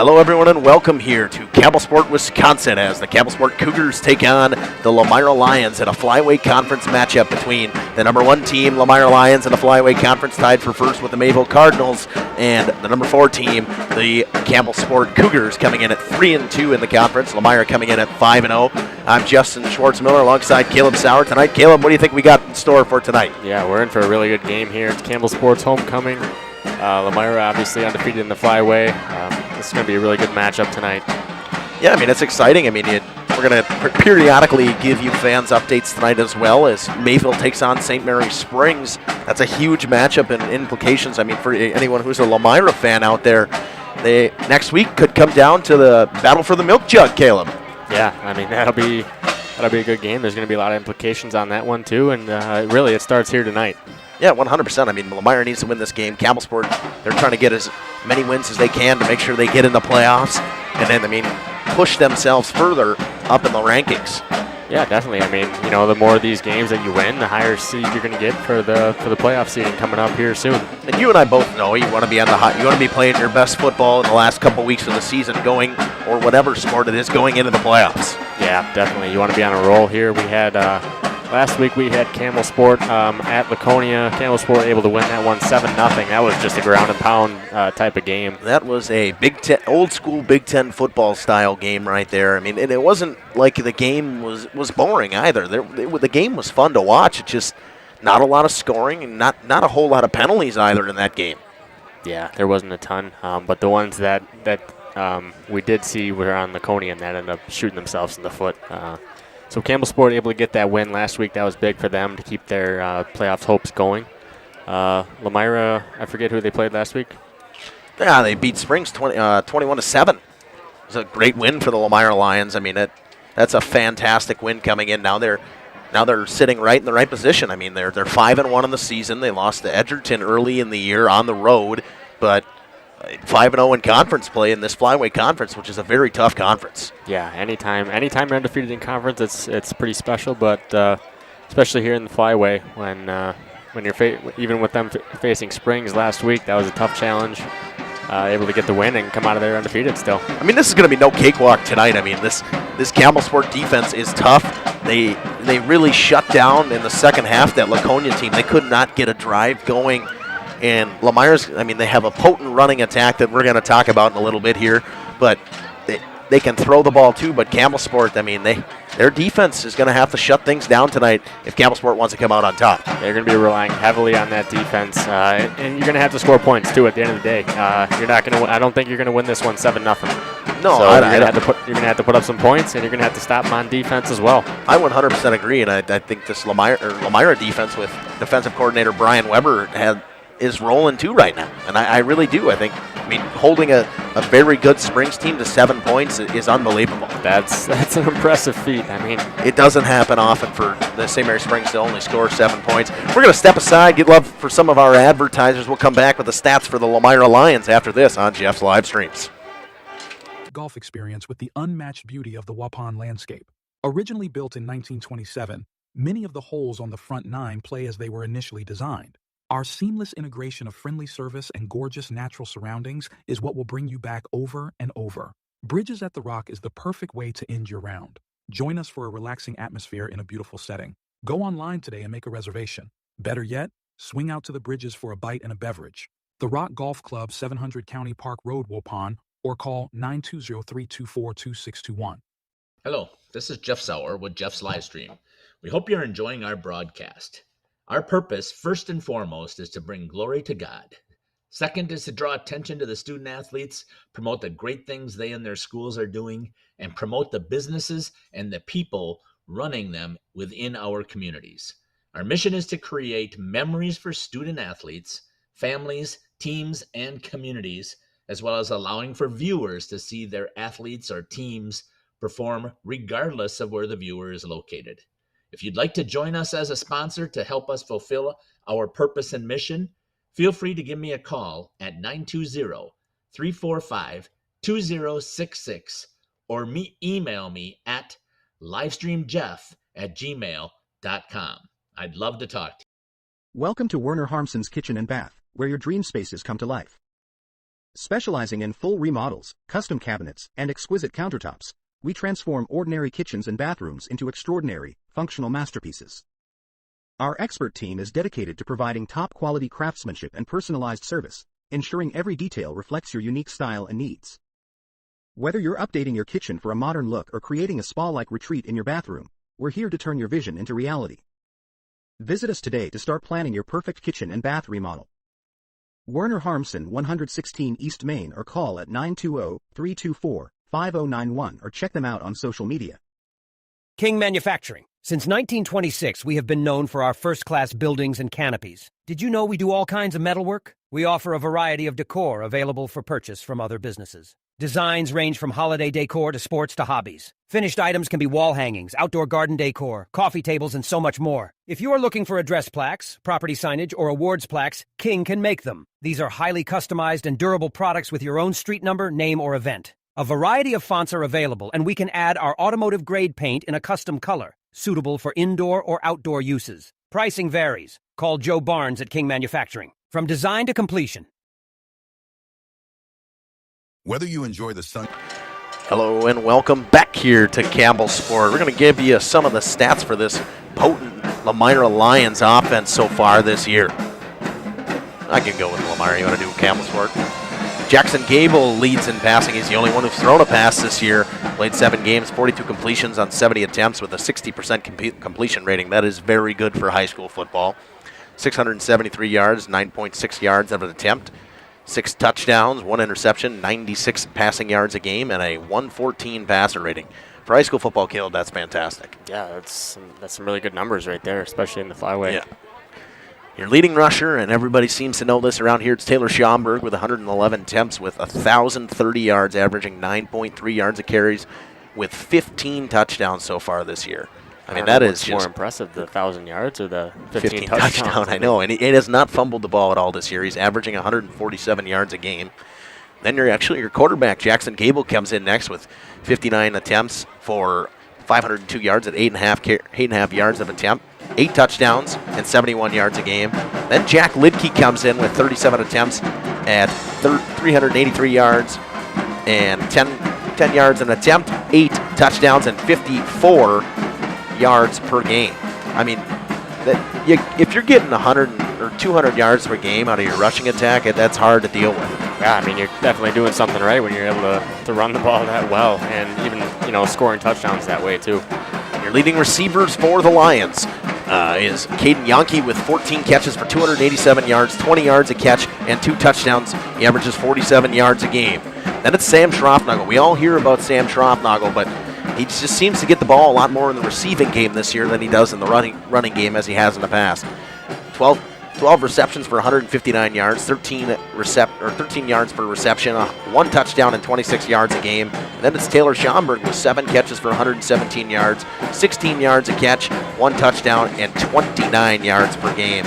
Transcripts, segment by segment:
Hello everyone and welcome here to Campbellsport, Wisconsin as the Campbellsport Cougars take on the Lomira Lions in a Flyway Conference matchup between the number 1 team, Lomira Lions, in the Flyway Conference tied for first with the Mayville Cardinals, and the number 4 team, the Campbellsport Cougars, coming in at 3-2 in the conference. Lomira coming in at 5-0. I'm Justin Schwartzmiller alongside Caleb Sauer tonight. Caleb, what do you think we got in store for tonight? Yeah, we're in for a really good game here. It's Campbellsport's homecoming. Lomira obviously undefeated in the Flyway. This is going to be a really good matchup tonight. Yeah, I mean, it's exciting. I mean, we're going to periodically give you fans updates tonight as well as Mayville takes on St. Mary Springs. That's a huge matchup and implications. I mean, for anyone who's a Lomira fan out there, they next week could come down to the battle for the milk jug, Caleb. Yeah, I mean, that'll be a good game. There's going to be a lot of implications on that one, too, and really it starts here tonight. Yeah, 100%. I mean, Lomira needs to win this game. Campbellsport, they're trying to get as many wins as they can to make sure they get in the playoffs and then, I mean, push themselves further up in the rankings. Yeah, definitely. I mean, you know, the more of these games that you win, the higher seed you're going to get for the playoff seeding coming up here soon. And you and I both know you want to be on the hot. You want to be playing your best football in the last couple weeks of the season, going, or whatever sport it is, going into the playoffs. Yeah, definitely. You want to be on a roll here. We had last week we had Campbellsport at Laconia. Campbellsport able to win that one 7-0. That was just a ground and pound type of game. That was a old school Big Ten football style game right there. I mean, and it wasn't like the game was boring either. The game was fun to watch. It's just not a lot of scoring and not a whole lot of penalties either in that game. Yeah, there wasn't a ton, but the ones that we did see were on Laconia and that ended up shooting themselves in the foot. So Campbellsport able to get that win last week. That was big for them to keep their playoff hopes going. Lomira, I forget who they played last week. Yeah, they beat Springs 21-7. It was a great win for the Lomira Lions. I mean, that's a fantastic win coming in. Now they're sitting right in the right position. I mean, they're 5-1 in the season. They lost to Edgerton early in the year on the road, but 5-0 in conference play in this Flyway Conference, which is a very tough conference. Yeah, anytime you're undefeated in conference, it's pretty special. But especially here in the Flyway, when you're even with them facing Springs last week, that was a tough challenge. Able to get the win and come out of there undefeated still. I mean, this is going to be no cakewalk tonight. I mean, this Campbellsport defense is tough. They really shut down in the second half that Laconia team. They could not get a drive going. And Lomira's, I mean, they have a potent running attack that we're going to talk about in a little bit here, but they can throw the ball too. But Campbellsport, I mean, their defense is going to have to shut things down tonight if Campbellsport wants to come out on top. They're going to be relying heavily on that defense, and you're going to have to score points too at the end of the day. You're not going to. I don't think you're going to win this one 7-0. No, so you're going to have to put up some points, and you're going to have to stop them on defense as well. I 100% agree, and I think this Lomira defense with defensive coordinator Brian Weber is rolling too right now, and I really do. I mean, holding a very good Springs team to 7 points is unbelievable. That's an impressive feat. I mean, it doesn't happen often for the St. Mary Springs to only score 7 points. We're going to step aside, get love for some of our advertisers. We'll come back with the stats for the Lomira Lions after this on Jeff's live streams. Golf experience with the unmatched beauty of the Waupun landscape. Originally built in 1927, many of the holes on the front 9 play as they were initially designed. Our seamless integration of friendly service and gorgeous natural surroundings is what will bring you back over and over. Bridges at the Rock is the perfect way to end your round. Join us for a relaxing atmosphere in a beautiful setting. Go online today and make a reservation. Better yet, swing out to the Bridges for a bite and a beverage. The Rock Golf Club, 700 County Park Road, Waupun, or call 920-324-2621. Hello, this is Jeff Sauer with Jeff's Livestream. We hope you're enjoying our broadcast. Our purpose, first and foremost, is to bring glory to God. Second is to draw attention to the student athletes, promote the great things they and their schools are doing, and promote the businesses and the people running them within our communities. Our mission is to create memories for student athletes, families, teams, and communities, as well as allowing for viewers to see their athletes or teams perform regardless of where the viewer is located. If you'd like to join us as a sponsor to help us fulfill our purpose and mission, feel free to give me a call at 920-345-2066 or email me at livestreamjeff@gmail.com. I'd love to talk to you. Welcome to Werner Harmson's Kitchen and Bath, where your dream spaces come to life. Specializing in full remodels, custom cabinets, and exquisite countertops, we transform ordinary kitchens and bathrooms into extraordinary, functional masterpieces. Our expert team is dedicated to providing top-quality craftsmanship and personalized service, ensuring every detail reflects your unique style and needs. Whether you're updating your kitchen for a modern look or creating a spa-like retreat in your bathroom, we're here to turn your vision into reality. Visit us today to start planning your perfect kitchen and bath remodel. Werner Harmson, 116 East Main, or call at 920-324-5091 or check them out on social media. King Manufacturing. Since 1926, we have been known for our first-class buildings and canopies. Did you know we do all kinds of metalwork? We offer a variety of decor available for purchase from other businesses. Designs range from holiday decor to sports to hobbies. Finished items can be wall hangings, outdoor garden decor, coffee tables, and so much more. If you are looking for address plaques, property signage, or awards plaques, King can make them. These are highly customized and durable products with your own street number, name, or event. A variety of fonts are available, and we can add our automotive-grade paint in a custom color, suitable for indoor or outdoor uses. Pricing varies. Call Joe Barnes at King Manufacturing. From design to completion. Whether you enjoy the sun. Hello and welcome back here to Campbellsport. We're going to give you some of the stats for this potent Lomira Lions offense so far this year. I can go with Lomira. You want to do Campbellsport? Jackson Gable leads in passing. He's the only one who's thrown a pass this year. Played 7 games, 42 completions on 70 attempts with a 60% completion rating. That is very good for high school football. 673 yards, 9.6 yards of an attempt. 6 touchdowns, 1 interception, 96 passing yards a game, and a 114 passer rating. For high school football, Caleb, that's fantastic. Yeah, that's some really good numbers right there, especially in the flyway. Yeah. Your leading rusher, and everybody seems to know this around here, it's Taylor Schomburg with 111 attempts with 1,030 yards, averaging 9.3 yards of carries with 15 touchdowns so far this year. I mean, that is just more impressive, the 1,000 yards or the 15 touchdowns. I know, and he has not fumbled the ball at all this year. He's averaging 147 yards a game. Then your quarterback, Jackson Gable, comes in next with 59 attempts for 502 yards at 8.5 yards of attempt, 8 touchdowns and 71 yards a game. Then Jack Lidke comes in with 37 attempts at 383 yards and 10 yards an attempt, 8 touchdowns and 54 yards per game. I mean, if you're getting 100 or 200 yards per game out of your rushing attack, that's hard to deal with. Yeah, I mean, you're definitely doing something right when you're able to run the ball that well and even, scoring touchdowns that way too. Your leading receivers for the Lions is Caden Yonke with 14 catches for 287 yards, 20 yards a catch, and 2 touchdowns. He averages 47 yards a game. Then it's Sam Schroffnagel. We all hear about Sam Schroffnagel, but he just seems to get the ball a lot more in the receiving game this year than he does in the running game as he has in the past. 12 receptions for 159 yards, 13 yards per reception, 1 touchdown and 26 yards a game. And then it's Taylor Schomburg with 7 catches for 117 yards, 16 yards a catch, 1 touchdown, and 29 yards per game.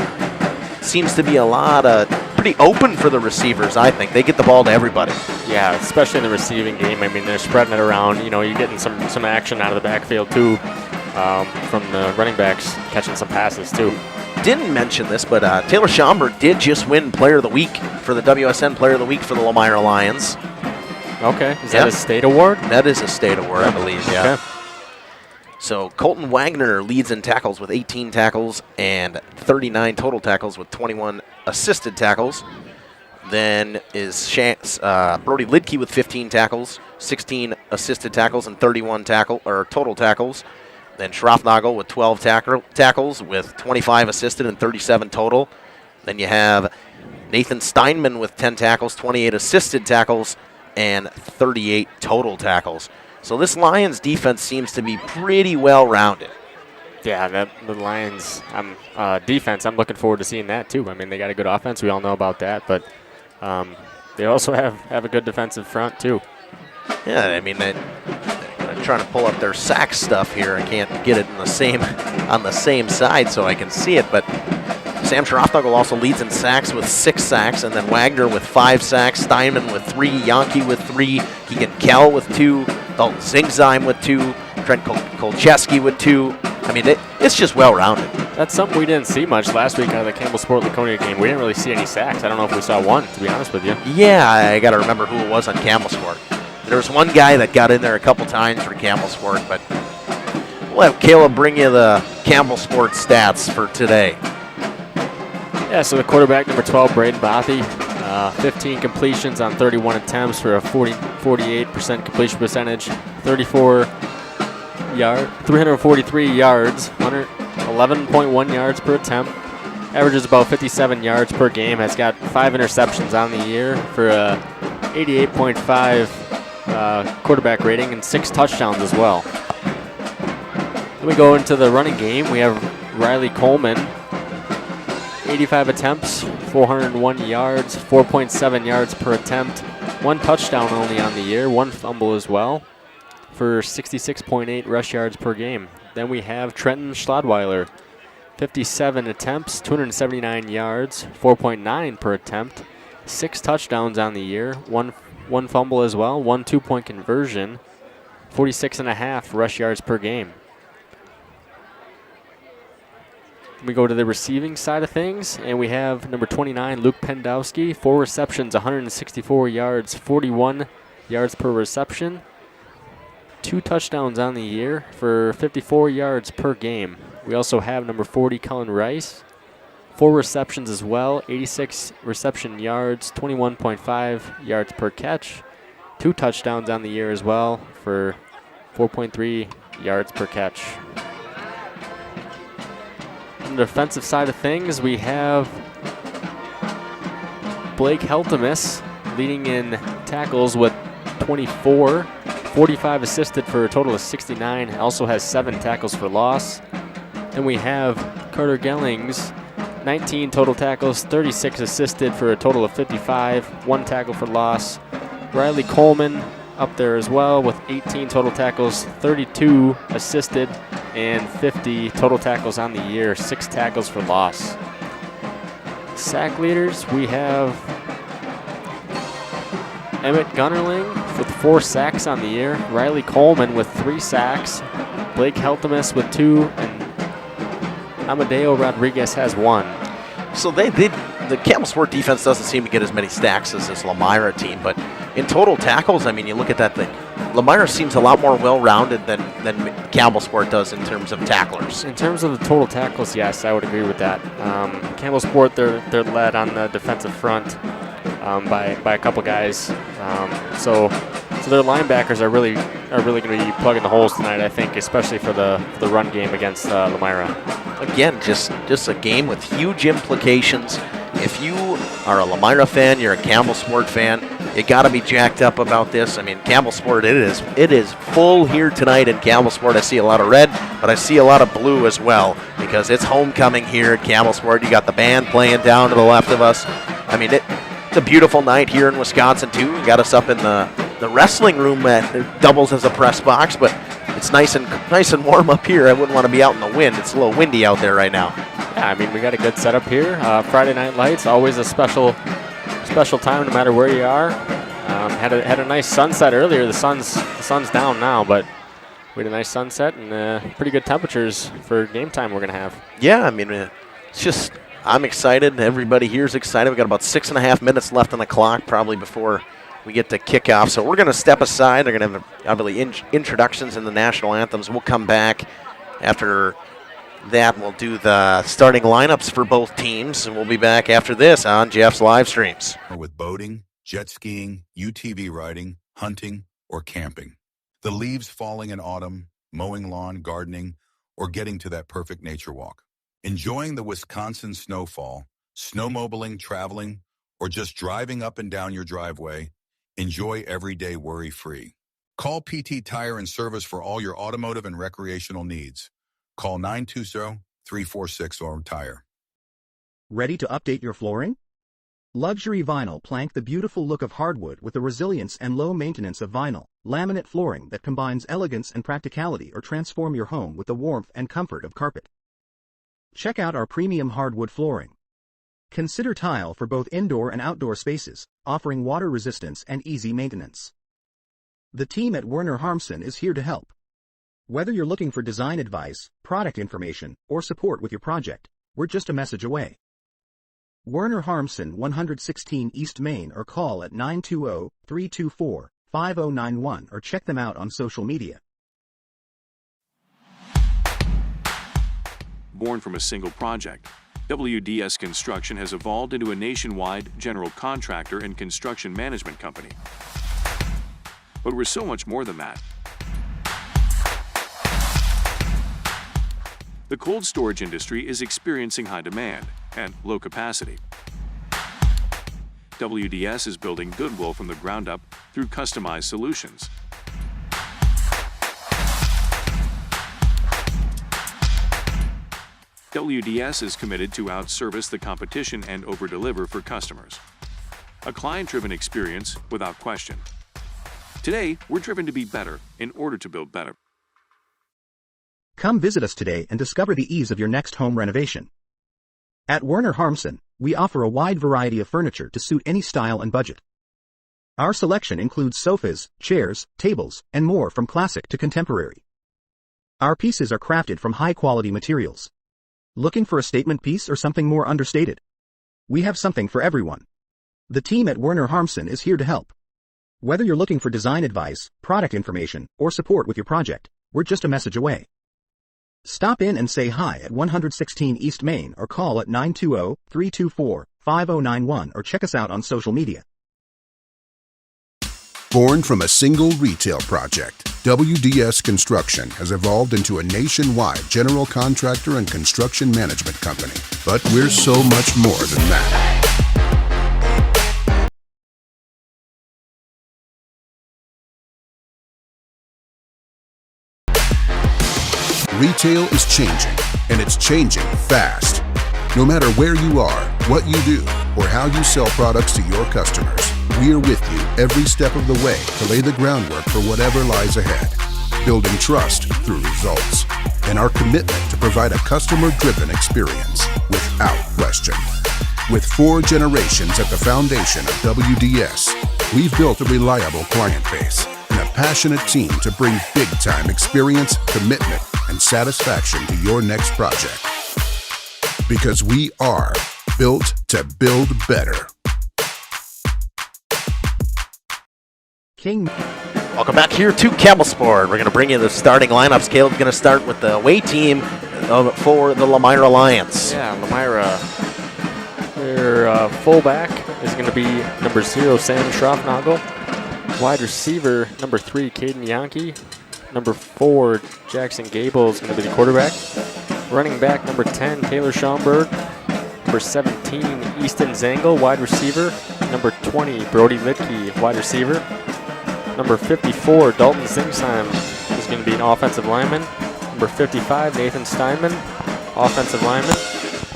Seems to be a lot of pretty open for the receivers, I think. They get the ball to everybody. Yeah, especially in the receiving game. I mean, they're spreading it around. You're getting some action out of the backfield too, from the running backs catching some passes too. Didn't mention this, but Taylor Schomburg did just win Player of the Week for the WSN Player of the Week for the Lomira Lions. Okay, is that a state award? That is a state award, I believe, yeah. Okay. So Colton Wagner leads in tackles with 18 tackles and 39 total tackles with 21 assisted tackles. Then is Brody Lidke with 15 tackles, 16 assisted tackles, and 31 total tackles. Then Schroffnagel with 12 tackles with 25 assisted and 37 total. Then you have Nathan Steinman with 10 tackles, 28 assisted tackles, and 38 total tackles. So this Lions defense seems to be pretty well-rounded. Yeah, the Lions defense, I'm looking forward to seeing that too. I mean, they got a good offense. We all know about that, but they also have a good defensive front too. Yeah, I mean, I'm trying to pull up their sack stuff here. I can't get it on the same side so I can see it, but Sam Schroffnagel also leads in sacks with 6 sacks, and then Wagner with 5 sacks, Steinman with 3, Yonke with 3, Keegan Kell with 2, Dalton Zingzheim with 2, Trent Kolcheski with 2. I mean, it's just well-rounded. That's something we didn't see much last week out of the Campbellsport-Laconia game. We didn't really see any sacks. I don't know if we saw one, to be honest with you. Yeah, I got to remember who it was on Campbellsport. There was one guy that got in there a couple times for Campbellsport, but we'll have Caleb bring you the Campbellsport stats for today. Yeah, so the quarterback, number 12, Braden Bothy, 15 completions on 31 attempts for a 48% completion percentage, 343 yards, 111.1 yards per attempt, averages about 57 yards per game, has got 5 interceptions on the year for a 88.5 quarterback rating and 6 touchdowns as well. Then we go into the running game. We have Riley Coleman, 85 attempts, 401 yards, 4.7 yards per attempt, 1 touchdown only on the year, 1 fumble as well, for 66.8 rush yards per game. Then we have Trenton Schlodweiler, 57 attempts, 279 yards, 4.9 per attempt, 6 touchdowns on the year, 1 fumble as well, 1 2-point conversion, 46.5 rush yards per game. We go to the receiving side of things, and we have number 29, Luke Pendowski, 4 receptions, 164 yards, 41 yards per reception, 2 touchdowns on the year for 54 yards per game. We also have number 40, Cullen Rice, 4 receptions as well, 86 reception yards, 21.5 yards per catch, 2 touchdowns on the year as well for 4.3 yards per catch. On the defensive side of things, we have Blake Heltemus leading in tackles with 24, 45 assisted for a total of 69, also has 7 tackles for loss. Then we have Carter Gellings, 19 total tackles, 36 assisted for a total of 55, 1 tackle for loss. Riley Coleman up there as well with 18 total tackles, 32 assisted, and 50 total tackles on the year, 6 tackles for loss. Sack leaders, we have Emmett Gunnerling with 4 sacks on the year, Riley Coleman with 3 sacks, Blake Heltemus with 2, and Amadeo Rodriguez has 1. So the Campbellsport defense doesn't seem to get as many stacks as this Lomira team, but in total tackles, I mean, you look at that thing. Lomira seems a lot more well-rounded than Campbellsport does in terms of tacklers. In terms of the total tackles, yes, I would agree with that. Campbellsport, they're led on the defensive front by a couple guys. So their linebackers are really going to be plugging the holes tonight, I think, especially for the run game against Lomira. Again, just a game with huge implications. If you are a Lomira fan, you're a Campbellsport fan, you got to be jacked up about this. I mean, Campbellsport, it is full here tonight in Campbellsport. I see a lot of red, but I see a lot of blue as well because it's homecoming here at Campbellsport. You got the band playing down to the left of us. I mean, it's a beautiful night here in Wisconsin, too. You got us up in the wrestling room that doubles as a press box, but it's nice and warm up here. I wouldn't want to be out in the wind. It's a little windy out there right now. Yeah, I mean, we got a good setup here. Friday Night Lights, always a special time no matter where you are. Had a nice sunset earlier. The sun's down now, but we had a nice sunset and pretty good temperatures for game time we're going to have. Yeah, I mean, it's just, I'm excited. Everybody here is excited. We've got about 6.5 minutes left on the clock probably before we get to kickoff. So we're going to step aside. They're going to have obviously introductions in the national anthems. We'll come back after that. We'll do the starting lineups for both teams, and we'll be back after this on Jeff's live streams. With boating, jet skiing, UTV riding, hunting, or camping. The leaves falling in autumn, mowing lawn, gardening, or getting to that perfect nature walk. Enjoying the Wisconsin snowfall, snowmobiling, traveling, or just driving up and down your driveway. Enjoy every day worry-free. Call PT Tire and Service for all your automotive and recreational needs. Call 920-346-ORM-TIRE. Ready to update your flooring? Luxury Vinyl plank the beautiful look of hardwood with the resilience and low maintenance of vinyl. Laminate flooring that combines elegance and practicality, or transform your home with the warmth and comfort of carpet. Check out our premium hardwood flooring. Consider tile for both indoor and outdoor spaces, offering water resistance and easy maintenance. The team at Werner Harmsen is here to help. Whether you're looking for design advice, product information, or support with your project, we're just a message away. Werner Harmson, 116 East Main, or call at 920-324-5091 or check them out on social media. Born from a single project, WDS Construction has evolved into a nationwide general contractor and construction management company. But we're so much more than that. The cold storage industry is experiencing high demand and low capacity. WDS is building goodwill from the ground up through customized solutions. WDS is committed to outservice the competition and overdeliver for customers. A client-driven experience without question. Today, we're driven to be better in order to build better. Come visit us today and discover the ease of your next home renovation. At Werner Harmson, we offer a wide variety of furniture to suit any style and budget. Our selection includes sofas, chairs, tables, and more from classic to contemporary. Our pieces are crafted from high-quality materials. Looking for a statement piece or something more understated? We have something for everyone. The team at Werner Harmson is here to help. Whether you're looking for design advice, product information, or support with your project, we're just a message away. Stop in and say hi at 116 East Main or call at 920-324-5091 or check us out on social media. Born from a single retail project, WDS Construction has evolved into a nationwide general contractor and construction management company. But we're so much more than that. Retail is changing, and it's changing fast. No matter where you are, what you do, or how you sell products to your customers, we're with you every step of the way to lay the groundwork for whatever lies ahead. Building trust through results, and our commitment to provide a customer-driven experience without question. With 4 generations at the foundation of WDS, we've built a reliable client base and a passionate team to bring big-time experience, commitment, and satisfaction to your next project. Because we are built to build better. Welcome back here to Campbellsport. We're going to bring you the starting lineups. Caleb's going to start with the away team for the Lomira Lions. Yeah, Lomira, their fullback is going to be number 0, Sam Schroffnagel. Wide receiver, number 3, Caden Yankee. Number 4, Jackson Gable is going to be the quarterback. Running back, number 10, Taylor Schaumburg. Number 17, Easton Zangle, wide receiver. Number 20, Brody Litke, wide receiver. Number 54, Dalton Zingsheim is going to be an offensive lineman. Number 55, Nathan Steinman, offensive lineman.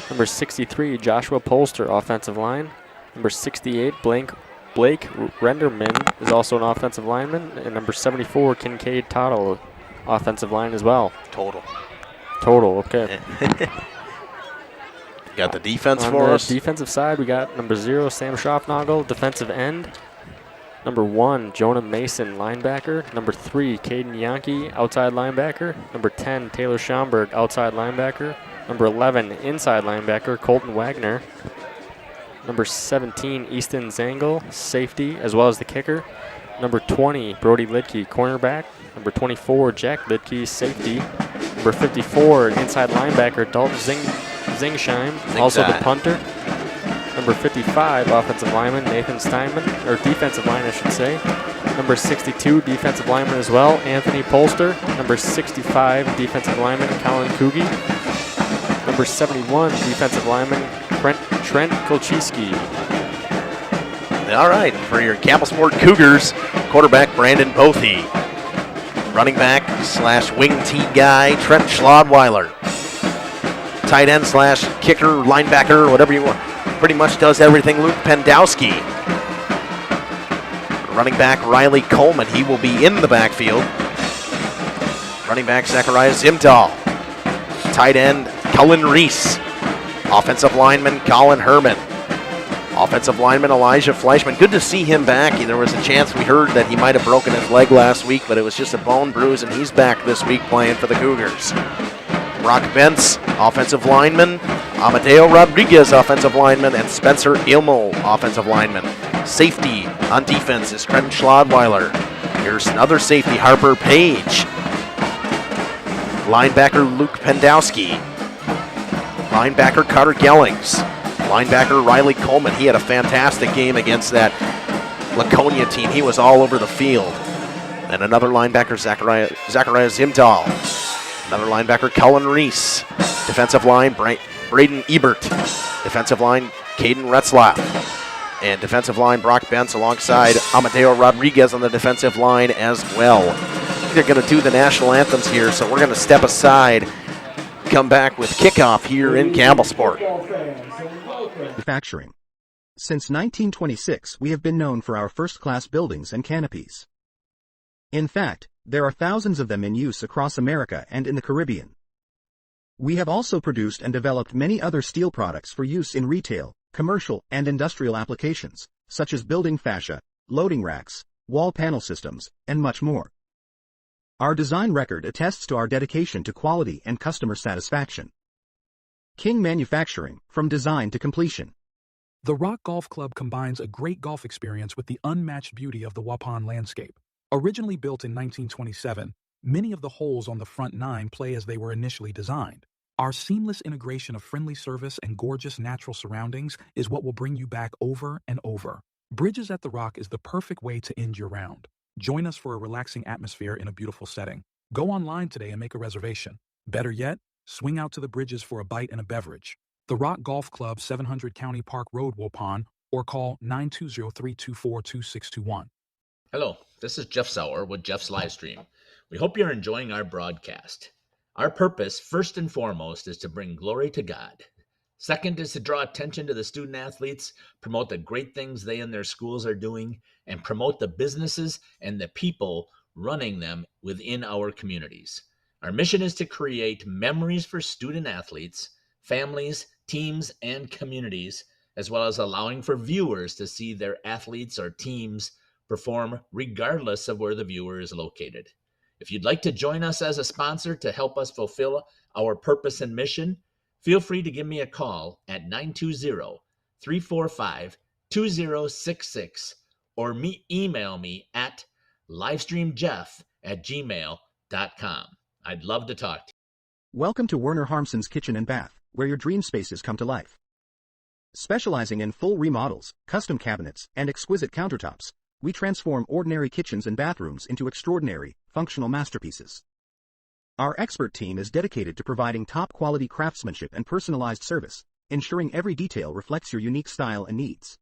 Number 63, Joshua Polster, offensive line. Number 68, Blake Renderman is also an offensive lineman. And number 74, Kincaid Tottle, offensive line as well. Total, okay. Got the defense on for the us. Defensive side, we got number 0, Sam Schroffnagel, defensive end. Number 1, Jonah Mason, linebacker. Number 3, Caden Yankee, outside linebacker. Number 10, Taylor Schaumburg, outside linebacker. Number 11, inside linebacker, Colton Wagner. Number 17, Easton Zangle, safety, as well as the kicker. Number 20, Brody Litke, cornerback. Number 24, Jack Litke, safety. Number 54, inside linebacker, Dalton Zingsheim, also the punter. Number 55, offensive lineman, Nathan Steinman, or defensive line, I should say. Number 62, defensive lineman as well, Anthony Polster. Number 65, defensive lineman, Colin Kugi. Number 71, defensive lineman, Trent Kolchiski. All right, for your Campbellsport Cougars, quarterback Brandon Pothe. Running back / wing T guy, Trent Schlodweiler. Tight end / kicker, linebacker, whatever you want. Pretty much does everything, Luke Pendowski. Running back Riley Coleman, he will be in the backfield. Running back Zachariah Zimdahl. Tight end Cullen Reese. Offensive lineman Colin Herman. Offensive lineman Elijah Fleischman. Good to see him back. There was a chance we heard that he might have broken his leg last week, but it was just a bone bruise, and he's back this week playing for the Cougars. Brock Bentz, offensive lineman. Amadeo Rodriguez, offensive lineman, and Spencer Ilmo, offensive lineman. Safety on defense is Trent Schlodweiler. Here's another safety, Harper Page. Linebacker Luke Pendowski. Linebacker Carter Gellings. Linebacker Riley Coleman. He had a fantastic game against that Laconia team. He was all over the field. And another linebacker, Zachariah Zimdahl. Another linebacker, Cullen Reese. Defensive line, Braden Ebert. Defensive line, Caden Retzlaff. And defensive line, Brock Bentz alongside Amadeo Rodriguez on the defensive line as well. They're going to do the national anthems here, so we're going to step aside, come back with kickoff here in Campbellsport. Manufacturing. Since 1926, we have been known for our first-class buildings and canopies. In fact, there are thousands of them in use across America and in the Caribbean. We have also produced and developed many other steel products for use in retail, commercial, and industrial applications, such as building fascia, loading racks, wall panel systems, and much more. Our design record attests to our dedication to quality and customer satisfaction. King Manufacturing, from design to completion. The Rock Golf Club combines a great golf experience with the unmatched beauty of the Waupun landscape. Originally built in 1927, many of the holes on the front nine play as they were initially designed. Our seamless integration of friendly service and gorgeous natural surroundings is what will bring you back over and over. Bridges at the Rock is the perfect way to end your round. Join us for a relaxing atmosphere in a beautiful setting. Go online today and make a reservation. Better yet, swing out to the Bridges for a bite and a beverage. The Rock Golf Club, 700 County Park Road, Waupun, or call 920-324-2621. Hello, this is Jeff Sauer with Jeff's Livestream. We hope you're enjoying our broadcast. Our purpose, first and foremost, is to bring glory to God. Second is to draw attention to the student athletes, promote the great things they and their schools are doing, and promote the businesses and the people running them within our communities. Our mission is to create memories for student athletes, families, teams, and communities, as well as allowing for viewers to see their athletes or teams perform regardless of where the viewer is located. If you'd like to join us as a sponsor to help us fulfill our purpose and mission, feel free to give me a call at 920-345-2066 or email me at livestreamjeff@gmail.com. I'd love to talk to you. Welcome to Werner Harmson's Kitchen and Bath, where your dream spaces come to life. Specializing in full remodels, custom cabinets, and exquisite countertops, we transform ordinary kitchens and bathrooms into extraordinary, functional masterpieces. Our expert team is dedicated to providing top-quality craftsmanship and personalized service, ensuring every detail reflects your unique style and needs.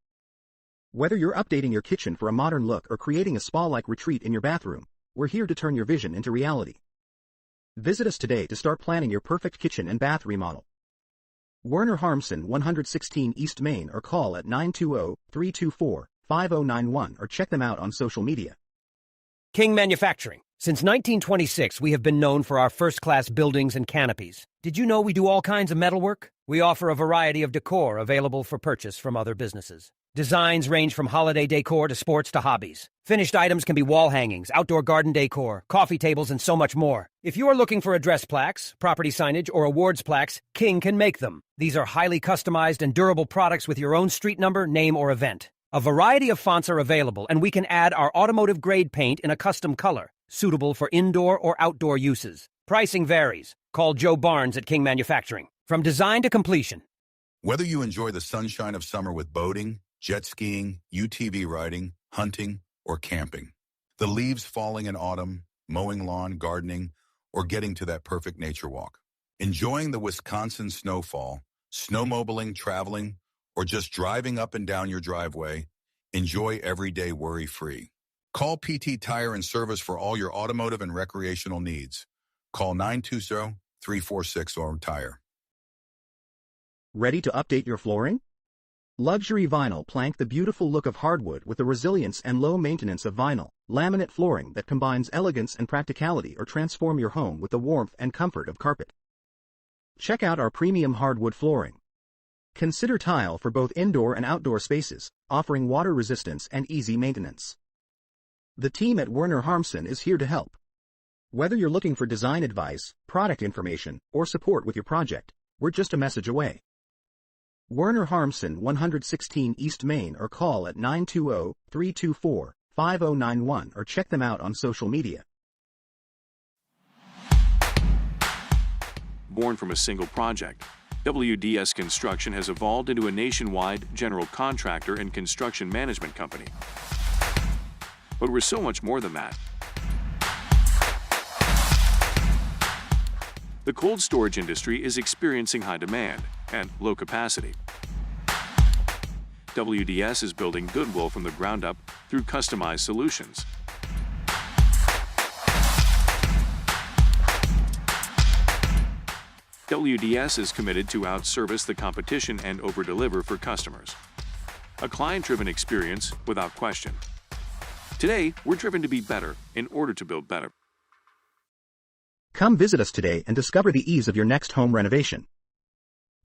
Whether you're updating your kitchen for a modern look or creating a spa-like retreat in your bathroom, we're here to turn your vision into reality. Visit us today to start planning your perfect kitchen and bath remodel. Werner Harmson, 116 East Main, or call at 920-324-5091 or check them out on social media. King Manufacturing. Since 1926, we have been known for our first-class buildings and canopies. Did you know we do all kinds of metalwork? We offer a variety of decor available for purchase from other businesses. Designs range from holiday decor to sports to hobbies. Finished items can be wall hangings, outdoor garden decor, coffee tables, and so much more. If you are looking for address plaques, property signage, or awards plaques, King can make them. These are highly customized and durable products with your own street number, name, or event. A variety of fonts are available, and we can add our automotive-grade paint in a custom color, suitable for indoor or outdoor uses. Pricing varies. Call Joe Barnes at King Manufacturing. From design to completion. Whether you enjoy the sunshine of summer with boating, jet skiing, UTV riding, hunting, or camping, the leaves falling in autumn, mowing lawn, gardening, or getting to that perfect nature walk, enjoying the Wisconsin snowfall, snowmobiling, traveling, or just driving up and down your driveway, enjoy every day worry-free. Call PT Tire and Service for all your automotive and recreational needs. Call 920-346-ORM-TIRE. Ready to update your flooring? Luxury Vinyl plank the beautiful look of hardwood with the resilience and low maintenance of vinyl, laminate flooring that combines elegance and practicality, or transform your home with the warmth and comfort of carpet. Check out our premium hardwood flooring. Consider tile for both indoor and outdoor spaces, offering water resistance and easy maintenance. The team at Werner Harmsen is here to help. Whether you're looking for design advice, product information, or support with your project, we're just a message away. Werner Harmsen, 116 East Main, or call at 920-324-5091 or check them out on social media. Born from a single project, WDS Construction has evolved into a nationwide general contractor and construction management company. But we're so much more than that. The cold storage industry is experiencing high demand and low capacity. WDS is building goodwill from the ground up through customized solutions. WDS is committed to outservice the competition and overdeliver for customers. A client-driven experience without question. Today, we're driven to be better in order to build better. Come visit us today and discover the ease of your next home renovation.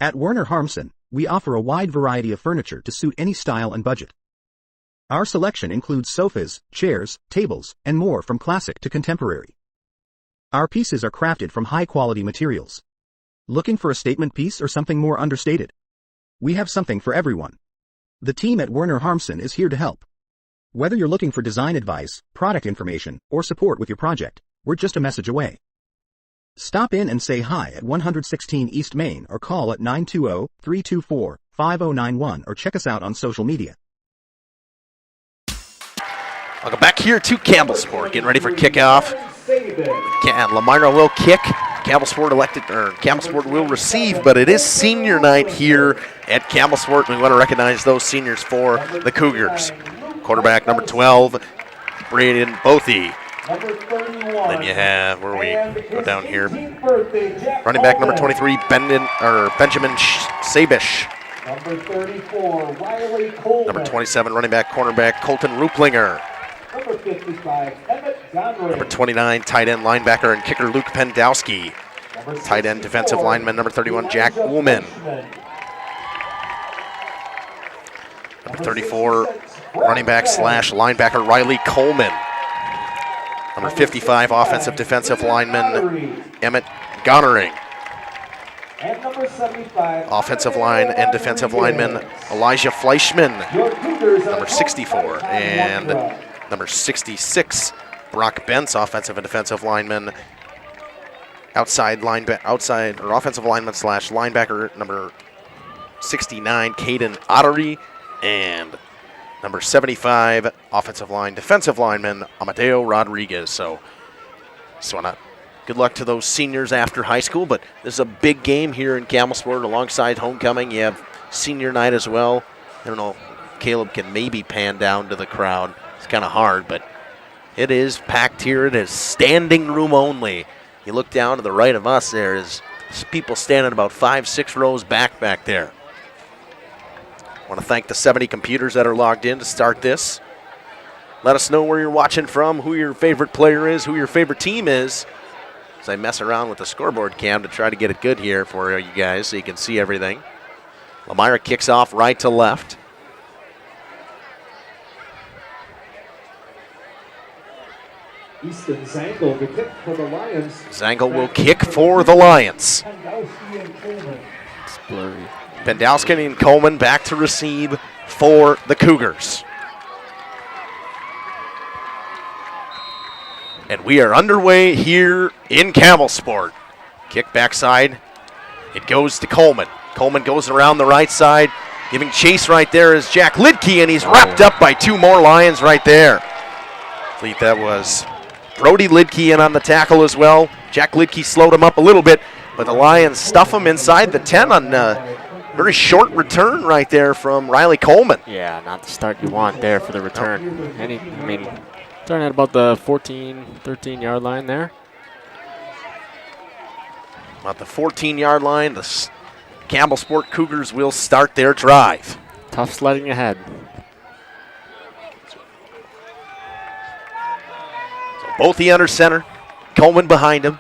At Werner Harmsen, we offer a wide variety of furniture to suit any style and budget. Our selection includes sofas, chairs, tables, and more from classic to contemporary. Our pieces are crafted from high-quality materials. Looking for a statement piece or something more understated? We have something for everyone. The team at Werner Harmsen is here to help. Whether you're looking for design advice, product information, or support with your project, we're just a message away. Stop in and say hi at 116 East Main or call at 920-324-5091 or check us out on social media. Welcome back here to Campbellsport, getting ready for kickoff. Lomira will kick. Campbellsport will receive, but it is senior night here at Campbellsport. We want to recognize those seniors for the Cougars. Quarterback number 12, Braden Bothy. Then you have, where we go down here, running back number 23, Benjamin Sabish. Number 34, Riley Coleman. Number 27, running back, cornerback, Colton Ruplinger. Number 55, Emmett Gonry. Number 29, tight end, linebacker, and kicker, Luke Pendowski. Tight end, defensive lineman, number 31, Jack Ullman. Number 34, running back / linebacker, Riley Coleman. Number 55, offensive defensive lineman, Emmett Gonering. And number 75, offensive line and defensive lineman, Elijah Fleischman. Number 64 and number 66, Brock Bentz, offensive and defensive lineman. Offensive lineman / linebacker, number 69, Caden Ottery. And number 75, offensive line, defensive lineman, Amadeo Rodriguez. So good luck to those seniors after high school, but this is a big game here in Campbellsport alongside homecoming. You have senior night as well. I don't know if Caleb can maybe pan down to the crowd. It's kind of hard, but it is packed here. It is standing room only. You look down to the right of us, there is people standing about 5-6 rows back there. I want to thank the 70 computers that are logged in to start this. Let us know where you're watching from, who your favorite player is, who your favorite team is, as I mess around with the scoreboard cam to try to get it good here for you guys so you can see everything. Lomira kicks off right to left. Easton Zangle will kick for the Lions. Zangle will kick for the Lions. It's blurry. Pendowski and Coleman back to receive for the Cougars. And we are underway here in Campbellsport. Kick backside. It goes to Coleman. Coleman goes around the right side. Giving chase right there is Jack Lidke, and he's wrapped up by two more Lions right there. I believe that was Brody Lidke in on the tackle as well. Jack Lidke slowed him up a little bit, but the Lions stuff him inside the 10 on very short return right there from Riley Coleman. Yeah, not the start you want there for the return. Starting at about the 14, 13-yard line there. About the 14-yard line, the Campbellsport Cougars will start their drive. Tough sledding ahead. So Bothy under center, Coleman behind him.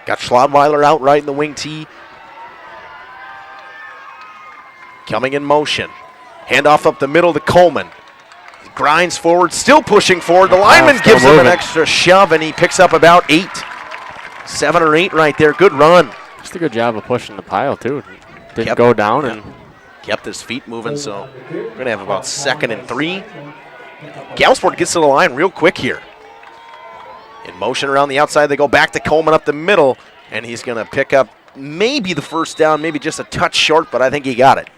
Got Schlodweiler out right in the wing tee. coming in motion. Handoff up the middle to Coleman. He grinds forward, still pushing forward. The lineman gives him an extra shove, and he picks up about 8. 7 or 8 right there. Good run. Just a good job of pushing the pile, too. Didn't go down and kept his feet moving, so we're going to have about 2nd and 3. Campbellsport gets to the line real quick here. In motion around the outside, they go back to Coleman up the middle, and he's going to pick up maybe the first down, maybe just a touch short, but I think he got it.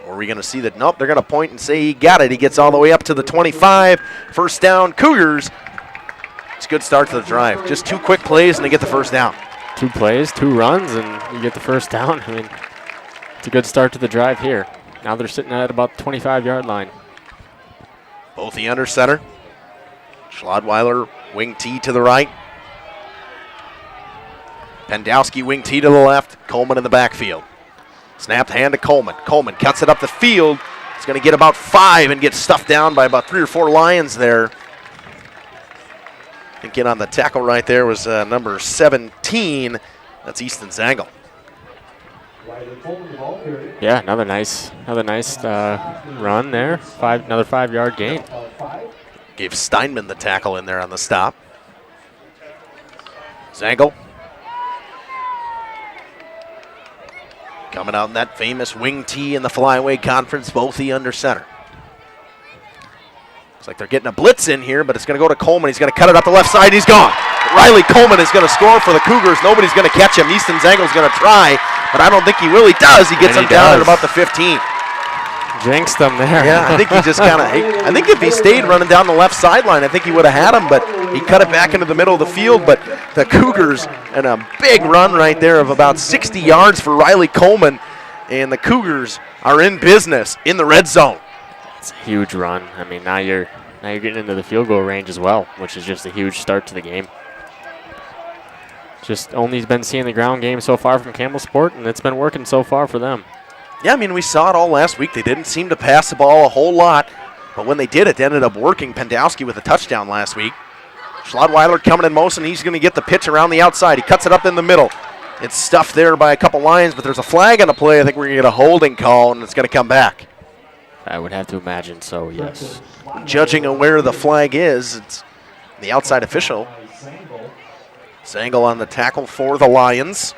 Or are we going to see that? Nope, they're going to point and say he got it. He gets all the way up to the 25. First down, Cougars. It's a good start to the drive. Just 2 quick plays, and they get the first down. 2 plays, 2 runs, and you get the first down. I mean, it's a good start to the drive here. Now they're sitting at about the 25-yard line. Both the under center. Schlodweiler, wing T to the right. Pendowski, wing T to the left. Coleman in the backfield. Snapped hand to Coleman. Coleman cuts it up the field. He's going to get about 5 and get stuffed down by about 3 or 4 Lions there. I think in on the tackle right there was number 17. That's Easton Zangle. Yeah, another nice run there. Another 5-yard gain. Gave Steinman the tackle in there on the stop. Zangle. Coming out in that famous wing T in the Flyway Conference, both the under center. Looks like they're getting a blitz in here, but it's going to go to Coleman. He's going to cut it up the left side. He's gone. Riley Coleman is going to score for the Cougars. Nobody's going to catch him. Easton Zangle's going to try, but I don't think he really does. He gets him down at about the 15. Jinxed him there. Yeah, I think he just kind of, I think if he stayed running down the left sideline, I think he would have had him, but he cut it back into the middle of the field. But the Cougars, and a big run right there of about 60 yards for Riley Coleman, and the Cougars are in business in the red zone. It's a huge run. I mean, now you're getting into the field goal range as well, which is just a huge start to the game. Just only been seeing the ground game so far from Campbellsport, and it's been working so far for them. Yeah, I mean, we saw it all last week. They didn't seem to pass the ball a whole lot, but when they did, it ended up working. Pendowski with a touchdown last week. Schlodweiler coming in motion. He's going to get the pitch around the outside. He cuts it up in the middle. It's stuffed there by a couple Lions, but there's a flag on the play. I think we're going to get a holding call, and it's going to come back. I would have to imagine so, yes. Judging on where the flag is, it's the outside official. Zangle on the tackle for the Lions.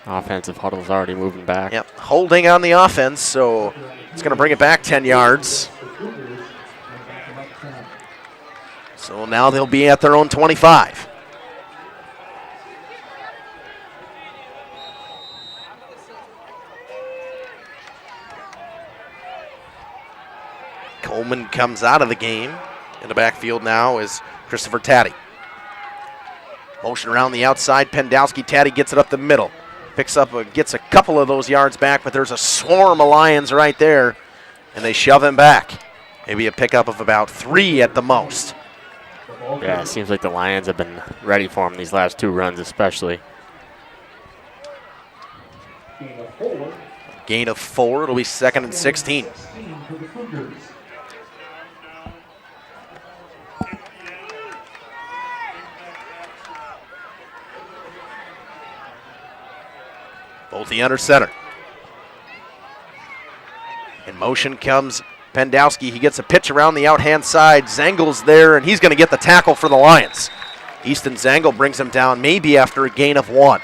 Offensive huddle's already moving back. Yep, holding on the offense, so it's going to bring it back 10 yards. So now they'll be at their own 25. Coleman comes out of the game. In the backfield now is Christopher Taddy. Motion around the outside. Pendowski. Taddy gets it up the middle. Gets a couple of those yards back, but there's a swarm of Lions right there, and they shove him back. Maybe a pickup of about 3 at the most. Yeah, it seems like the Lions have been ready for him these last 2 runs especially. Gain of 4. It'll be 2nd and 16. Both the under center. In motion comes Pendowski. He gets a pitch around the out-hand side. Zangle's there, and he's going to get the tackle for the Lions. Easton Zangle brings him down maybe after a gain of 1.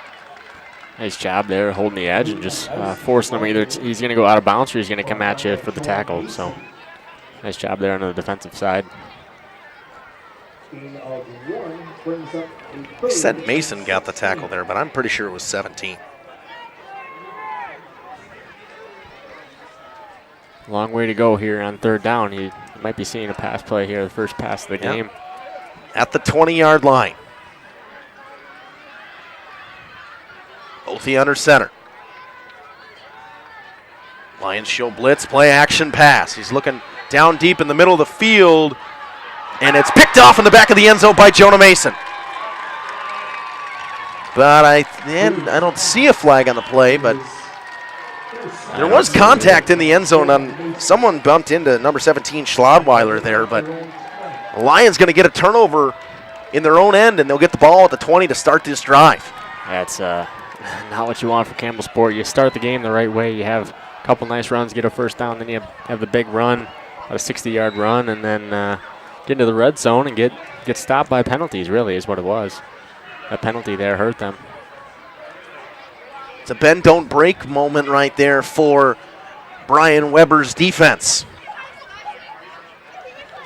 Nice job there holding the edge and just forcing him. Either he's going to go out of bounds or he's going to come at you for the tackle. So nice job there on the defensive side. He said Mason got the tackle there, but I'm pretty sure it was 17. Long way to go here on 3rd down. He might be seeing a pass play here, the first pass of the game. At the 20-yard line. Both the under center. Lions show blitz, play action pass. He's looking down deep in the middle of the field, and it's picked off in the back of the end zone by Jonah Mason. But I don't see a flag on the play, but there was contact in the end zone on someone bumped into number 17 Schlodweiler there, but the Lions going to get a turnover in their own end, and they'll get the ball at the 20 to start this drive. That's Not what you want for Campbellsport. You start the game the right way. You have a couple nice runs, get a first down, then you have the big run, about a 60-yard run, and then get into the red zone and get stopped by penalties, really, is what it was. That penalty there hurt them. It's a bend, don't break moment right there for Brian Weber's defense.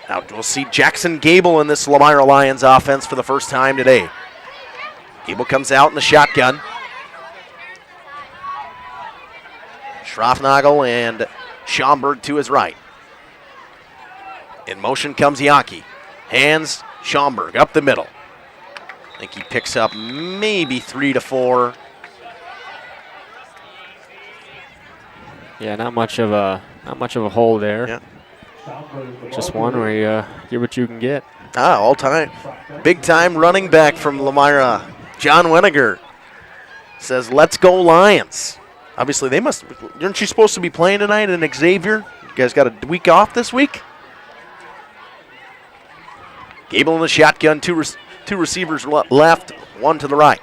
Now we'll see Jackson Gable in this Lomira Lions offense for the first time today. Gable comes out in the shotgun. Schroffnagel and Schaumburg to his right. In motion comes Yankee. Hands Schaumburg up the middle. I think he picks up maybe 3 to 4. Yeah, not much of a hole there. Yeah. Just one where you get what you can get. All time. Big time running back from Lomira. John Weniger says, let's go Lions. Obviously, aren't you supposed to be playing tonight in Xavier? You guys got a week off this week? Gable in the shotgun, two receivers left, one to the right.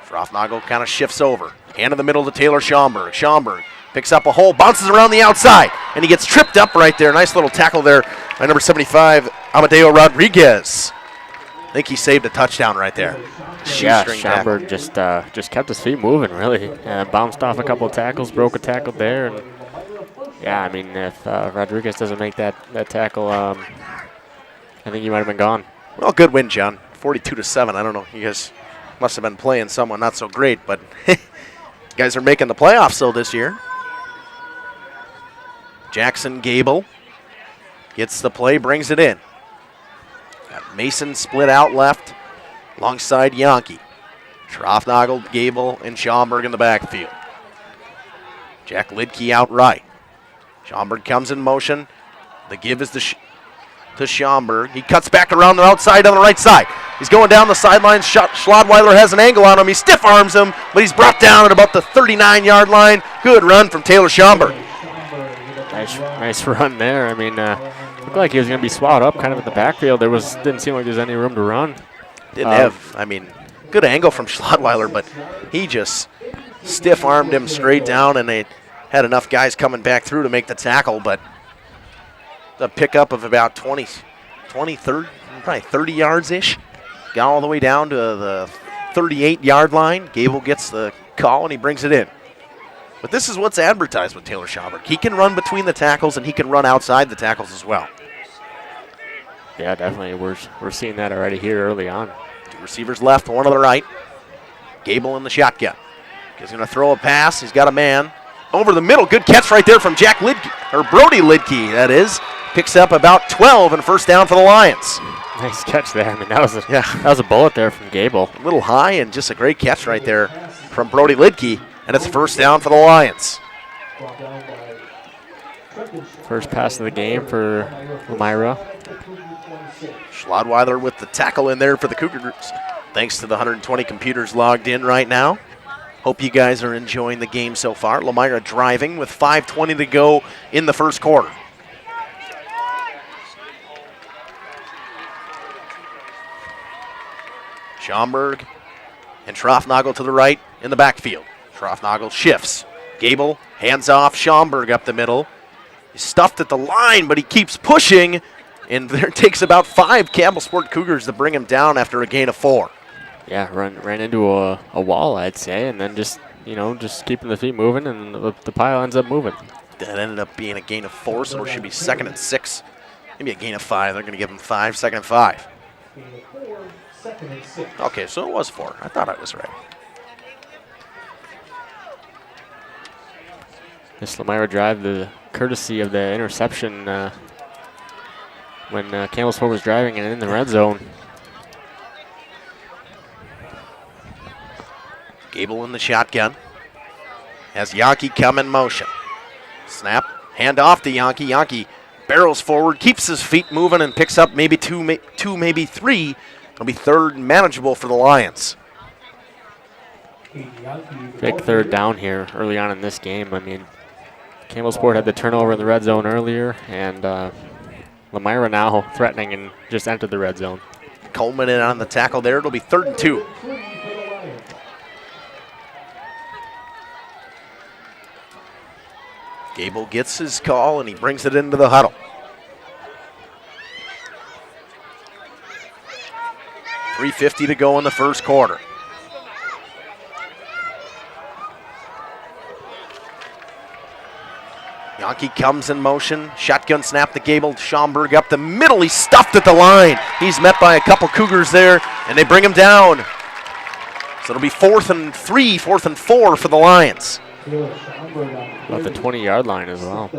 Schroffnagel kind of shifts over. Hand in the middle to Taylor Schaumburg. Schaumburg picks up a hole, bounces around the outside, and he gets tripped up right there. Nice little tackle there by number 75, Amadeo Rodriguez. I think he saved a touchdown right there. Yeah, Schaumburg just kept his feet moving, really. Bounced off a couple of tackles, broke a tackle there. And yeah, I mean, if Rodriguez doesn't make that tackle, I think he might have been gone. Well, good win, John. 42-7. I don't know. You guys must have been playing someone not so great, but you guys are making the playoffs still this year. Jackson Gable gets the play, brings it in. Got Mason split out left alongside Yankee. Schroffnagel, Gable, and Schaumburg in the backfield. Jack Lidke out right. Schaumburg comes in motion. The give is to Schaumburg. He cuts back around the outside on the right side. He's going down the sideline. Schlodweiler has an angle on him. He stiff arms him, but he's brought down at about the 39-yard line. Good run from Taylor Schaumburg. Nice run there. I mean, looked like he was going to be swallowed up kind of in the backfield. Didn't seem like there's any room to run. Good angle from Schlodweiler, but he just stiff-armed him straight down, and they had enough guys coming back through to make the tackle, but the pickup of about 30, probably 30 yards-ish. Got all the way down to the 38-yard line. Gable gets the call, and he brings it in. But this is what's advertised with Taylor Schaumburg. He can run between the tackles, and he can run outside the tackles as well. Yeah, definitely. We're seeing that already here early on. Two receivers left, one to the right. Gable in the shotgun. He's going to throw a pass. He's got a man. Over the middle, good catch right there from Brody Lidke, that is. Picks up about 12 and first down for the Lions. Nice catch there. I mean, that was a bullet there from Gable. A little high and just a great catch right there from Brody Lidke, and it's first down for the Lions. First pass of the game for Lomira. Schlodweiler with the tackle in there for the Cougars. Thanks to the 120 computers logged in right now. Hope you guys are enjoying the game so far. Lomira driving with 5:20 to go in the first quarter. Schaumburg and Schroffnagel to the right in the backfield. Schroffnagel shifts. Gable hands off. Schaumburg up the middle. He's stuffed at the line, but he keeps pushing, and there takes about 5 Campbellsport Cougars to bring him down after a gain of 4. Yeah, ran into a wall, I'd say, and then just keeping the feet moving, and the pile ends up moving. That ended up being a gain of 4, so it should be 2nd and 6. Maybe a gain of 5. They're going to give him 5, 2nd and 5. Okay, so it was 4. I thought I was right. This Lomira drive, the courtesy of the interception when Campbellsport was driving and in the red zone. Gable in the shotgun. Has Yankee come in motion. Snap, hand off to Yankee. Yankee barrels forward, keeps his feet moving, and picks up maybe two, maybe 3. It'll be third and manageable for the Lions. Big third down here early on in this game. I mean, Campbellsport had the turnover in the red zone earlier, and Lomira now threatening and just entered the red zone. Coleman in on the tackle there. It'll be 3rd and 2. Gable gets his call and he brings it into the huddle. .350 to go in the first quarter. Yankee comes in motion. Shotgun snap to Gable. Schaumburg up the middle. He's stuffed at the line. He's met by a couple Cougars there, and they bring him down. So it'll be 4th and 3, 4th and 4 for the Lions. About the 20-yard line as well.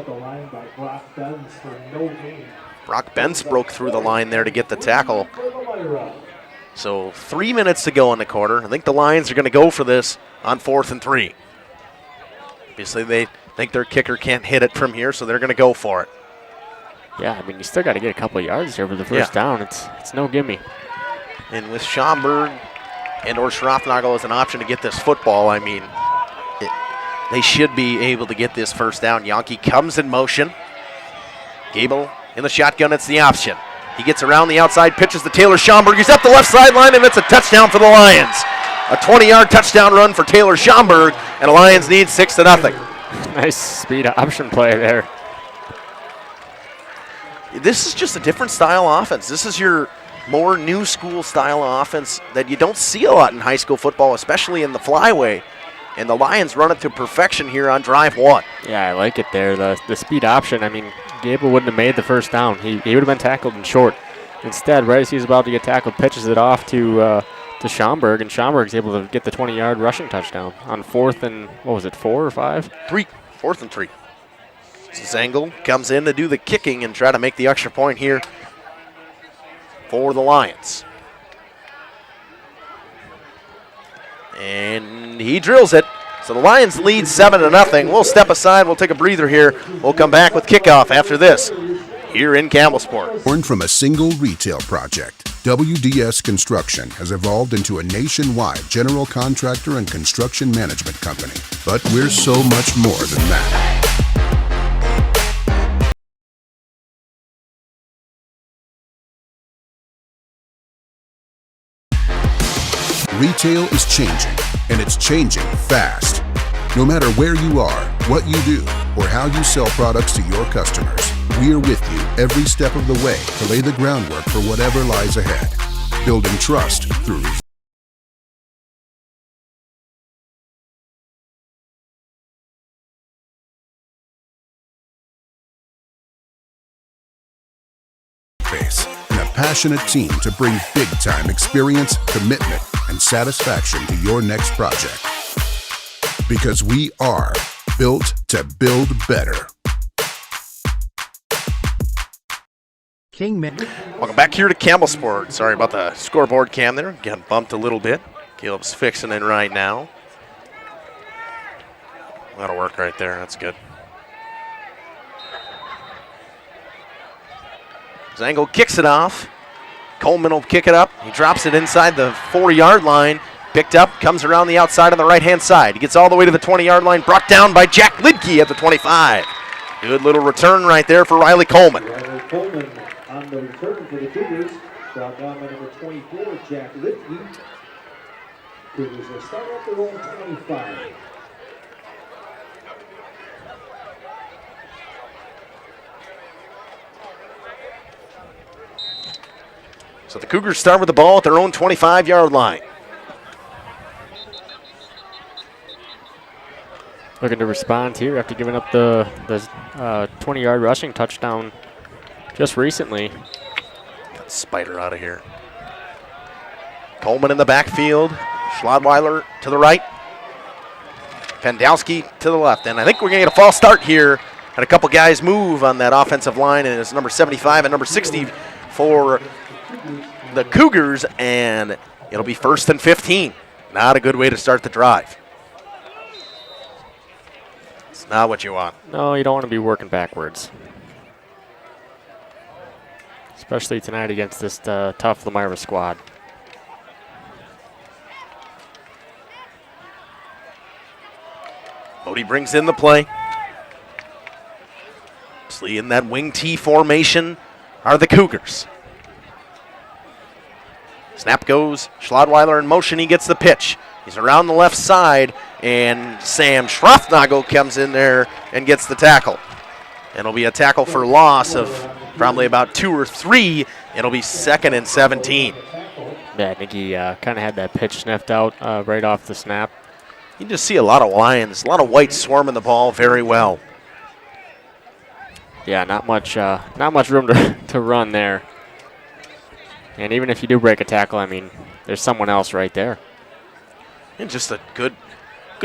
Brock Benz broke through the line there to get the tackle. So 3 minutes to go in the quarter. I think the Lions are going to go for this on 4th and 3. Obviously, they think their kicker can't hit it from here, so they're going to go for it. Yeah, I mean, you still got to get a couple of yards here for the first down. It's no gimme. And with Schaumburg and or Schroffnagel as an option to get this football, I mean, they should be able to get this first down. Yankee comes in motion. Gable in the shotgun, it's the option. He gets around the outside, pitches to Taylor Schaumburg. He's up the left sideline, and it's a touchdown for the Lions. A 20-yard touchdown run for Taylor Schaumburg, and the Lions need 6-0. Nice speed option play there. This is just a different style offense. This is your more new school style offense that you don't see a lot in high school football, especially in the Flyway. And the Lions run it to perfection here on drive 1. Yeah, I like it there. The speed option, I mean, Gable wouldn't have made the first down. He would have been tackled in short. Instead, right as he's about to get tackled, pitches it off to Schaumburg, and Schaumburg's able to get the 20-yard rushing touchdown on 4th and, what was it, 4 or 5? 3. 4th and 3. Zangle comes in to do the kicking and try to make the extra point here for the Lions. And he drills it. So the Lions lead 7-0. We'll step aside. We'll take a breather here. We'll come back with kickoff after this here in Campbellsport. Born from a single retail project, WDS Construction has evolved into a nationwide general contractor and construction management company. But we're so much more than that. Retail is changing, and it's changing fast. No matter where you are, what you do, or how you sell products to your customers, we're with you every step of the way to lay the groundwork for whatever lies ahead. Building trust through face and a passionate team to bring big-time experience, commitment, and satisfaction to your next project. Because we are built to build better. Welcome back here to Campbellsport. Sorry about the scoreboard cam there. Getting bumped a little bit. Caleb's fixing it right now. That'll work right there. That's good. Zangle kicks it off. Coleman will kick it up. He drops it inside the 4-yard line. Picked up, comes around the outside on the right-hand side. He gets all the way to the 20-yard line, brought down by Jack Lidke at the 25. Good little return right there for Riley Coleman. Riley Coleman on the return for the Cougars. Brought down by number 24, Jack Lidke. Cougars will start off their own 25. So the Cougars start with the ball at their own 25-yard line. Looking to respond here after giving up the 20-yard rushing touchdown just recently. Got Spider out of here. Coleman in the backfield. Schlodweiler to the right. Pendowski to the left. And I think we're going to get a false start here. And a couple guys move on that offensive line. And it's number 75 and number 60 for the Cougars. And it'll be 1st and 15. Not a good way to start the drive. Not what you want. No, you don't want to be working backwards. Especially tonight against this tough Lomira squad. Bodie brings in the play. Mostly in that wing T formation are the Cougars. Snap goes. Schlodweiler in motion. He gets the pitch. He's around the left side, and Sam Schroffnagel comes in there and gets the tackle. It'll be a tackle for loss of probably about 2 or 3. It'll be 2nd and 17. Yeah, I think he kind of had that pitch sniffed out right off the snap. You just see a lot of Lions, a lot of white swarming the ball very well. Yeah, not much room to run there. And even if you do break a tackle, I mean, there's someone else right there. And just a good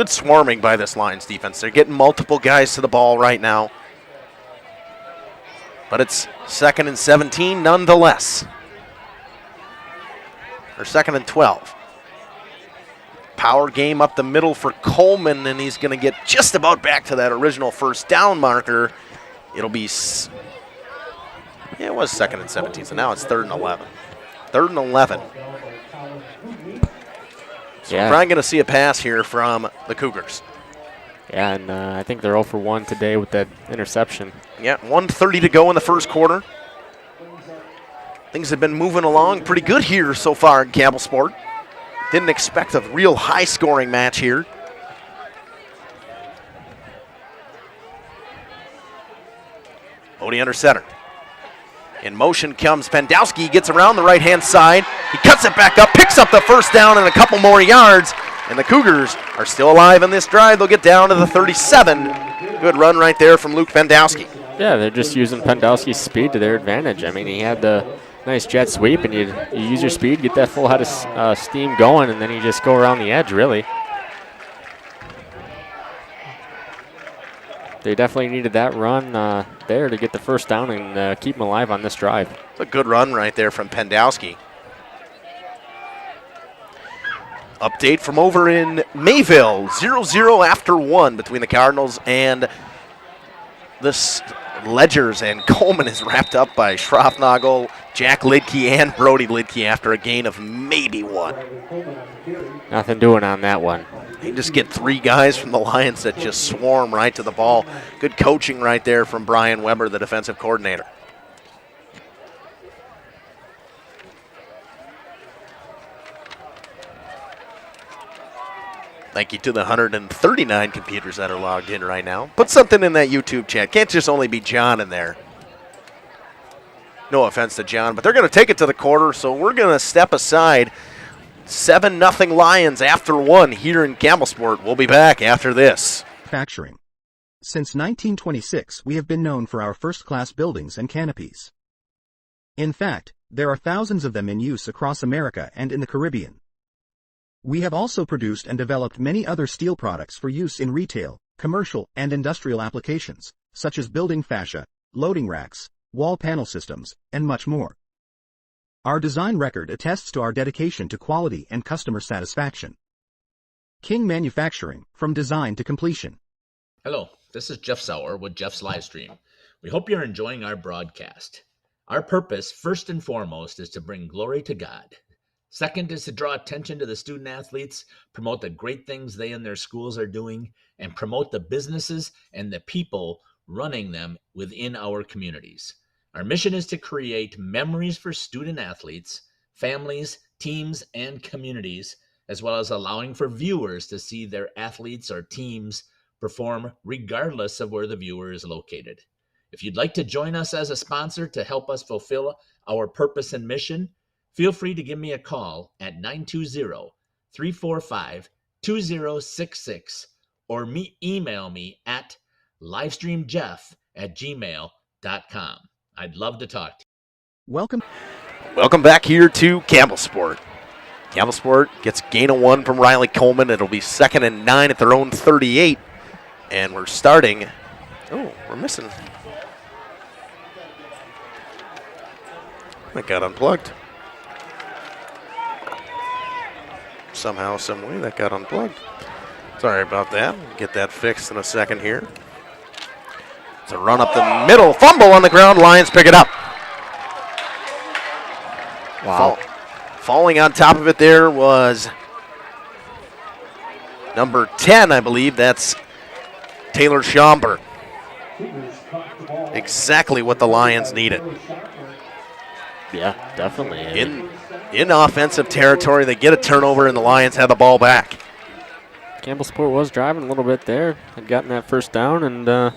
swarming by this Lions defense. They're getting multiple guys to the ball right now. But it's 2nd and 17 nonetheless. Or 2nd and 12. Power game up the middle for Coleman, and he's going to get just about back to that original first down marker. It'll be, it was 2nd and 17, so now it's 3rd and 11. 3rd and 11. So we're probably going to see a pass here from the Cougars. Yeah, and I think they're 0 for 1 today with that interception. Yeah, 1:30 to go in the first quarter. Things have been moving along pretty good here so far in Campbellsport. Didn't expect a real high-scoring match here. Bodie under center. In motion comes Pendowski, gets around the right-hand side. He cuts it back up, picks up the first down and a couple more yards. And the Cougars are still alive in this drive. They'll get down to the 37. Good run right there from Luke Pendowski. Yeah, they're just using Pendowski's speed to their advantage. I mean, he had the nice jet sweep, and you use your speed, get that full head of steam going, and then you just go around the edge, really. They definitely needed that run there to get the first down and keep them alive on this drive. It's a good run right there from Pendowski. Update from over in Mayville, 0-0 after 1 between the Cardinals and the Ledgers, and Coleman is wrapped up by Schroffnagel, Jack Lidke, and Brody Lidke after a gain of maybe 1. Nothing doing on that one. They just get 3 guys from the Lions that just swarm right to the ball. Good coaching right there from Brian Weber, the defensive coordinator. Thank you to the 139 computers that are logged in right now. Put something in that YouTube chat. Can't just only be John in there. No offense to John, but they're going to take it to the quarter, so we're going to step aside. 7-0 Lions after 1 here in Campbellsport. We'll be back after this. Manufacturing. Since 1926, we have been known for our first-class buildings and canopies. In fact, there are thousands of them in use across America and in the Caribbean. We have also produced and developed many other steel products for use in retail, commercial, and industrial applications, such as building fascia, loading racks, wall panel systems, and much more. Our design record attests to our dedication to quality and customer satisfaction. King Manufacturing, from design to completion. Hello, this is Jeff Sauer with Jeff's Livestream. We hope you're enjoying our broadcast. Our purpose, first and foremost, is to bring glory to God. Second is to draw attention to the student athletes, promote the great things they and their schools are doing, and promote the businesses and the people running them within our communities. Our mission is to create memories for student athletes, families, teams, and communities, as well as allowing for viewers to see their athletes or teams perform regardless of where the viewer is located. If you'd like to join us as a sponsor to help us fulfill our purpose and mission, feel free to give me a call at 920-345-2066 or email me at livestreamjeff@gmail.com. I'd love to talk to you. Welcome back here to Campbellsport. Campbellsport gets gain of 1 from Riley Coleman. It'll be 2nd and 9 at their own 38. And we're starting. Oh, we're missing. That got unplugged. Somehow, some way, that got unplugged. Sorry about that. We'll get that fixed in a second here. It's a run up the middle. Fumble on the ground. Lions pick it up. Wow. Falling on top of it there was number 10, I believe. That's Taylor Schomburg. Exactly what the Lions needed. Yeah, definitely. In offensive territory, they get a turnover, and the Lions have the ball back. Campbellsport was driving a little bit there. Had gotten that first down, and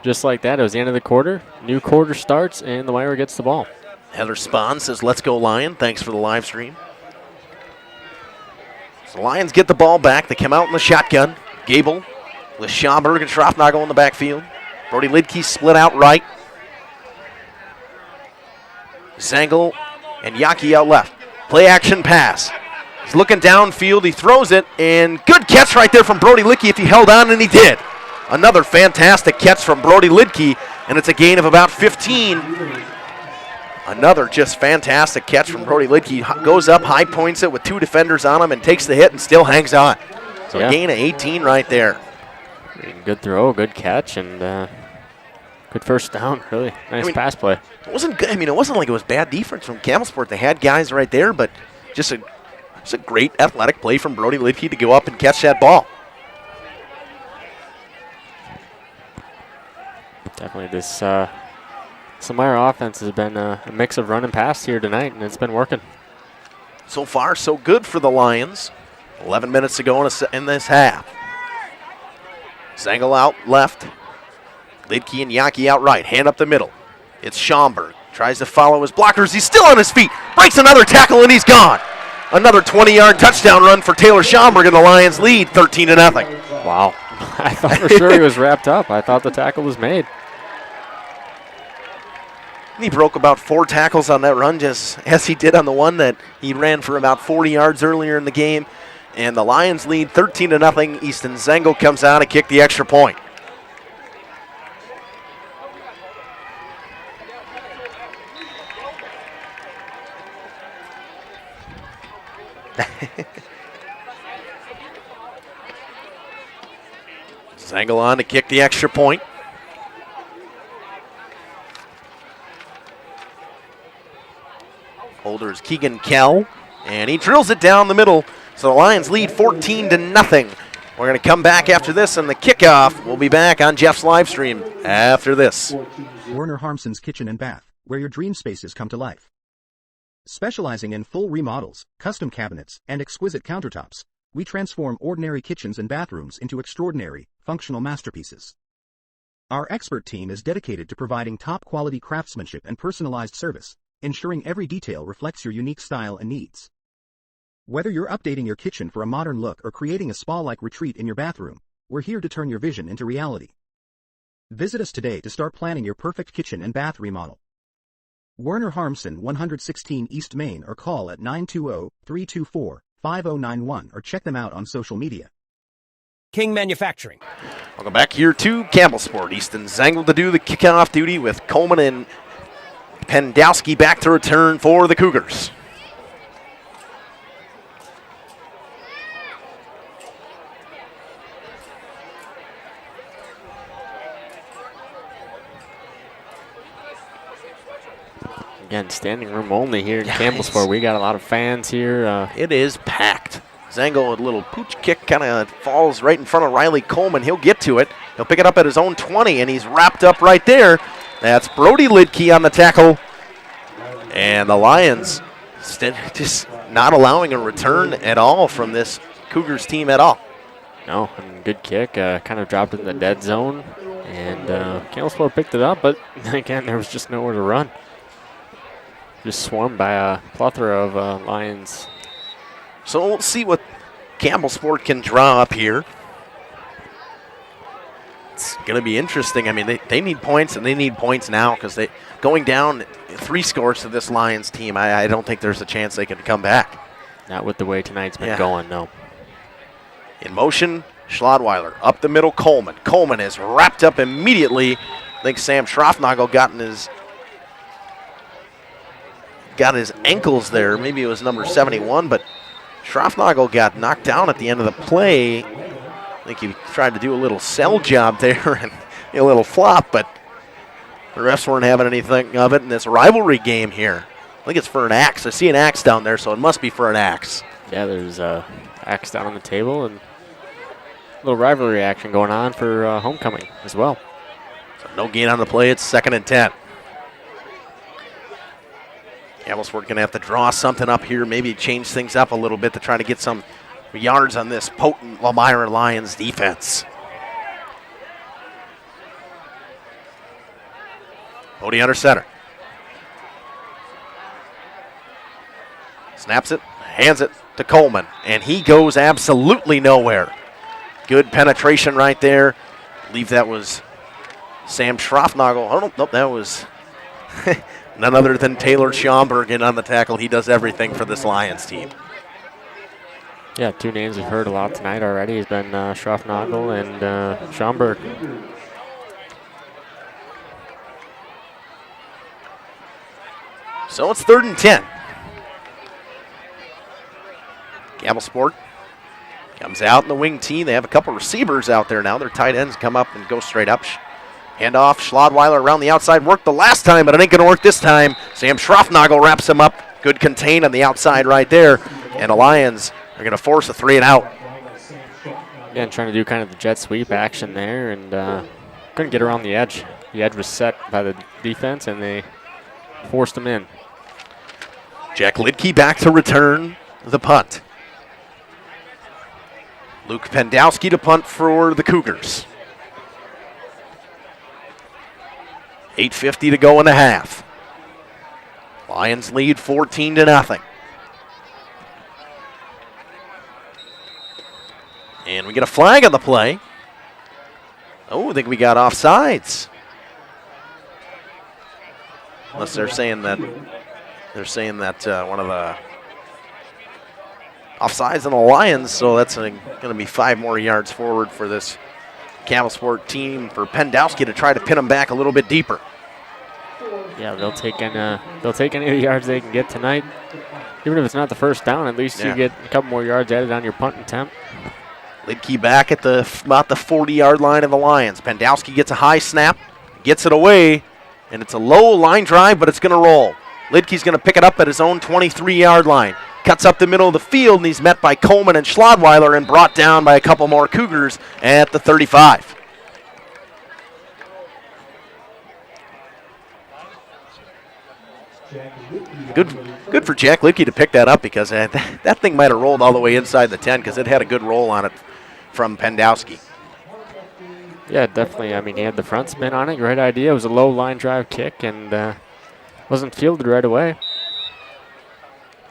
just like that, it was the end of the quarter. New quarter starts, and the Lomira gets the ball. Heather Spahn says, "Let's go Lion." Thanks for the live stream. So the Lions get the ball back. They come out in the shotgun. Gable with Schomburg and Schroffnagel in the backfield. Brody Lidke split out right. Zangel and Yaki out left. Play action pass. He's looking downfield. He throws it, and good catch right there from Brody Lidke if he held on, and he did. Another fantastic catch from Brody Lidke, and it's a gain of about 15. Another just fantastic catch from Brody Lidke. Goes up, high points it with two defenders on him, and takes the hit and still hangs on. So a gain of 18 right there. Good throw, good catch, and good first down. Really nice pass play. It wasn't good. It wasn't like it was bad defense from Campbellsport. They had guys right there, but just a great athletic play from Brody Lidke to go up and catch that ball. Definitely this Lomira offense has been a mix of run and pass here tonight, and it's been working. So far, so good for the Lions. 11 minutes to go in this half. Zangel out left. Lidke and Yaki out right. Hand up the middle. It's Schomburg. Tries to follow his blockers. He's still on his feet. Breaks another tackle, and he's gone. Another 20-yard touchdown run for Taylor Schomburg, and the Lions lead 13-0. Wow. I thought for sure he was wrapped up. I thought the tackle was made. He broke about 4 tackles on that run, just as he did on the one that he ran for about 40 yards earlier in the game. And the Lions lead 13-0. Easton Zangel comes out and kicked the extra point. Zangel on to kick the extra point. Holder is Keegan Kell, and he drills it down the middle. So the Lions lead 14-0. We're going to come back after this on the kickoff. We'll be back on Jeff's live stream after this. Werner Harmson's Kitchen and Bath, where your dream spaces come to life. Specializing in full remodels, custom cabinets, and exquisite countertops, we transform ordinary kitchens and bathrooms into extraordinary, functional masterpieces. Our expert team is dedicated to providing top-quality craftsmanship and personalized service, ensuring every detail reflects your unique style and needs. Whether you're updating your kitchen for a modern look or creating a spa-like retreat in your bathroom, we're here to turn your vision into reality. Visit us today to start planning your perfect kitchen and bath remodel. Werner Harmson, 116 East Main, or call at 920-324-5091 or check them out on social media. King Manufacturing. Welcome back here to Campbellsport. Easton Zangel to do the kickoff duty with Coleman and Pendowski back to return for the Cougars. Again, standing room only here in Campbellsport. We got a lot of fans here. It is packed. Zangel, a little pooch kick, kind of falls right in front of Riley Coleman. He'll get to it. He'll pick it up at his own 20, and he's wrapped up right there. That's Brody Lidke on the tackle. And the Lions just not allowing a return at all from this Cougars team at all. No, and good kick. Kind of dropped in the dead zone. And Campbellsport picked it up, but again, there was just nowhere to run. Just swarmed by a plethora of Lions. So we'll see what Campbellsport can draw up here. It's going to be interesting. I mean, they need points, and they need points now because they going down 3 scores to this Lions team. I don't think there's a chance they can come back. Not with the way tonight's been going, no. In motion, Schlodweiler up the middle, Coleman. Coleman is wrapped up immediately. I think Sam Schroffnagel got his ankles there. Maybe it was number 71, but Schroffnagel got knocked down at the end of the play. I think he tried to do a little sell job there and a little flop, but the refs weren't having anything of it in this rivalry game here. I think it's for an axe. I see an axe down there, so it must be for an axe. Yeah, there's a axe down on the table and a little rivalry action going on for homecoming as well. So no gain on the play. It's 2nd and 10. Campbellsport going to have to draw something up here, maybe change things up a little bit to try to get some yards on this potent Lomira Lions defense. Bodie under center. Snaps it, hands it to Coleman, and he goes absolutely nowhere. Good penetration right there. I believe that was Sam Schroffnagel. Oh, nope, that was none other than Taylor Schomburg in on the tackle. He does everything for this Lions team. Yeah, two names we've heard a lot tonight already. Has been Schroffnagel and Schomburg. So it's 3rd and 10. Campbellsport comes out in the wing tee. They have a couple receivers out there now. Their tight ends come up and go straight up. Hand off, Schlodweiler around the outside. Worked the last time, but it ain't going to work this time. Sam Schroffnagel wraps him up. Good contain on the outside right there. And the Lions are going to force a 3 and out. Again, trying to do kind of the jet sweep action there, and couldn't get around the edge. The edge was set by the defense, and they forced him in. Jack Lidke back to return the punt. Luke Pendowski to punt for the Cougars. 8:50 to go in the half. Lions lead 14-0. And we get a flag on the play. Oh, I think we got offsides. Unless they're saying that one of the offsides on the Lions, so that's going to be 5 more yards forward for this Campbellsport team for Pendowski to try to pin them back a little bit deeper. Yeah, they'll take any of the yards they can get tonight. Even if it's not the first down, at least you get a couple more yards added on your punt attempt. Lidke back at about the 40-yard line of the Lions. Pendowski gets a high snap, gets it away, and it's a low line drive, but it's going to roll. Lidke's going to pick it up at his own 23-yard line. Cuts up the middle of the field, and he's met by Coleman and Schlodweiler and brought down by a couple more Cougars at the 35. Good for Jack Lidke to pick that up, because that thing might have rolled all the way inside the 10 because it had a good roll on it from Pendowski. Yeah, definitely. I mean, he had the front spin on it. Great idea. It was a low line drive kick and wasn't fielded right away.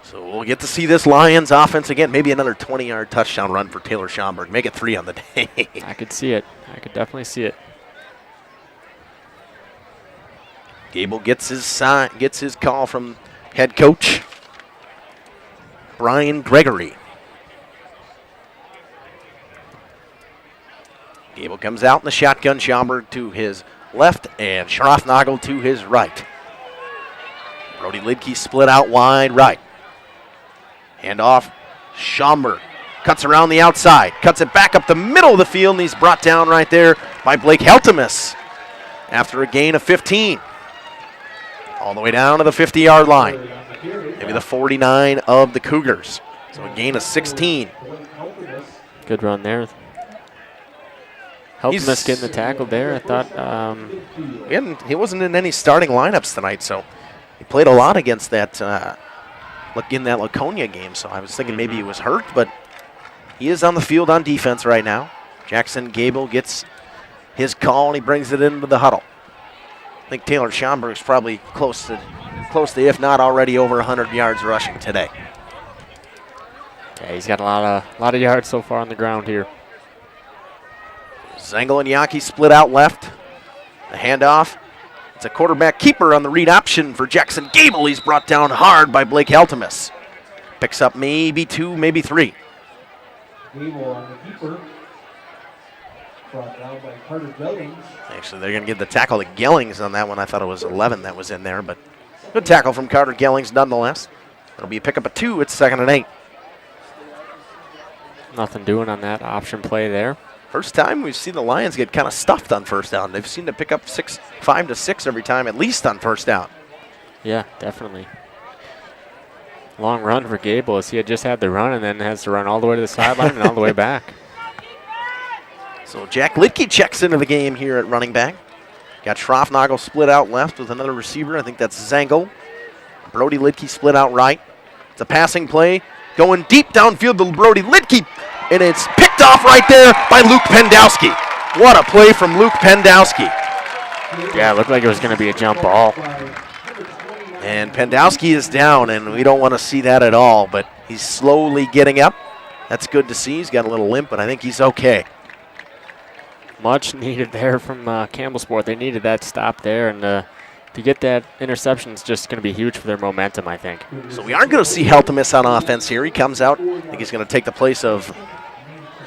So we'll get to see this Lions offense again. Maybe another 20-yard touchdown run for Taylor Schomburg. Make it 3 on the day. I could see it. I could definitely see it. Gable gets his call from head coach Brian Gregory. Gable comes out in the shotgun. Schomburg to his left and Schroffnagel to his right. Brody Lidke split out wide right. Hand off, Schomburg cuts around the outside, cuts it back up the middle of the field, and he's brought down right there by Blake Heltemus after a gain of 15. All the way down to the 50-yard line, maybe the 49 of the Cougars. So a gain of 16. Good run there. Heltemus getting the tackle there. I thought he wasn't in any starting lineups tonight, so he played a lot against that in that Laconia game. So I was thinking maybe he was hurt, but he is on the field on defense right now. Jackson Gable gets his call and he brings it into the huddle. I think Taylor Schomburg's probably close to, if not already, over 100 yards rushing today. Yeah, he's got a lot of yards so far on the ground here. Zengel and Yaki split out left. The handoff. It's a quarterback keeper on the read option for Jackson Gable. He's brought down hard by Blake Heltemus. Picks up maybe 2, maybe 3. Gable on the keeper. Brought down by Carter Gellings. Actually, they're going to give the tackle to Gellings on that one. I thought it was 11 that was in there, but good tackle from Carter Gellings nonetheless. It'll be a pickup of 2. It's 2nd and 8. Nothing doing on that option play there. First time we've seen the Lions get kind of stuffed on first down. They've seemed to pick up 5 to 6 every time, at least on first down. Yeah, definitely. Long run for Gable as he had just had the run and then has to run all the way to the sideline and all the way back. So Jack Lidke checks into the game here at running back. Got Schroffnagel split out left with another receiver. I think that's Zengel. Brody Lidke split out right. It's a passing play going deep downfield to Brody Lidke, and it's picked off right there by Luke Pendowski. What a play from Luke Pendowski. Yeah, it looked like it was going to be a jump ball. And Pendowski is down, and we don't want to see that at all, but he's slowly getting up. That's good to see. He's got a little limp, but I think he's okay. Much needed there from Campbellsport. They needed that stop there, and to get that interception is just going to be huge for their momentum, I think. So we aren't going to see Heltemus on offense here. He comes out. I think he's going to take the place of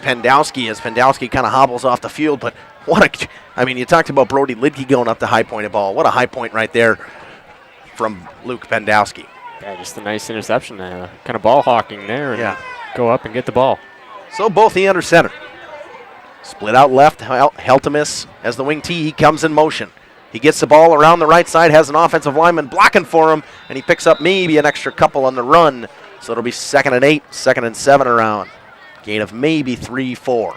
Pendowski as Pendowski kind of hobbles off the field. But you talked about Brody Lidke going up the high pointed ball. What a high point right there from Luke Pendowski. Yeah, just a nice interception. Kind of ball hawking there and go up and get the ball. So both he under center. Split out left, Heltemus as the wing T. He comes in motion. He gets the ball around the right side, has an offensive lineman blocking for him, and he picks up maybe an extra couple on the run. So it'll be 2nd and 8, 2nd and 7 around. Gain of maybe 3-4.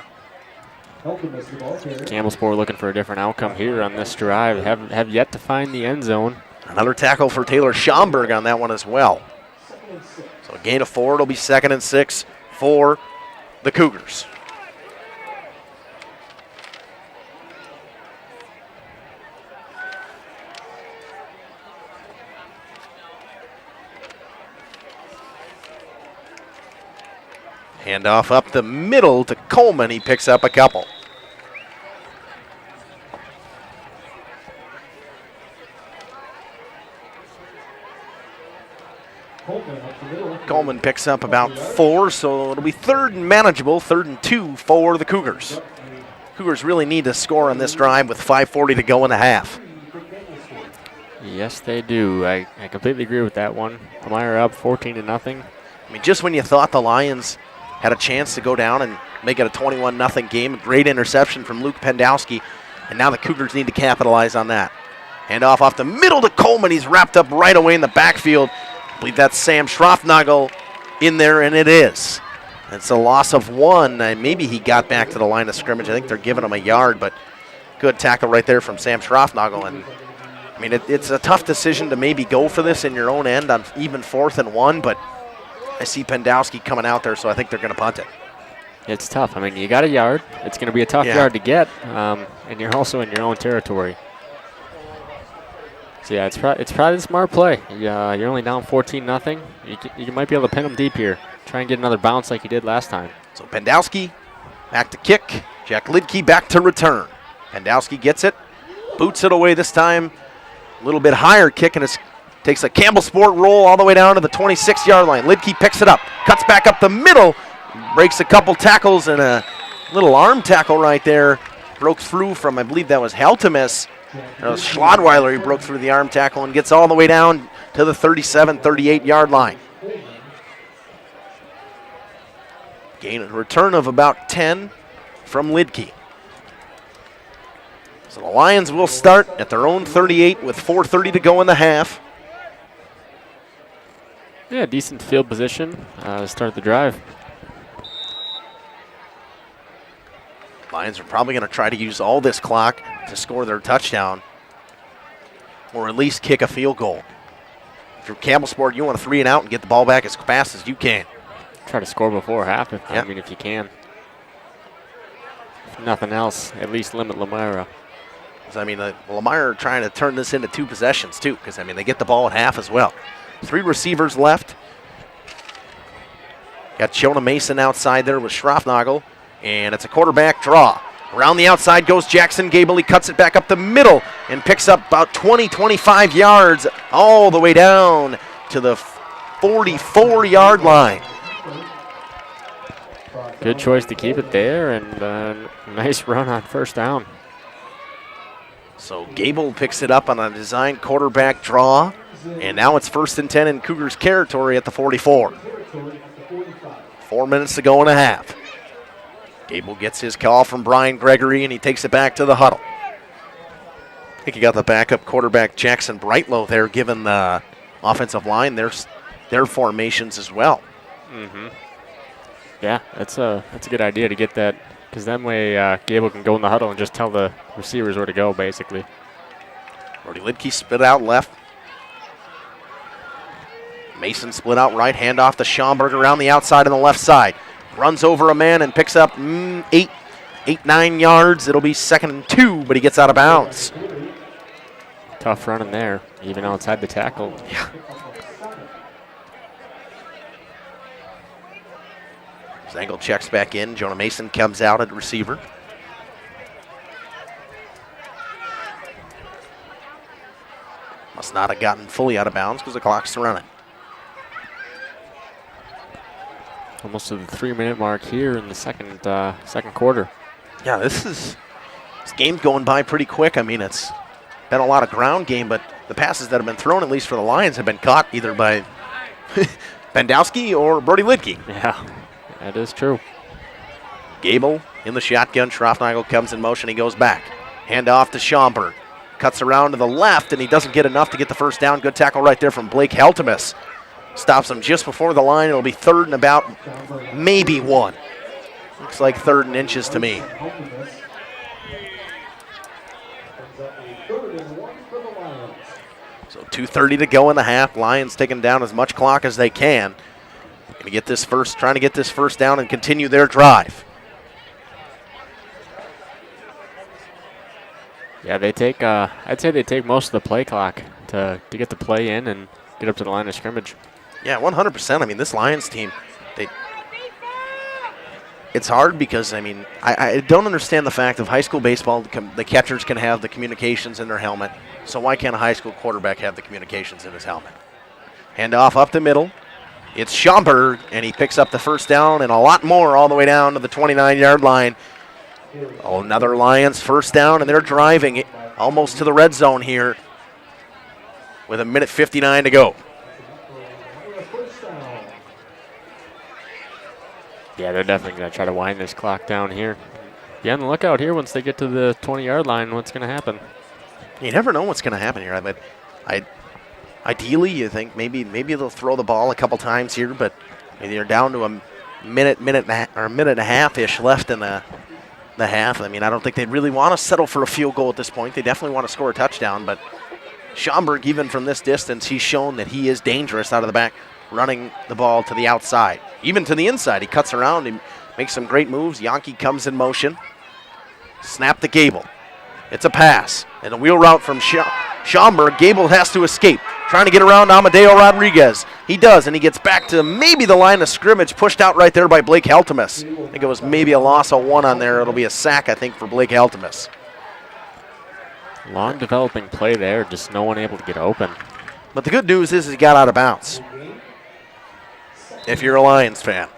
Campbellsport looking for a different outcome here on this drive. Have yet to find the end zone. Another tackle for Taylor Schomburg on that one as well. So a gain of 4. It'll be 2nd and 6 for the Cougars. Handoff up the middle to Coleman. He picks up a couple. Coleman picks up about 4, so it'll be 3rd and manageable, 3rd and 2 for the Cougars. Cougars really need to score on this drive with 5:40 to go in the half. Yes, they do. I completely agree with that one. Lomira up 14-0. I mean, just when you thought the Lions had a chance to go down and make it a 21-0 game, a great interception from Luke Pendowski, and now the Cougars need to capitalize on that. Handoff off the middle to Coleman. He's wrapped up right away in the backfield. I believe that's Sam Schroffnagel in there, and it is. It's a loss of 1, and maybe he got back to the line of scrimmage. I think they're giving him a yard, but good tackle right there from Sam Schroffnagel. And I mean, it's a tough decision to maybe go for this in your own end on even 4th and 1, but I see Pendowski coming out there, so I think they're going to punt it. It's tough. I mean, you got a yard. It's going to be a tough yard to get, and you're also in your own territory. So, yeah, it's probably a smart play. You're only down 14-0. You might be able to pin them deep here. Try and get another bounce like you did last time. So Pendowski back to kick. Jack Lidke back to return. Pendowski gets it. Boots it away this time. A little bit higher kick, and it takes a Campbellsport roll all the way down to the 26-yard line. Lidke picks it up. Cuts back up the middle. Breaks a couple tackles, and a little arm tackle right there. Broke through from, I believe that was Heltemus. It was Schlodweiler. He broke through the arm tackle and gets all the way down to the 37, 38-yard line. Gain a return of about 10 from Lidke. So the Lions will start at their own 38 with 4:30 to go in the half. Yeah, decent field position to start the drive. Lions are probably going to try to use all this clock to score their touchdown or at least kick a field goal. If you're Campbellsport, you want a 3 and out and get the ball back as fast as you can. Try to score before half, if you can. If nothing else, at least limit Lomira. I mean, Lomira are trying to turn this into 2 possessions too, because, I mean, they get the ball at half as well. 3 receivers left. Got Jonah Mason outside there with Schroffnagel, and it's a quarterback draw. Around the outside goes Jackson Gable. He cuts it back up the middle and picks up about 20, 25 yards all the way down to the 44-yard line. Good choice to keep it there, and nice run on first down. So Gable picks it up on a designed quarterback draw, and now it's 1st and 10 in Cougars territory at the 44. 4 minutes to go in a half. Gable gets his call from Brian Gregory, and he takes it back to the huddle. I think he got the backup quarterback Jackson Brightlow there, given the offensive line their formations as well. Mm-hmm. Yeah, that's a good idea to get that, because that way Gable can go in the huddle and just tell the receivers where to go, basically. Brody Lidke spit out left. Mason split out right, hand off to Schomburg around the outside on the left side. Runs over a man and picks up 9 yards. It'll be 2nd and 2, but he gets out of bounds. Tough running there, even outside the tackle. Yeah. Zengel checks back in. Jonah Mason comes out at receiver. Must not have gotten fully out of bounds because the clock's running. Almost to the 3-minute mark here in the second quarter. Yeah, this game's going by pretty quick. I mean, it's been a lot of ground game, but the passes that have been thrown, at least for the Lions, have been caught either by Bandowski or Brody Lidke. Yeah, that is true. Gable in the shotgun. Schroffnagel comes in motion. He goes back. Hand off to Schomburg. Cuts around to the left, and he doesn't get enough to get the first down. Good tackle right there from Blake Heltemus. Stops him just before the line. It'll be 3rd and about maybe 1. Looks like 3rd and inches to me. So 2:30 to go in the half. Lions taking down as much clock as they can. Trying to get this first down and continue their drive. Yeah, they take. I'd say they take most of the play clock to get the play in and get up to the line of scrimmage. Yeah, 100%. I mean, this Lions team, it's hard because, I mean, I don't understand the fact of high school baseball, the catchers can have the communications in their helmet. So why can't a high school quarterback have the communications in his helmet? Hand off up the middle. It's Schomburg, and he picks up the first down and a lot more all the way down to the 29-yard line. Oh, another Lions first down, and they're driving it almost to the red zone here with 1:59 to go. Yeah, they're definitely going to try to wind this clock down here. Be on the lookout here once they get to the 20-yard line. What's going to happen? You never know what's going to happen here. But ideally, you think maybe they'll throw the ball a couple times here, but they're down to a minute and a half-ish left in the half. I mean, I don't think they'd really want to settle for a field goal at this point. They definitely want to score a touchdown, but Schomburg, even from this distance, he's shown that he is dangerous out of the back, running the ball to the outside. Even to the inside, he cuts around, he makes some great moves. Yankee comes in motion. Snap to Gable. It's a pass, and a wheel route from Schomburg. Gable has to escape, trying to get around Amadeo Rodriguez. He does, and he gets back to maybe the line of scrimmage, pushed out right there by Blake Heltemus. I think it was maybe a loss of 1 on there. It'll be a sack, I think, for Blake Heltemus. Long developing play there, just no one able to get open. But the good news is he got out of bounds. If you're a Lions fan.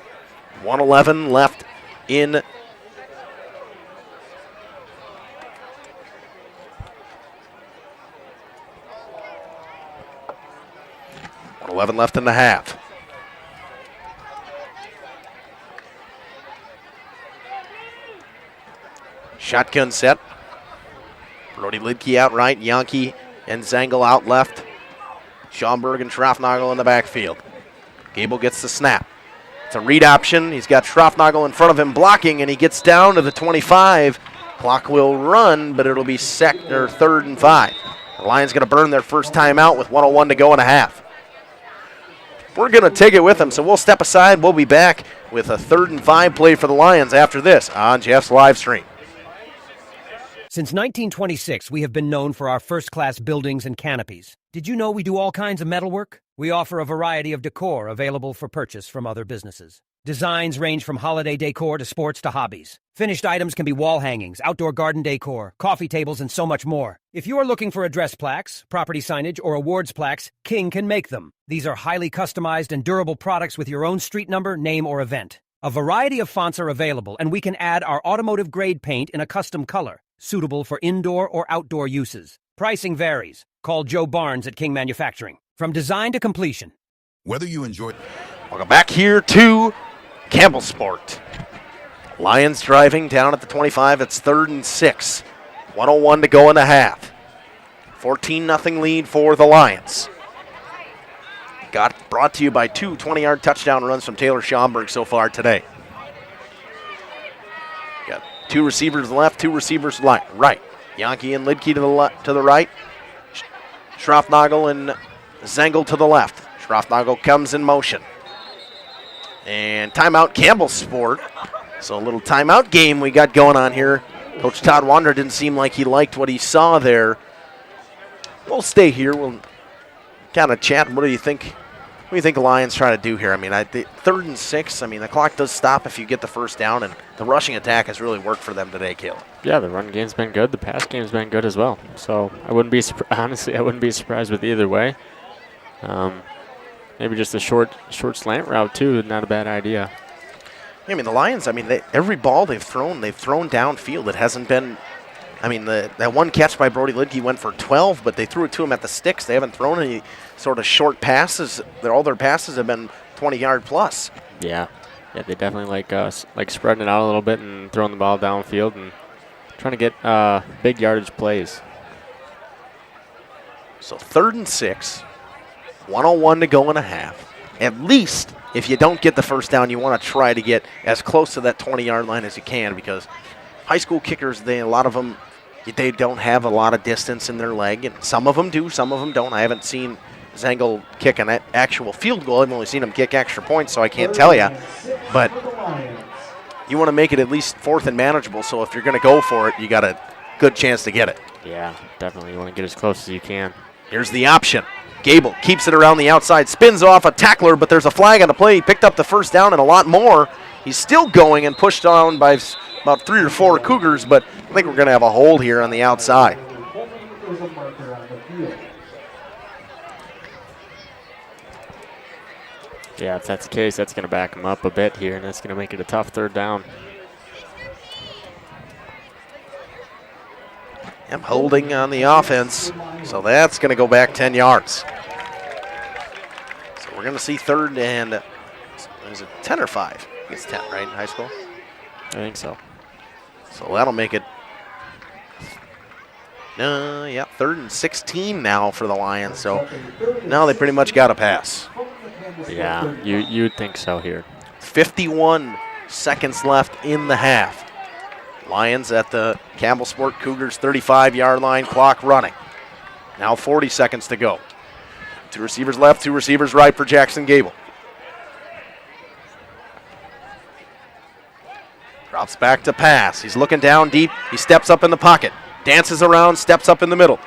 1:11 left in 11 left in the half. Shotgun set. Brody Lidke out right, Yankee and Zengel out left. Schomburg and Schroffnagel in the backfield. Gable gets the snap. It's a read option. He's got Schroffnagel in front of him blocking, and he gets down to the 25. Clock will run, but it'll be 3rd and 5. The Lions going to burn their first timeout with 1:01 to go in a half. We're going to take it with them, so we'll step aside. We'll be back with a 3rd and 5 play for the Lions after this on Jeff's live stream. Since 1926, we have been known for our first-class buildings and canopies. Did you know we do all kinds of metalwork? We offer a variety of decor available for purchase from other businesses. Designs range from holiday decor to sports to hobbies. Finished items can be wall hangings, outdoor garden decor, coffee tables, and so much more. If you are looking for address plaques, property signage, or awards plaques, King can make them. These are highly customized and durable products with your own street number, name, or event. A variety of fonts are available, and we can add our automotive-grade paint in a custom color, suitable for indoor or outdoor uses. Pricing varies. Call Joe Barnes at King Manufacturing. From design to completion. Whether you enjoy... Welcome back here to Campbellsport. Lions driving down at the 25. It's 3rd and 6. 1:01 to go in the half. 14-0 lead for the Lions. Got brought to you by 2 20-yard touchdown runs from Taylor Schomburg so far today. Got 2 receivers left, 2 receivers right. Yankee and Lidke to the right. Schroffnagel and Zengel to the left. Schroffnagel comes in motion. And timeout Campbellsport. So a little timeout game we got going on here. Coach Todd Wander didn't seem like he liked what he saw there. We'll stay here. We'll kind of chat. What do you think? What do you think the Lions try to do here? I mean, 3rd and 6. I mean, the clock does stop if you get the first down, and the rushing attack has really worked for them today, Caleb. Yeah, the run game's been good. The pass game's been good as well. So I wouldn't be honestly, I wouldn't be surprised with either way. Maybe just a short slant route too. Not a bad idea. I mean, the Lions. I mean, every ball they've thrown downfield. It hasn't been. I mean, that one catch by Brody Lidke went for 12, but they threw it to him at the sticks. They haven't thrown any sort of short passes. All their passes have been 20-yard plus. Yeah, they definitely like spreading it out a little bit and throwing the ball downfield and trying to get big yardage plays. So 3rd and 6, 1:01 to go in a half. At least, if you don't get the first down, you want to try to get as close to that 20-yard line as you can, because high school kickers, a lot of them, they don't have a lot of distance in their leg, and some of them do, some of them don't. I haven't seen Zengel kick an actual field goal. I've only seen him kick extra points, so I can't tell you. But you want to make it at least 4th and manageable, so if you're going to go for it, you got a good chance to get it. Yeah, definitely. You want to get as close as you can. Here's the option. Gable keeps it around the outside, spins off a tackler, but there's a flag on the play. He picked up the first down and a lot more. He's still going and pushed on by about 3 or 4 Cougars, but I think we're going to have a hold here on the outside. Yeah, if that's the case, that's going to back him up a bit here, and that's going to make it a tough 3rd down. I'm holding on the offense, so that's going to go back 10 yards. So we're going to see 3rd and, is it 10 or 5? It's 10, right, in high school? I think so. So that'll make it, 3rd and 16 now for the Lions. So now they pretty much got a pass. Yeah, you'd think so here. 51 seconds left in the half. Lions at the Campbellsport Cougars 35-yard line, clock running. Now 40 seconds to go. 2 receivers left, 2 receivers right for Jackson Gable. Drops back to pass. He's looking down deep. He steps up in the pocket. Dances around, steps up in the middle.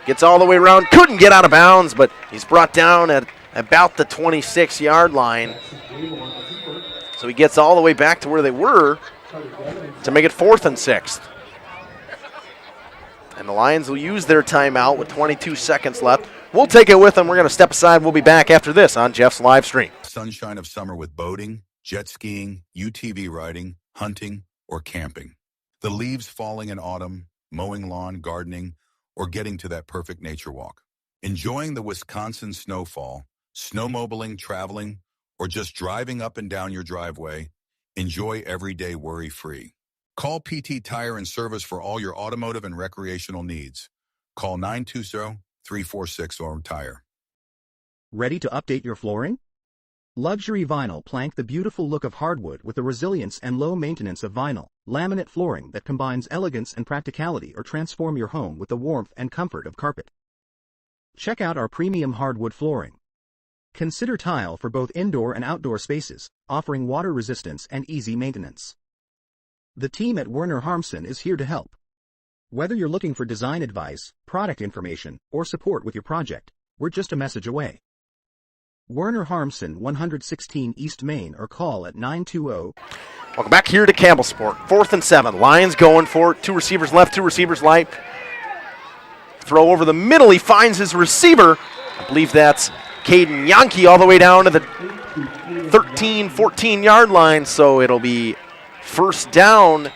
Gets all the way around. Couldn't get out of bounds, but he's brought down at about the 26-yard line. So he gets all the way back to where they were to make it 4th and 6. And the Lions will use their timeout with 22 seconds left. We'll take it with them. We're going to step aside. We'll be back after this on Jeff's live stream. Sunshine of summer with boating, jet skiing, UTV riding, hunting, or camping. The leaves falling in autumn, mowing lawn, gardening, or getting to that perfect nature walk. Enjoying the Wisconsin snowfall, snowmobiling, traveling, or just driving up and down your driveway. Enjoy every day worry-free. Call PT Tire and Service for all your automotive and recreational needs. Call 920-346-ORM-TIRE. Ready to update your flooring? Luxury Vinyl plank the beautiful look of hardwood with the resilience and low maintenance of vinyl. Laminate flooring that combines elegance and practicality, or transform your home with the warmth and comfort of carpet. Check out our premium hardwood flooring. Consider tile for both indoor and outdoor spaces, offering water resistance and easy maintenance. The team at Werner Harmsen is here to help. Whether you're looking for design advice, product information, or support with your project, we're just a message away. Werner Harmsen, 116 East Main, or call at 920. Welcome back here to Campbellsport. 4th and 7. Lions going for it. 2 receivers left, 2 receivers right. Throw over the middle. He finds his receiver. I believe that's Caden Yankee, all the way down to the 13, 14-yard line. So it'll be 1st down,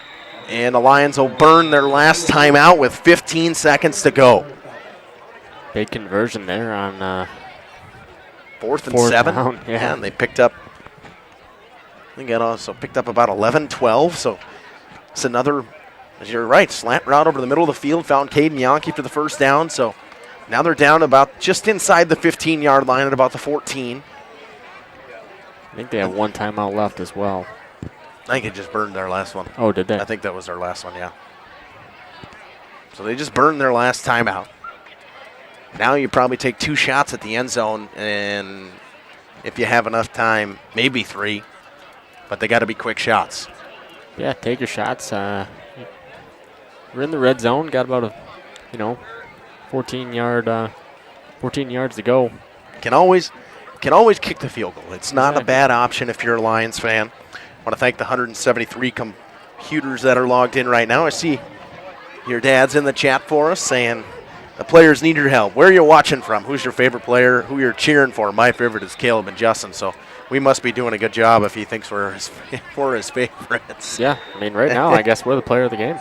and the Lions will burn their last time out with 15 seconds to go. Big conversion there on 4th and 7. Down, yeah. And they picked up, about 11, 12. So it's another, as you're right, slant route over the middle of the field. Found Caden Yankee for the 1st down. So now they're down about just inside the 15-yard line at about the 14. I think they have 1 timeout left as well. I think it just burned their last one. Oh, did they? I think that was their last one, yeah. So they just burned their last timeout. Now you probably take 2 shots at the end zone, and if you have enough time, maybe 3, but they got to be quick shots. Yeah, take your shots. We're in the red zone. Got about 14 yards to go. Can always kick the field goal. It's not a bad option if you're a Lions fan. I want to thank the 173 computers that are logged in right now. I see your dad's in the chat for us saying the players need your help. Where are you watching from? Who's your favorite player? Who you're cheering for? My favorite is Caleb and Justin, so we must be doing a good job if he thinks we're his favorites. Yeah, I mean, right now, I guess we're the player of the game.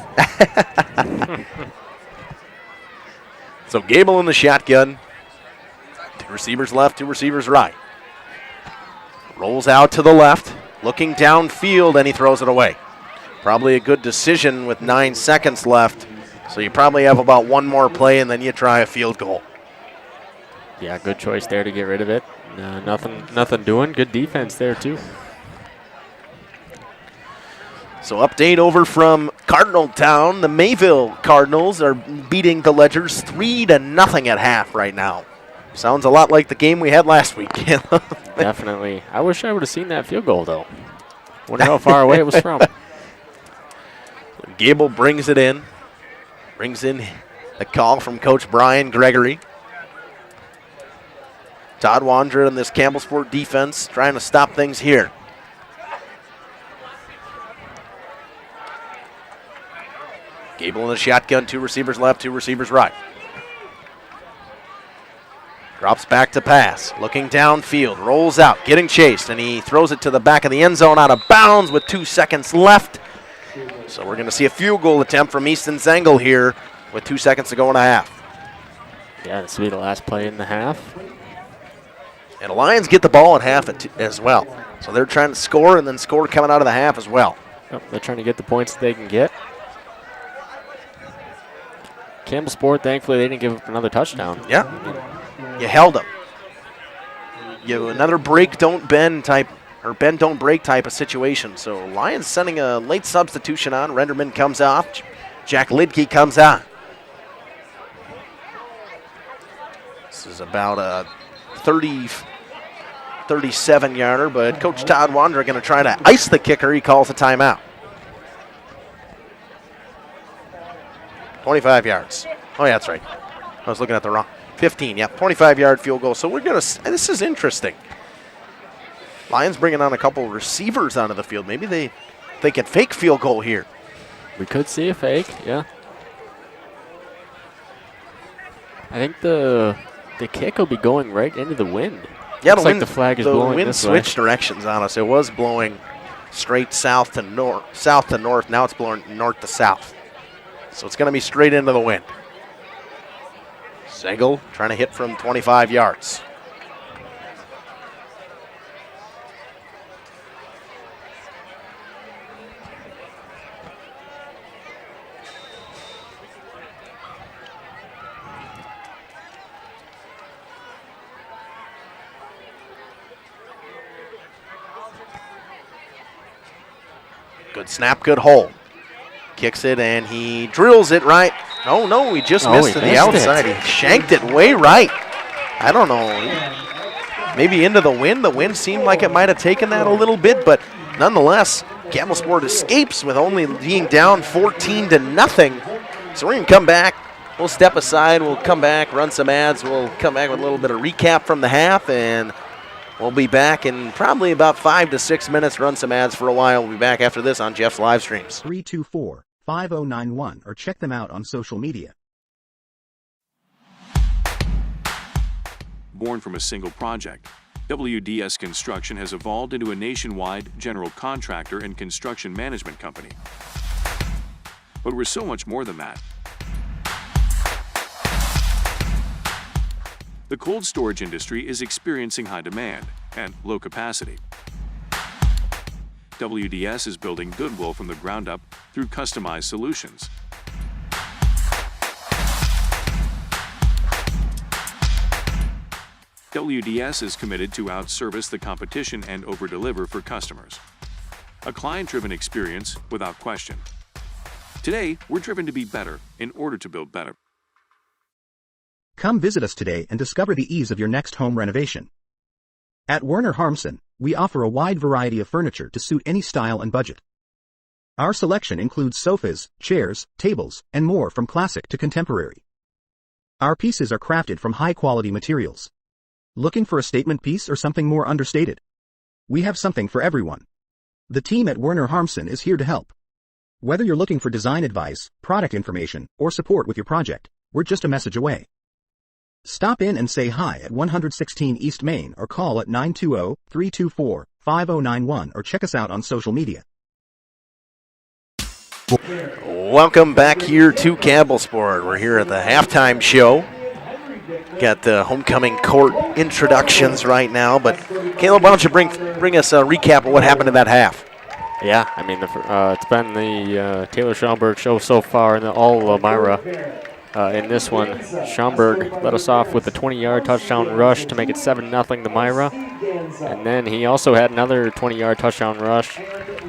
So Gable in the shotgun. 2 receivers left, 2 receivers right. Rolls out to the left, looking downfield, and he throws it away. Probably a good decision with 9 seconds left. So you probably have about 1 more play, and then you try a field goal. Yeah, good choice there to get rid of it. Nothing doing. Good defense there, too. So update over from Cardinal Town. The Mayville Cardinals are beating the Ledgers 3-0 at half right now. Sounds a lot like the game we had last week. Definitely. I wish I would have seen that field goal, though. Wonder how far away it was from. Gable brings it in. Brings in the call from Coach Brian Gregory. Todd Wandra and this Campbellsport defense trying to stop things here. Gable in the shotgun, 2 receivers left, 2 receivers right. Drops back to pass, looking downfield, rolls out, getting chased, and he throws it to the back of the end zone out of bounds with 2 seconds left. So we're going to see a field goal attempt from Easton Zengel here with 2 seconds to go in a half. Yeah, this will be the last play in the half. And the Lions get the ball at half as well. So they're trying to score and then score coming out of the half as well. Yep, they're trying to get the points that they can get. Campbellsport, thankfully, they didn't give up another touchdown. Yeah. You held them. Another break, don't bend type, or bend, don't break type of situation. So Lions sending a late substitution on. Renderman comes off. Jack Lidke comes on. This is about a 37-yarder, but Coach Todd Wander going to try to ice the kicker. He calls a timeout. 25 yards. Oh, yeah, that's right. I was looking at the wrong. 15, yeah, 25-yard field goal. So we're going to, this is interesting. Lions bringing on a couple receivers onto the field. Maybe they can fake field goal here. We could see a fake, yeah. I think the kick will be going right into the wind. Yeah, looks like the flag is blowing wind this switched way. directions on us. It was blowing straight south to north. Now it's blowing north to south. So it's going to be straight into the wind. Zengel trying to hit from 25 yards. Good snap, good hold. Kicks it and he drills it right. Oh no, he just missed to the outside. He shanked it way right. I don't know. Maybe into the wind. The wind seemed like it might have taken that a little bit, but nonetheless, Campbellsport escapes with only being down 14-0. So we're going to come back. We'll step aside. We'll come back, run some ads. We'll come back with a little bit of recap from the half, and we'll be back in probably about 5 to 6 minutes, run some ads for a while. We'll be back after this on Jeff's live streams. 324-5091 or check them out on social media. Born from a single project, WDS Construction has evolved into a nationwide general contractor and construction management company. But we're so much more than that. The cold storage industry is experiencing high demand and low capacity. WDS is building goodwill from the ground up through customized solutions. WDS is committed to outservice the competition and overdeliver for customers. A client-driven experience without question. Today, we're driven to be better in order to build better. Come visit us today and discover the ease of your next home renovation. At Werner Harmsen, we offer a wide variety of furniture to suit any style and budget. Our selection includes sofas, chairs, tables, and more from classic to contemporary. Our pieces are crafted from high-quality materials. Looking for a statement piece or something more understated? We have something for everyone. The team at Werner Harmsen is here to help. Whether you're looking for design advice, product information, or support with your project, we're just a message away. Stop in and say hi at 116 East Main or call at 920-324-5091 or check us out on social media. Welcome back here to Campbellsport. We're here at the halftime show. Got the homecoming court introductions right now, but Caleb, why don't you bring us a recap of what happened in that half? Yeah, I mean, it's been the Taylor Schaumburg show so far, and all Lomira. In this one, Schaumburg led us off with a 20-yard touchdown rush to make it 7-0 to Myra. And then he also had another 20-yard touchdown rush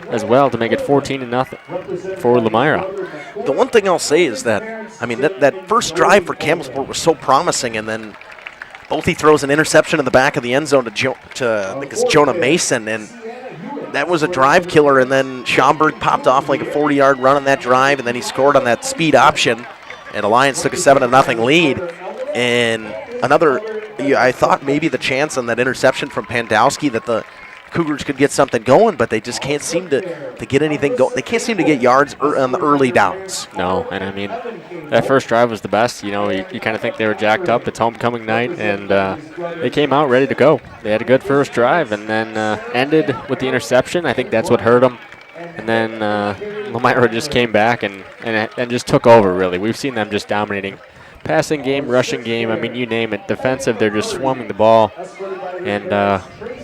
as well to make it 14-0 for Lomira. The one thing I'll say is that, I mean, that first drive for Campbellsport was so promising, and then Bolte throws an interception in the back of the end zone to I think it's Jonah Mason, and that was a drive killer, and then Schaumburg popped off like a 40-yard run on that drive, and then he scored on that speed option. And the Lions took a 7-0 lead. And I thought maybe the chance on that interception from Pandowski that the Cougars could get something going, but they just can't seem to get anything going. They can't seem to get yards on the early downs. No, and I mean, that first drive was the best. You know, you kind of think they were jacked up. It's homecoming night, and they came out ready to go. They had a good first drive, and then ended with the interception. I think that's what hurt them. And then Lomira just came back and just took over, really. We've seen them just dominating. Passing game, rushing game, I mean, you name it. Defensive, they're just swarming the ball. And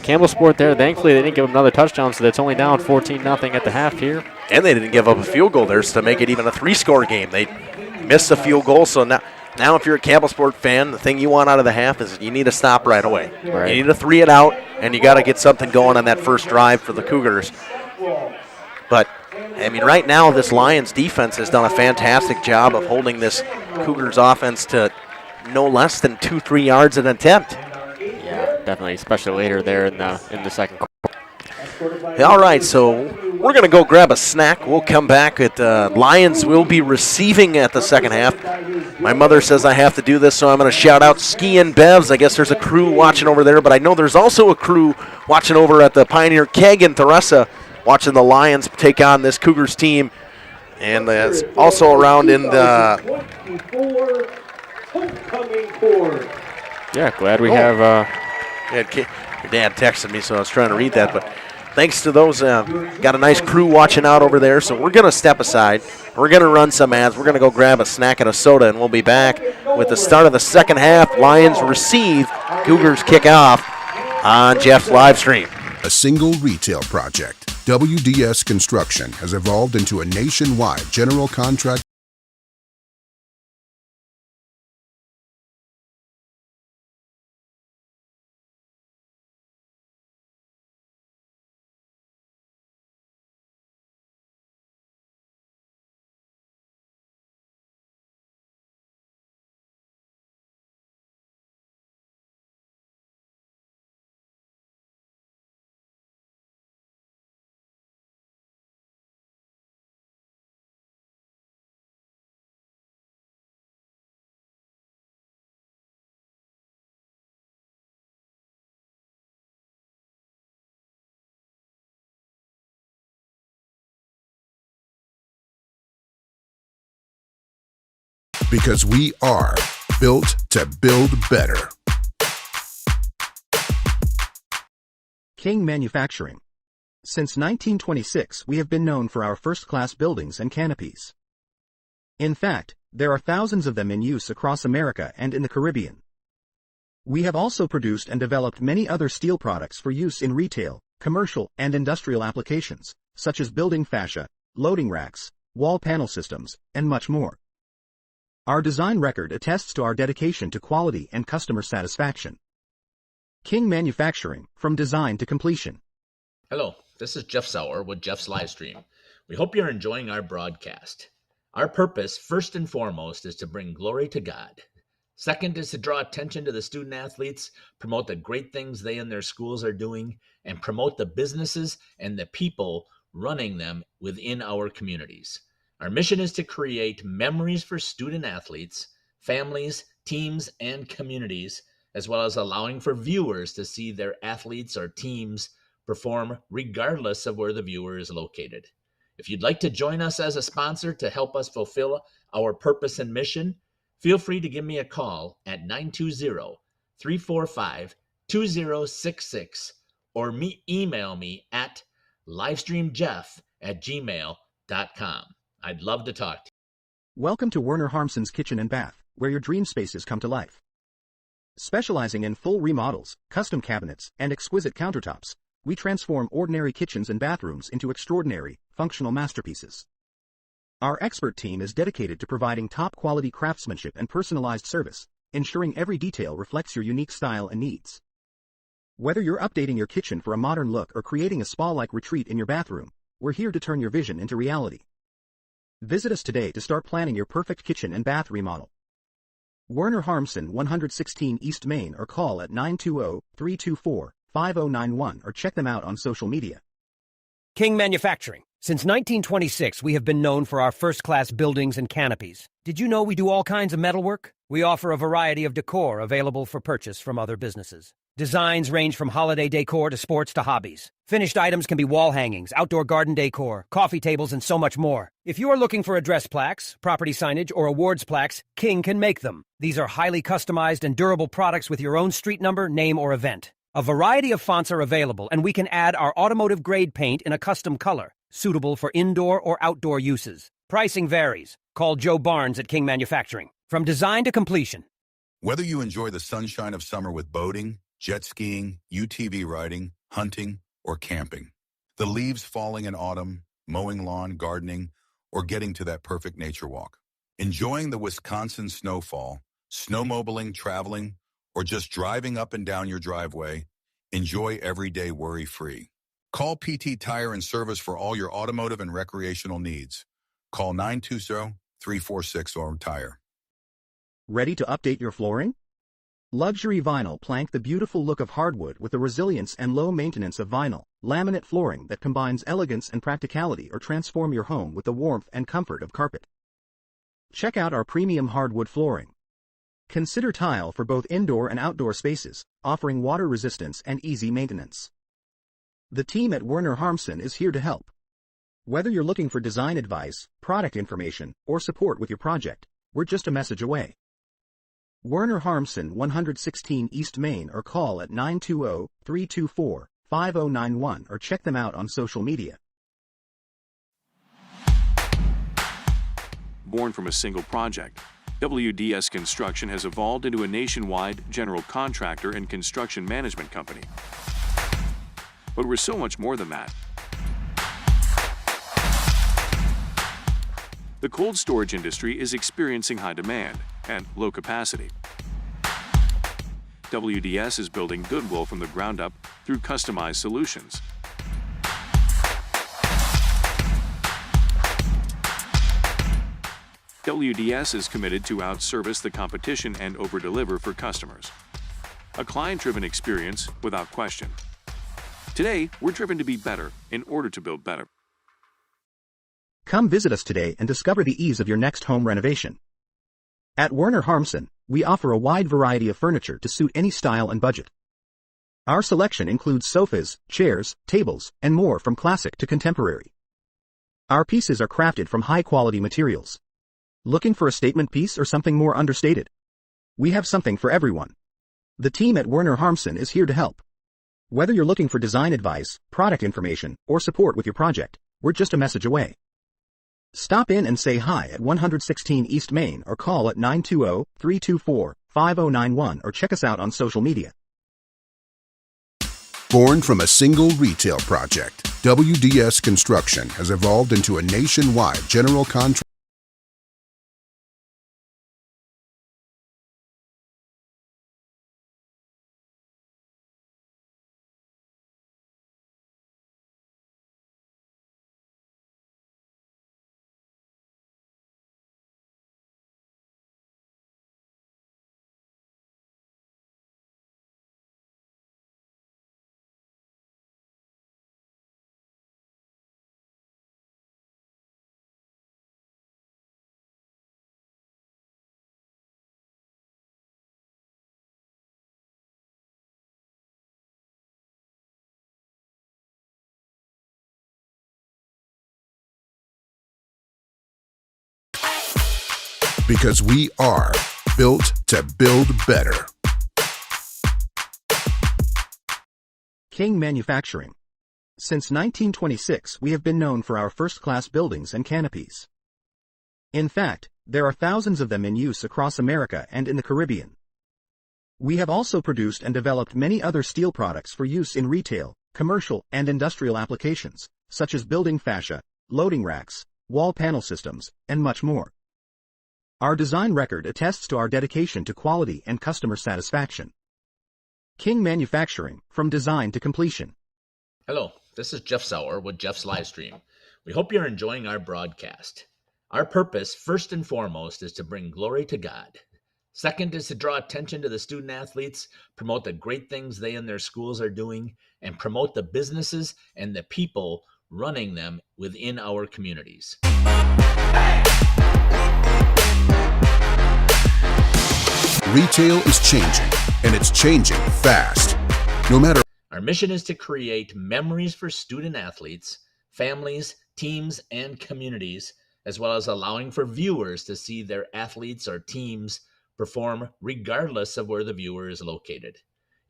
Campbellsport there, thankfully, they didn't give them another touchdown, so that's only down 14-0 at the half here. And they didn't give up a field goal there to make it even a 3-score game. They missed a field goal, so now if you're a Campbellsport fan, the thing you want out of the half is you need to stop right away. Right. You need to 3-it-out, and you got to get something going on that first drive for the Cougars. But, I mean, right now this Lions defense has done a fantastic job of holding this Cougars offense to no less than 2-3 yards an attempt. Yeah, definitely, especially later there in the second quarter. All right, so we're going to go grab a snack. We'll come back. Lions will be receiving at the second half. My mother says I have to do this, so I'm going to shout out Ski and Bevs. I guess there's a crew watching over there, but I know there's also a crew watching over at the Pioneer Keg in Theresa, watching the Lions take on this Cougars team. And that's also around in the... Yeah, glad we have... Your dad texted me, so I was trying to read that. But thanks to those, got a nice crew watching out over there. So we're going to step aside. We're going to run some ads. We're going to go grab a snack and a soda, and we'll be back with the start of the second half. Lions receive, Cougars kick off on Jeff's live stream. A single retail project, WDS Construction has evolved into a nationwide general contract. Because we are built to build better. King Manufacturing. Since 1926, we have been known for our first-class buildings and canopies. In fact, there are thousands of them in use across America and in the Caribbean. We have also produced and developed many other steel products for use in retail, commercial, and industrial applications, such as building fascia, loading racks, wall panel systems, and much more. Our design record attests to our dedication to quality and customer satisfaction. King Manufacturing, from design to completion. Hello, this is Jeff Sauer with Jeff's Livestream. We hope you're enjoying our broadcast. Our purpose, first and foremost, is to bring glory to God. Second is to draw attention to the student athletes, promote the great things they and their schools are doing, and promote the businesses and the people running them within our communities. Our mission is to create memories for student athletes, families, teams, and communities, as well as allowing for viewers to see their athletes or teams perform regardless of where the viewer is located. If you'd like to join us as a sponsor to help us fulfill our purpose and mission, feel free to give me a call at 920-345-2066 or email me at livestreamjeff@gmail.com. I'd love to talk to you. Welcome to Werner Harmsen's Kitchen and Bath, where your dream spaces come to life. Specializing in full remodels, custom cabinets, and exquisite countertops, we transform ordinary kitchens and bathrooms into extraordinary, functional masterpieces. Our expert team is dedicated to providing top-quality craftsmanship and personalized service, ensuring every detail reflects your unique style and needs. Whether you're updating your kitchen for a modern look or creating a spa-like retreat in your bathroom, we're here to turn your vision into reality. Visit us today to start planning your perfect kitchen and bath remodel. Werner Harmsen, 116 East Main, or call at 920-324-5091 or check them out on social media. King Manufacturing. Since 1926, we have been known for our first-class buildings and canopies. Did you know we do all kinds of metalwork? We offer a variety of decor available for purchase from other businesses. Designs range from holiday decor to sports to hobbies. Finished items can be wall hangings, outdoor garden decor, coffee tables, and so much more. If you are looking for address plaques, property signage, or awards plaques, King can make them. These are highly customized and durable products with your own street number, name, or event. A variety of fonts are available, and we can add our automotive-grade paint in a custom color, suitable for indoor or outdoor uses. Pricing varies. Call Joe Barnes at King Manufacturing. From design to completion. Whether you enjoy the sunshine of summer with boating, jet skiing, UTV riding, hunting, or camping, the leaves falling in autumn, mowing lawn, gardening, or getting to that perfect nature walk, enjoying the Wisconsin snowfall, snowmobiling, traveling, or just driving up and down your driveway, enjoy every day worry-free. Call PT Tire and Service for all your automotive and recreational needs. Call 920-346-ORM-TIRE. Ready to update your flooring? Luxury vinyl plank, the beautiful look of hardwood with the resilience and low maintenance of vinyl, laminate flooring that combines elegance and practicality, or transform your home with the warmth and comfort of carpet. Check out our premium hardwood flooring. Consider tile for both indoor and outdoor spaces, offering water resistance and easy maintenance. The team at Werner Harmsen is here to help. Whether you're looking for design advice, product information, or support with your project, we're just a message away. Werner Harmsen, 116 East Main, or call at 920-324-5091 or check them out on social media. Born from a single project, WDS Construction has evolved into a nationwide general contractor and construction management company. But we're so much more than that. The cold storage industry is experiencing high demand and low capacity. WDS is building goodwill from the ground up through customized solutions. WDS is committed to outservice the competition and overdeliver for customers. A client-driven experience without question. Today, we're driven to be better in order to build better. Come visit us today and discover the ease of your next home renovation. At Werner Harmsen, we offer a wide variety of furniture to suit any style and budget. Our selection includes sofas, chairs, tables, and more, from classic to contemporary. Our pieces are crafted from high-quality materials. Looking for a statement piece or something more understated? We have something for everyone. The team at Werner Harmsen is here to help. Whether you're looking for design advice, product information, or support with your project, we're just a message away. Stop in and say hi at 116 East Main or call at 920-324-5091 or check us out on social media. Born from a single retail project, WDS Construction has evolved into a nationwide general contractor. because we are built to build better. King Manufacturing. Since 1926, we have been known for our first-class buildings and canopies. In fact, there are thousands of them in use across America and in the Caribbean. We have also produced and developed many other steel products for use in retail, commercial, and industrial applications, such as building fascia, loading racks, wall panel systems, and much more. Our design record attests to our dedication to quality and customer satisfaction. King Manufacturing, from design to completion. Hello, this is Jeff Sauer with Jeff's Livestream. We hope you're enjoying our broadcast. Our purpose, first and foremost, is to bring glory to God. Second is to draw attention to the student athletes, promote the great things they and their schools are doing, and promote the businesses and the people running them within our communities. Retail is changing, and it's changing fast. No matter Our mission is to create memories for student athletes, families, teams, and communities, as well as allowing for viewers to see their athletes or teams perform regardless of where the viewer is located.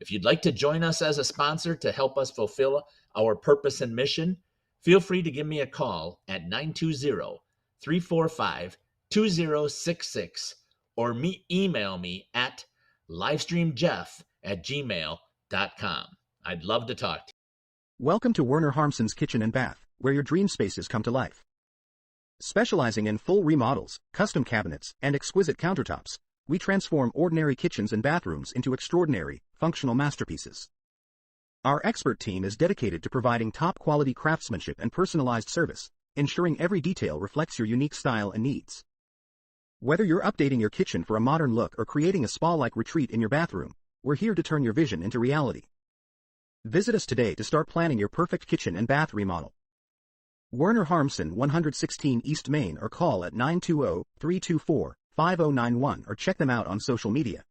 If you'd like to join us as a sponsor to help us fulfill our purpose and mission, feel free to give me a call at 920-345-2066 or email me at livestreamjeff@gmail.com. I'd love to talk to you. Welcome to Werner Harmsen's Kitchen and Bath, where your dream spaces come to life. Specializing in full remodels, custom cabinets, and exquisite countertops, we transform ordinary kitchens and bathrooms into extraordinary, functional masterpieces. Our expert team is dedicated to providing top-quality craftsmanship and personalized service, ensuring every detail reflects your unique style and needs. Whether you're updating your kitchen for a modern look or creating a spa-like retreat in your bathroom, we're here to turn your vision into reality. Visit us today to start planning your perfect kitchen and bath remodel. Werner Harmsen, 116 East Main, or call at 920-324-5091 or check them out on social media.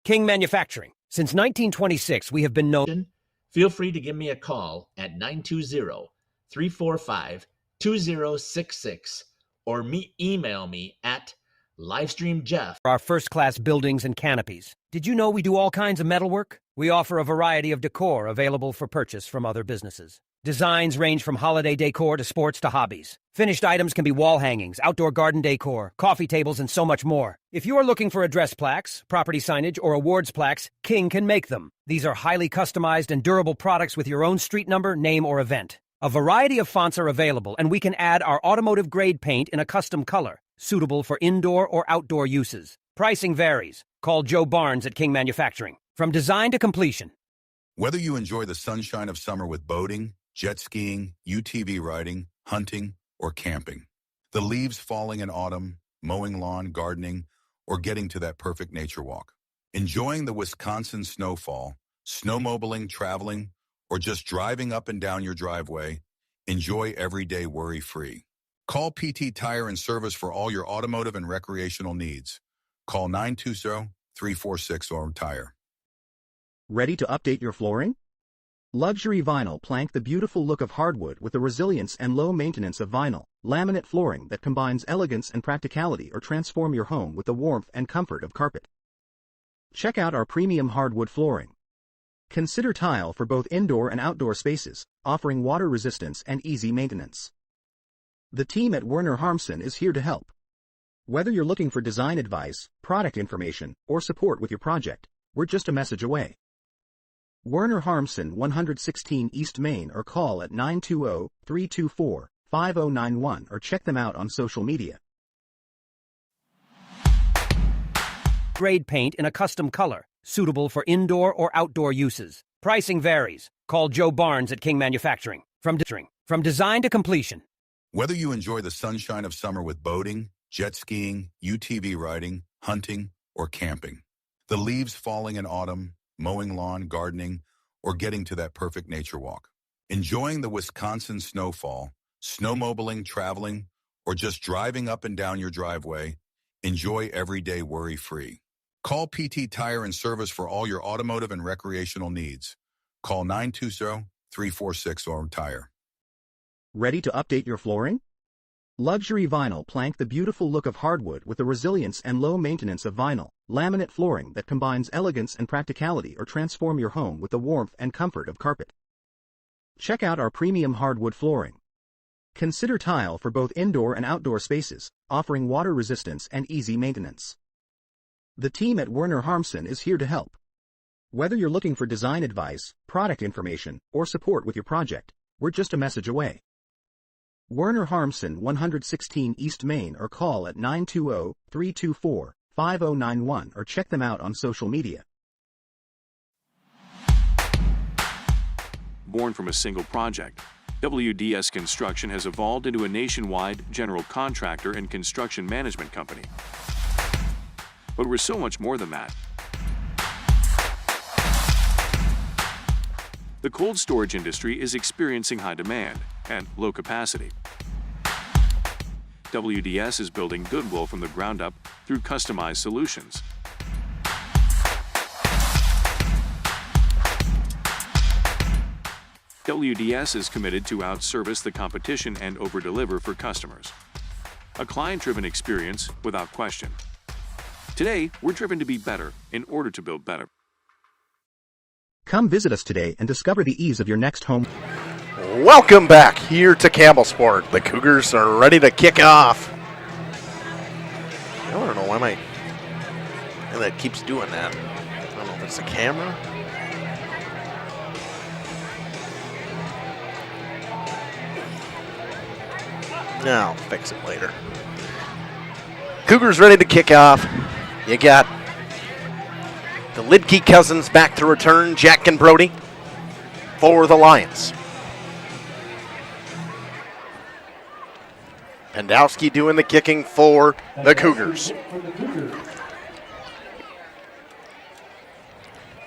King Manufacturing. Since 1926, we have been known. Feel free to give me a call at 920-345-2066 or email me at livestreamjeff. For our first-class buildings and canopies. Did you know we do all kinds of metalwork? We offer a variety of decor available for purchase from other businesses. Designs range from holiday decor to sports to hobbies. Finished items can be wall hangings, outdoor garden decor, coffee tables, and so much more. If you are looking for address plaques, property signage, or awards plaques, King can make them. These are highly customized and durable products with your own street number, name, or event. A variety of fonts are available, and we can add our automotive-grade paint in a custom color, suitable for indoor or outdoor uses. Pricing varies. Call Joe Barnes at King Manufacturing. From design to completion. Whether you enjoy the sunshine of summer with boating, jet skiing, UTV riding, hunting, or camping, the leaves falling in autumn, mowing lawn, gardening, or getting to that perfect nature walk, enjoying the Wisconsin snowfall, snowmobiling, traveling, or just driving up and down your driveway, enjoy every day worry-free. Call PT Tire and Service for all your automotive and recreational needs. Call 920-346-ORM-TIRE. Ready to update your flooring? Luxury vinyl plank, the beautiful look of hardwood with the resilience and low maintenance of vinyl, laminate flooring that combines elegance and practicality, or transform your home with the warmth and comfort of carpet. Check out our premium hardwood flooring. Consider tile for both indoor and outdoor spaces, offering water resistance and easy maintenance. The team at Werner Harmsen is here to help. Whether you're looking for design advice, product information, or support with your project, we're just a message away. Werner Harmsen, 116 East Main, or call at 920-324-5091 or check them out on social media. Grade paint in a custom color, suitable for indoor or outdoor uses. Pricing varies. Call Joe Barnes at King Manufacturing. From design to completion. Whether you enjoy the sunshine of summer with boating, jet skiing, UTV riding, hunting, or camping, the leaves falling in autumn, mowing lawn, gardening, or getting to that perfect nature walk, enjoying the Wisconsin snowfall, snowmobiling, traveling, or just driving up and down your driveway, enjoy every day worry-free. Call PT Tire and Service for all your automotive and recreational needs. Call 920-346-ORM-TIRE. Ready to update your flooring? Luxury vinyl plank, the beautiful look of hardwood with the resilience and low maintenance of vinyl. Laminate flooring that combines elegance and practicality, or transform your home with the warmth and comfort of carpet. Check out our premium hardwood flooring. Consider tile for both indoor and outdoor spaces, offering water resistance and easy maintenance. The team at Werner Harmsen is here to help. Whether you're looking for design advice, product information, or support with your project, we're just a message away. Werner Harmsen, 116 East Main, or call at 920-324-5091 or check them out on social media. Born from a single project, WDS Construction has evolved into a nationwide general contractor and construction management company. But we're so much more than that. The cold storage industry is experiencing high demand and low capacity. WDS is building goodwill from the ground up through customized solutions. WDS is committed to outservice the competition and overdeliver for customers. A client-driven experience without question. Today, we're driven to be better in order to build better. Come visit us today and discover the ease of your next home. Welcome back here to Campbellsport. The Cougars are ready to kick off. I don't know why that keeps doing that. I don't know if it's the camera. No, I'll fix it later. Cougars ready to kick off. You got the Lidke cousins back to return, Jack and Brody for the Lions. Pendowski doing the kicking for the Cougars.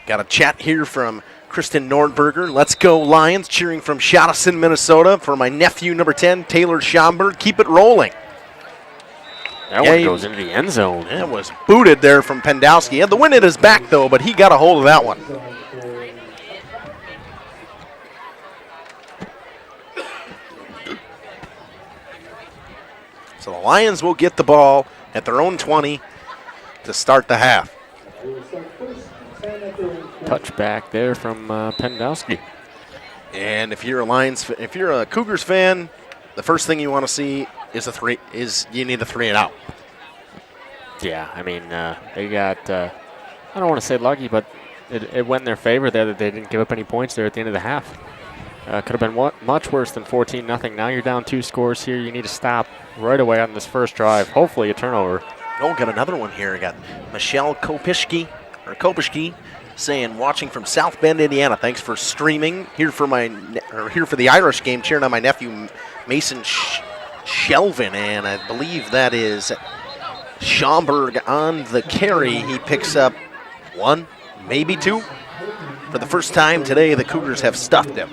Got a chat here from Kristen Nordberger. Let's go Lions, cheering from Shotteson, Minnesota for my nephew, number 10, Taylor Schomburg. Keep it rolling. That one goes into the end zone. It was booted there from Pendowski. He had the wind at his back, though, but he got a hold of that one. So the Lions will get the ball at their own 20 to start the half. Touchback there from Pendowski. And if you're a Cougars fan, the first thing you want to see is you need a 3 and out. Yeah, I mean, they got, I don't want to say lucky, but it went in their favor there that they didn't give up any points there at the end of the half. Could have been much worse than 14-0. Now you're down 2 scores here. You need to stop right away on this first drive. Hopefully a turnover. Oh, got another one here. I got Michelle Kopishki saying, watching from South Bend, Indiana. Thanks for streaming. Here for the Irish game, cheering on my nephew Mason Shelvin, and I believe that is Schomburg on the carry. He picks up 1, maybe 2. For the first time today, the Cougars have stuffed him.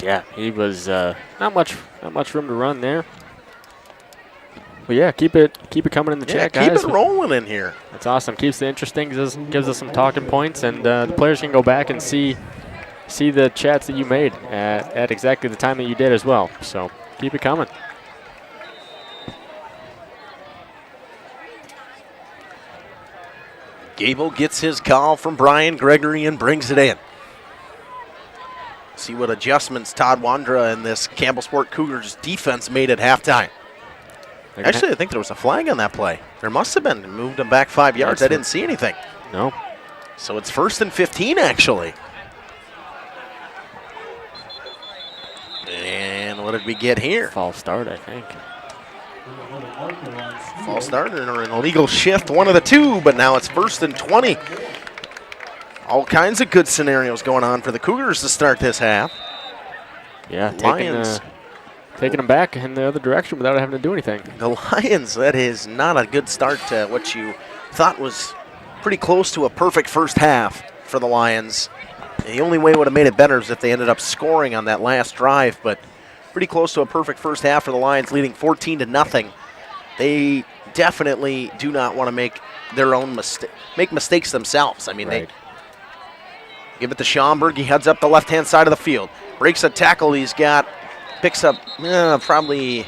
Yeah, he was not much room to run there. But yeah, keep it coming in the chat, guys. Keep it rolling in here. That's awesome. Keeps it interesting. Gives us some talking points, and the players can go back and see the chats that you made at exactly the time that you did as well. So keep it coming. Gable gets his call from Brian Gregory and brings it in. See what adjustments Todd Wandra and this Campbellsport Cougars defense made at halftime. Actually, I think there was a flag on that play. There must have been. It moved them back 5 yards. I didn't see anything. No. So it's 1st and 15, actually. And what did we get here? False start, I think. False start or an illegal shift, one of the two, but now it's 1st and 20. All kinds of good scenarios going on for the Cougars to start this half. Yeah, Lions taking them back in the other direction without having to do anything. The Lions, that is not a good start to what you thought was pretty close to a perfect first half for the Lions. And the only way it would have made it better is if they ended up scoring on that last drive, but pretty close to a perfect first half for the Lions, leading 14-0. They definitely do not want to make their own make mistakes themselves. I mean, They give it to Schomburg. He heads up the left-hand side of the field. Breaks a tackle. Picks up probably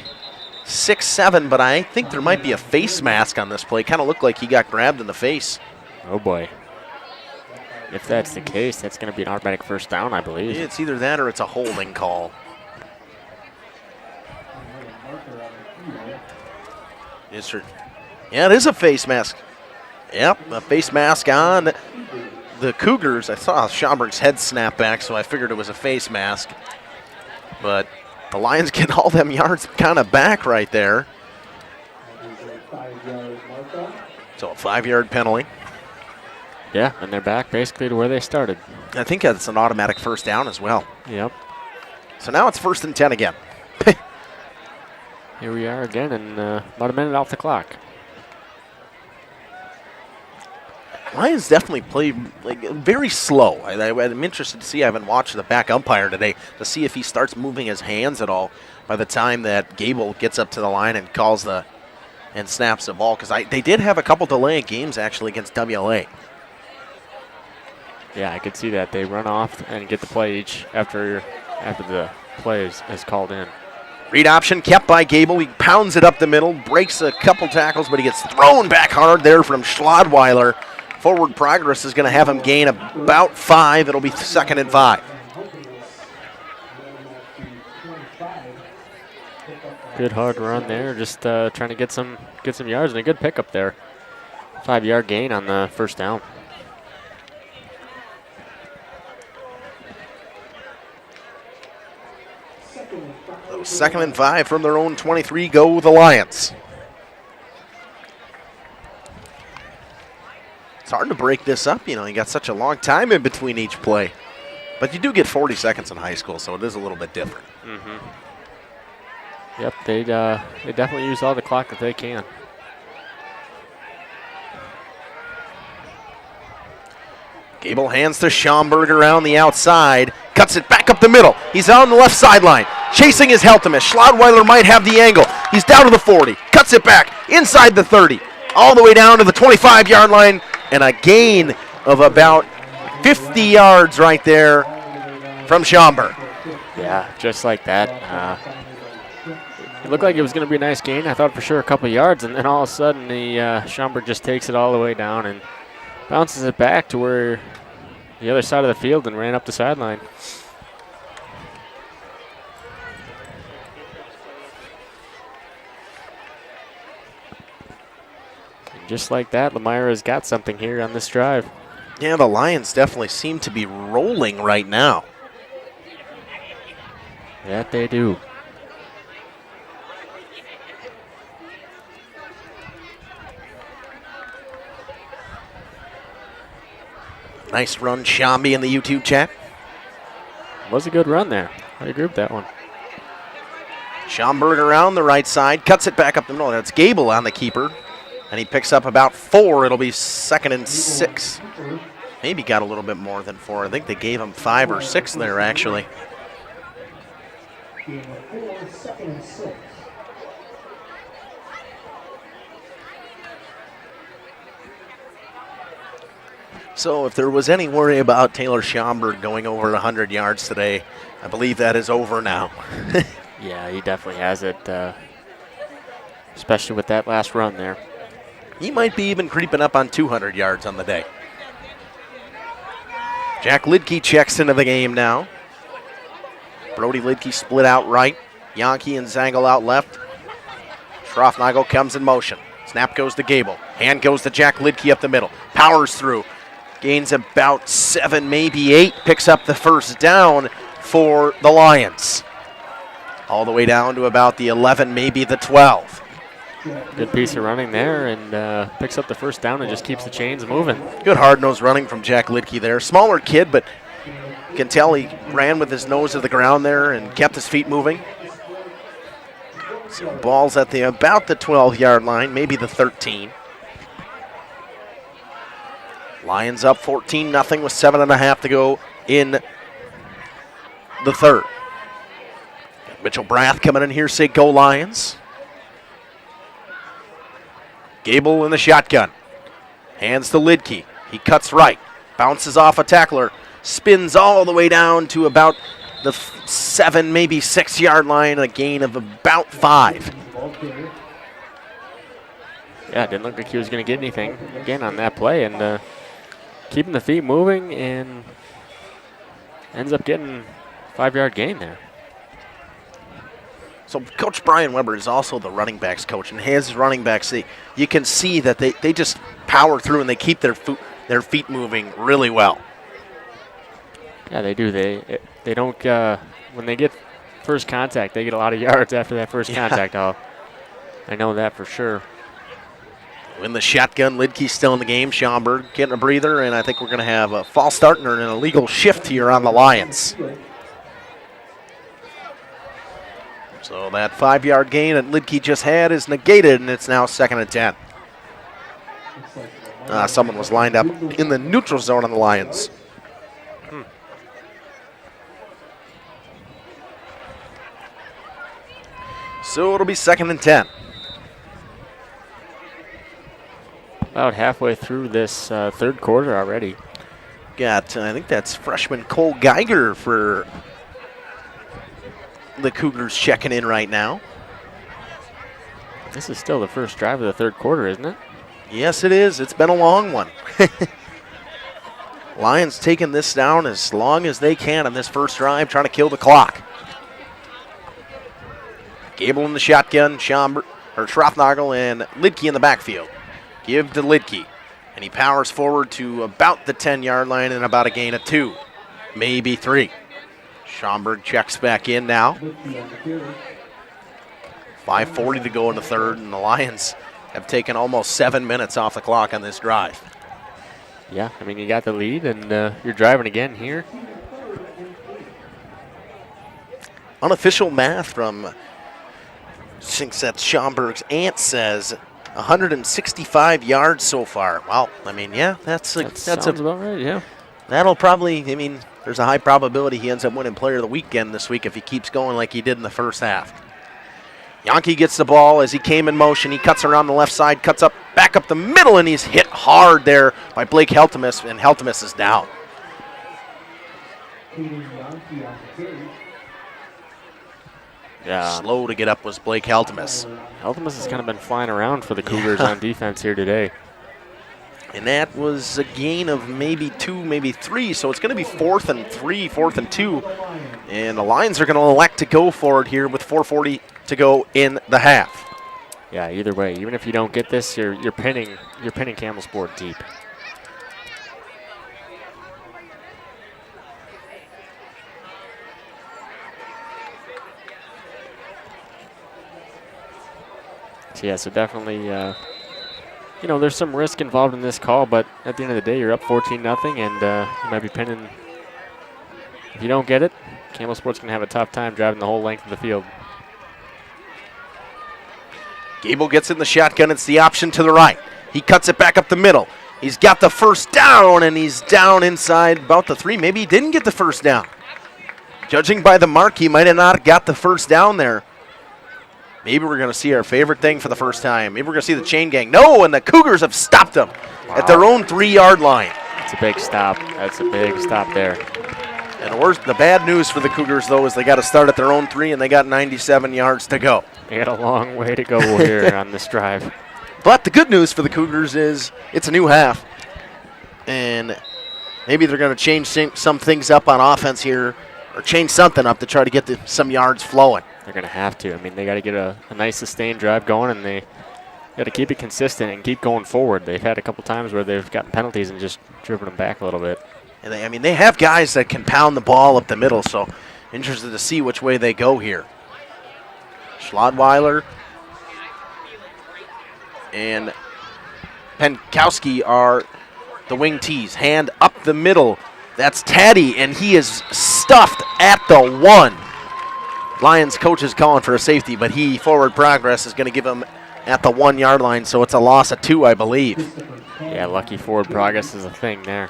6'7", but I think there might be a face mask on this play. Kind of looked like he got grabbed in the face. Oh, boy. If that's the case, that's going to be an automatic first down, I believe. It's either that or it's a holding call. Yeah, it is a face mask. Yep, a face mask on the Cougars. I saw Schomburg's head snap back, so I figured it was a face mask. But the Lions get all them yards kind of back right there. So a 5-yard penalty. Yeah, and they're back basically to where they started. I think that's an automatic first down as well. Yep. So now it's 1st and 10 again. Here we are again, and about a minute off the clock. Lions definitely play very slow. I'm interested to see. I haven't watched the back umpire today to see if he starts moving his hands at all by the time that Gable gets up to the line and snaps the ball. Because they did have a couple delay games actually against WLA. Yeah, I could see that. They run off and get the play each after the play is called in. Read option kept by Gable. He pounds it up the middle, breaks a couple tackles, but he gets thrown back hard there from Schlodweiler. Forward progress is going to have him gain about 5. It'll be 2nd and 5. Good hard run there, just trying to get some yards and a good pickup there. 5-yard gain on the first down. So 2nd and 5 from their own 23. Go the Lions. It's hard to break this up. You got such a long time in between each play. But you do get 40 seconds in high school, so it is a little bit different. Mm-hmm. Yep, they definitely use all the clock that they can. Gable hands to Schomburg around the outside. Cuts it back up the middle. He's on the left sideline. Chasing his Heltemus. Schlodweiler might have the angle. He's down to the 40. Cuts it back inside the 30. All the way down to the 25-yard line. And a gain of about 50 yards right there from Schomburg. Yeah, just like that. It looked like it was going to be a nice gain. I thought for sure a couple yards, and then all of a sudden Schomburg just takes it all the way down and bounces it back to where the other side of the field and ran up the sideline. Just like that, Lomira's got something here on this drive. Yeah, the Lions definitely seem to be rolling right now. That they do. Nice run, Shambi, in the YouTube chat. Was a good run there. I agree with that one. Schomburg around the right side, cuts it back up the middle. That's Gable on the keeper. And he picks up about 4. It'll be 2nd and 6. Maybe got a little bit more than 4. I think they gave him 5 or 6 there, actually. So if there was any worry about Taylor Schomburg going over 100 yards today, I believe that is over now. Yeah, he definitely has it, especially with that last run there. He might be even creeping up on 200 yards on the day. Jack Lidke checks into the game now. Brody Lidke split out right. Yankee and Zangel out left. Schroffnagel comes in motion. Snap goes to Gable. Hand goes to Jack Lidke up the middle. Powers through. Gains about 7, maybe 8. Picks up the first down for the Lions. All the way down to about the 11, maybe the 12. Good piece of running there, and picks up the first down and just keeps the chains moving. Good hard-nosed running from Jack Lidke there. Smaller kid, but you can tell he ran with his nose to the ground there and kept his feet moving. So ball's at about the 12-yard line, maybe the 13. Lions up 14-0 with 7.5 to go in the third. Mitchell Brath coming in here, say go Lions. Gable in the shotgun. Hands to Lidke. He cuts right. Bounces off a tackler. Spins all the way down to about the 7, maybe 6 yard line, a gain of about 5. Yeah, it didn't look like he was going to get anything again on that play, and keeping the feet moving, and ends up getting 5-yard gain there. So Coach Brian Weber is also the running backs coach, and his running backs, you can see that they just power through and they keep their feet moving really well. Yeah, they do. They don't when they get first contact, they get a lot of yards after that first contact. I know that for sure. In the shotgun, Lidke's still in the game. Schaumburg getting a breather, and I think we're going to have a false start and an illegal shift here on the Lions. So that 5-yard gain that Lidke just had is negated, and it's now 2nd and 10. Someone was lined up in the neutral zone on the Lions. So it'll be 2nd and 10. About halfway through this third quarter already. Got, I think that's freshman Cole Geiger for the Cougars checking in right now. This is still the first drive of the third quarter, isn't it? Yes, it is. It's been a long one. Lions taking this down as long as they can on this first drive, trying to kill the clock. Gable in the shotgun, Schroffnagel and Lidke in the backfield. Give to Lidke, and he powers forward to about the 10-yard line and about a gain of 2, maybe 3. Schaumburg checks back in now. 5:40 to go in the third, and the Lions have taken almost 7 minutes off the clock on this drive. Yeah, I mean, you got the lead, and you're driving again here. Unofficial math from, I think that's Schaumburg's aunt says, 165 yards so far. Wow, I mean, yeah, that sounds about right, yeah. That'll probably, I mean, there's a high probability he ends up winning Player of the Weekend this week if he keeps going like he did in the first half. Yankee gets the ball as he came in motion. He cuts around the left side, cuts up, back up the middle, and he's hit hard there by Blake Heltemus, and Heltemus is down. Yeah. Slow to get up was Blake Heltemus. Heltemus has kind of been flying around for the Cougars on defense here today. And that was a gain of maybe 2, maybe 3, so it's going to be 4th and 3, 4th and 2. And the Lions are going to elect to go for it here with 4:40 to go in the half. Yeah, either way, even if you don't get this, you're pinning Campbellsport deep. So yeah, so definitely, there's some risk involved in this call, but at the end of the day, you're up 14-0, and you might be pinning. If you don't get it, Campbellsport's going to have a tough time driving the whole length of the field. Gable gets in the shotgun. It's the option to the right. He cuts it back up the middle. He's got the first down, and he's down inside about the 3. Maybe he didn't get the first down. Judging by the mark, he might have not got the first down there. Maybe we're going to see our favorite thing for the first time. Maybe we're going to see the chain gang. No, and the Cougars have stopped them at their own 3-yard line. That's a big stop. That's a big stop there. And the bad news for the Cougars, though, is they got to start at their own 3, and they got 97 yards to go. They got a long way to go here on this drive. But the good news for the Cougars is it's a new half, and maybe they're going to change some things up on offense here, or change something up to try to get some yards flowing. They're going to have to. I mean, they got to get a nice sustained drive going, and they got to keep it consistent and keep going forward. They've had a couple times where they've gotten penalties and just driven them back a little bit. And they have guys that can pound the ball up the middle, so interested to see which way they go here. Schlodweiler and Penkowski are the wing tees. Hand up the middle. That's Taddy, and he is stuffed at the 1. Lions coach is calling for a safety, but forward progress is going to give him at the 1-yard line, so it's a loss of 2, I believe. Yeah, lucky forward progress is a thing there.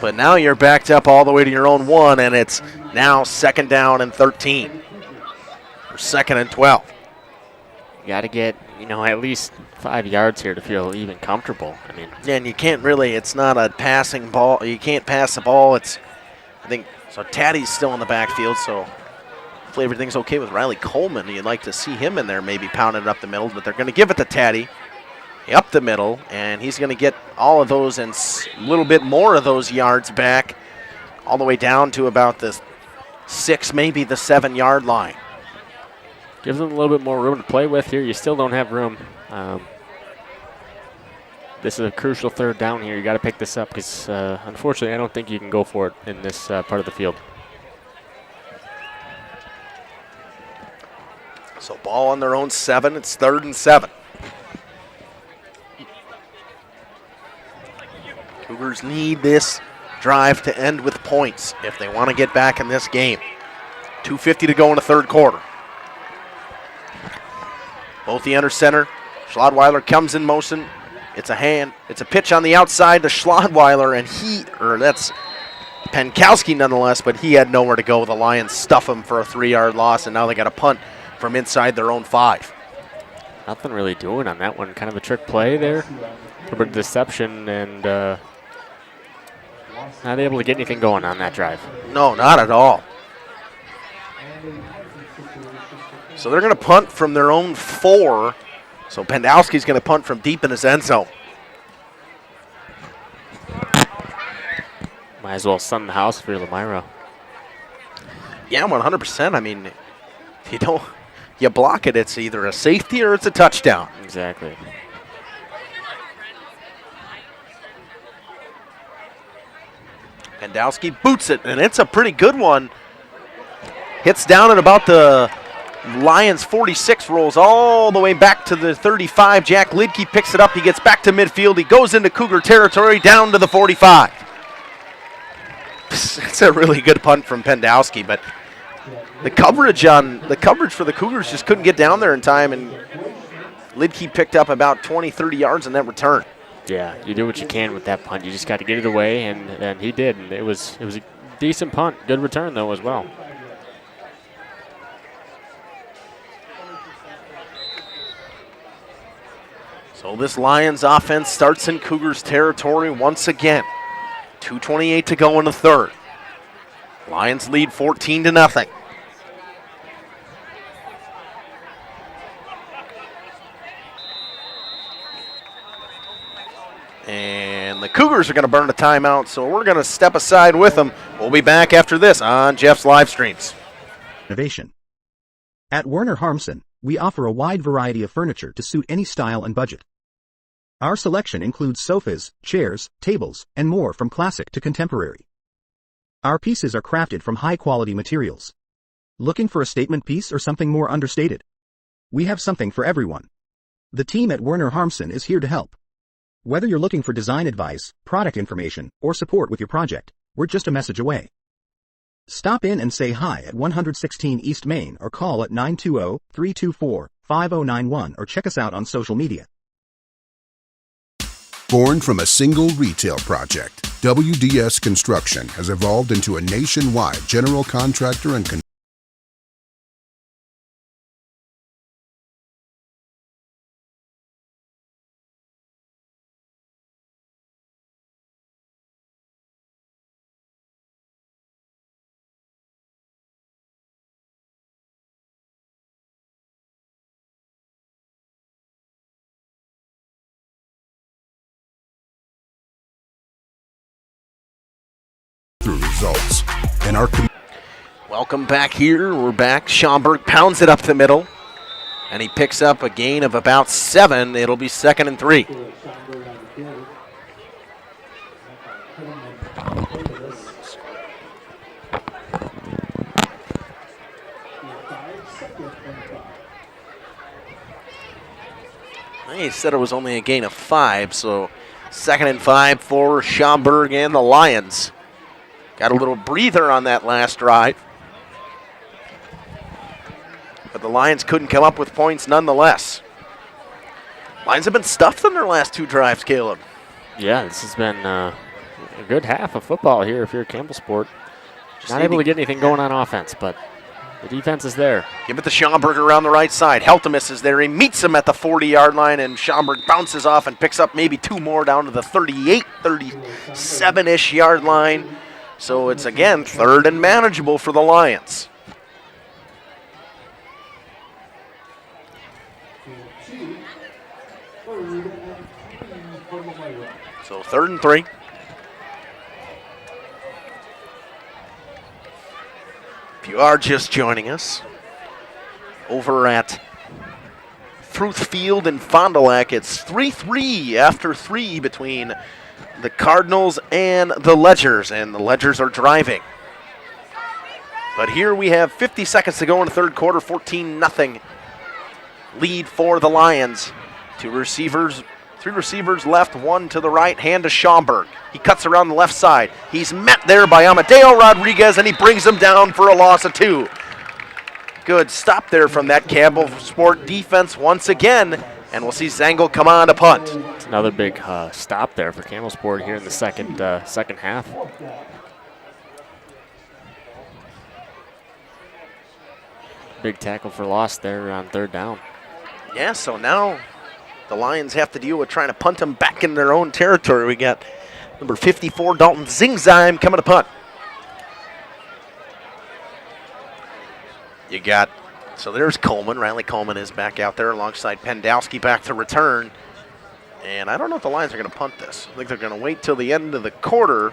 But now you're backed up all the way to your own 1, and it's now 2nd down and 13. Or 2nd and 12. You got to get, at least 5 yards here to feel even comfortable. I mean, yeah, and you can't really, it's not a passing ball. You can't pass the ball. I think so. Taddy's still in the backfield, so hopefully everything's okay with Riley Coleman. You'd like to see him in there, maybe pounding it up the middle, but they're going to give it to Taddy up the middle, and he's going to get all of those and a little bit more of those yards back, all the way down to about the 6, maybe the 7-yard line. Gives them a little bit more room to play with here. You still don't have room. This is a crucial third down here. You got to pick this up because, unfortunately, I don't think you can go for it in this part of the field. So ball on their own 7. It's 3rd and 7. Cougars need this drive to end with points if they want to get back in this game. 2:50 to go in the third quarter. Both the under center. Schlodweiler comes in motion. It's a hand. It's a pitch on the outside to Schlodweiler, and that's Penkowski nonetheless, but he had nowhere to go. The Lions stuff him for a 3-yard loss, and now they got a punt from inside their own 5. Nothing really doing on that one. Kind of a trick play there. A little bit of deception, and not able to get anything going on that drive. No, not at all. So they're going to punt from their own 4. So Pendowski's going to punt from deep in his end zone. Might as well sun the house for Lomira. Yeah, 100%. I mean, if you block it, it's either a safety or it's a touchdown. Exactly. Pendowski boots it, and it's a pretty good one. Hits down at about the Lions 46, rolls all the way back to the 35. Jack Lidke picks it up. He gets back to midfield. He goes into Cougar territory down to the 45. It's a really good punt from Pendowski, but the coverage for the Cougars just couldn't get down there in time, and Lidke picked up about 20, 30 yards in that return. Yeah, you do what you can with that punt. You just got to get it away, and he did. And it was a decent punt. Good return, though, as well. So this Lions offense starts in Cougars territory once again. 2:28 to go in the third. Lions lead 14-0. And the Cougars are going to burn a timeout, so we're going to step aside with them. We'll be back after this on Jeff's live streams. Innovation. At Werner Harmsen, we offer a wide variety of furniture to suit any style and budget. Our selection includes sofas, chairs, tables, and more from classic to contemporary. Our pieces are crafted from high-quality materials. Looking for a statement piece or something more understated? We have something for everyone. The team at Werner Harmsen is here to help. Whether you're looking for design advice, product information, or support with your project, we're just a message away. Stop in and say hi at 116 East Main or call at 920-324-5091 or check us out on social media. Born from a single retail project, WDS Construction has evolved into a nationwide general contractor and through results. And our Welcome back here. We're back. Schaumburg pounds it up the middle, and he picks up a gain of about 7. It'll be 2nd and 3. He said it was only a gain of 5, so 2nd and 5 for Schaumburg and the Lions. Got a little breather on that last drive. But the Lions couldn't come up with points nonetheless. Lions have been stuffed in their last 2 drives, Caleb. Yeah, this has been a good half of football here if you're Campbellsport. Not able to get anything going on offense, but the defense is there. Give it to Schaumburg around the right side. Heltemus is there. He meets him at the 40-yard line, and Schaumburg bounces off and picks up maybe 2 more down to the 38, 37-ish yard line. So it's again 3rd and manageable for the Lions. So 3rd and 3. If you are just joining us, over at Fruth Field in Fond du Lac, it's 3-3 after 3 between the Cardinals and the Ledgers, and the Ledgers are driving. But here we have 50 seconds to go in the 3rd quarter, 14-0 lead for the Lions. 3 receivers left, 1 to the right, hand to Schaumburg. He cuts around the left side. He's met there by Amadeo Rodriguez, and he brings him down for a loss of 2. Good stop there from that Campbellsport defense once again, and we'll see Zangel come on to punt. It's another big stop there for Campbellsport here in the second half. Big tackle for loss there on 3rd down. Yeah, so now the Lions have to deal with trying to punt them back in their own territory. We got number 54, Dalton Zingzheim, coming to punt. So there's Coleman. Riley Coleman is back out there alongside Pendowski back to return. And I don't know if the Lions are going to punt this. I think they're going to wait till the end of the quarter,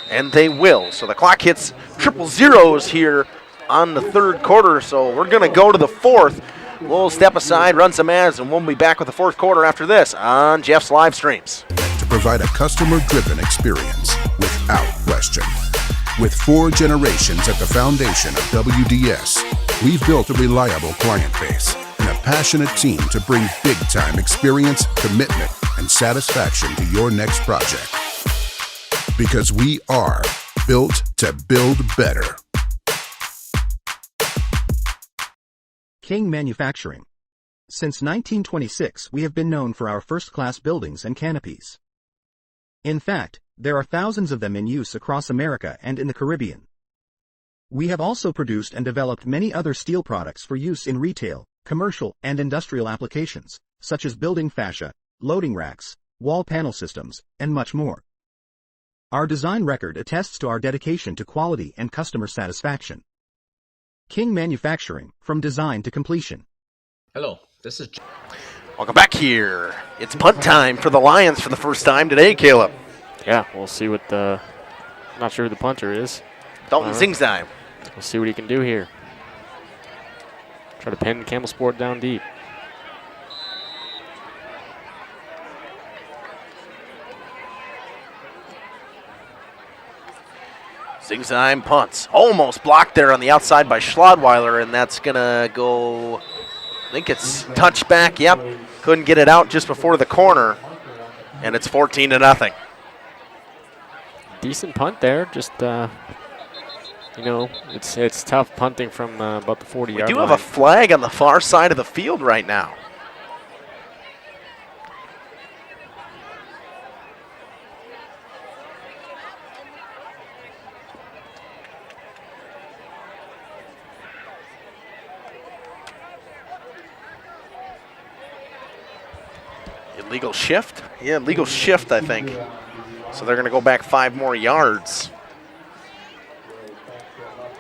and they will. So the clock hits 000 here on the 3rd quarter, so we're going to go to the 4th. We'll step aside, run some ads, and we'll be back with the 4th quarter after this on Jeff's live streams. To provide a customer-driven experience without question. With 4 generations at the foundation of WDS, we've built a reliable client base and a passionate team to bring big-time experience, commitment, and satisfaction to your next project. Because we are built to build better. King Manufacturing. Since 1926, we have been known for our first-class buildings and canopies. In fact, there are thousands of them in use across America and in the Caribbean. We have also produced and developed many other steel products for use in retail, commercial, and industrial applications, such as building fascia, loading racks, wall panel systems, and much more. Our design record attests to our dedication to quality and customer satisfaction. King Manufacturing, from design to completion. Hello, this is Welcome back here. It's punt time for the Lions for the first time today, Caleb. Yeah, we'll see what not sure who the punter is. Dalton Zingzheim. We'll see what he can do here. Try to pin Campbellsport down deep. Zingzheim punts. Almost blocked there on the outside by Schlodweiler, and that's going to go, I think it's touchback. Yep, couldn't get it out just before the corner, and it's 14-0. Decent punt there. Just, it's tough punting from about the 40-yard line. We do have a flag on the far side of the field right now. Illegal shift? Yeah, legal shift, I think. So they're going to go back 5 more yards.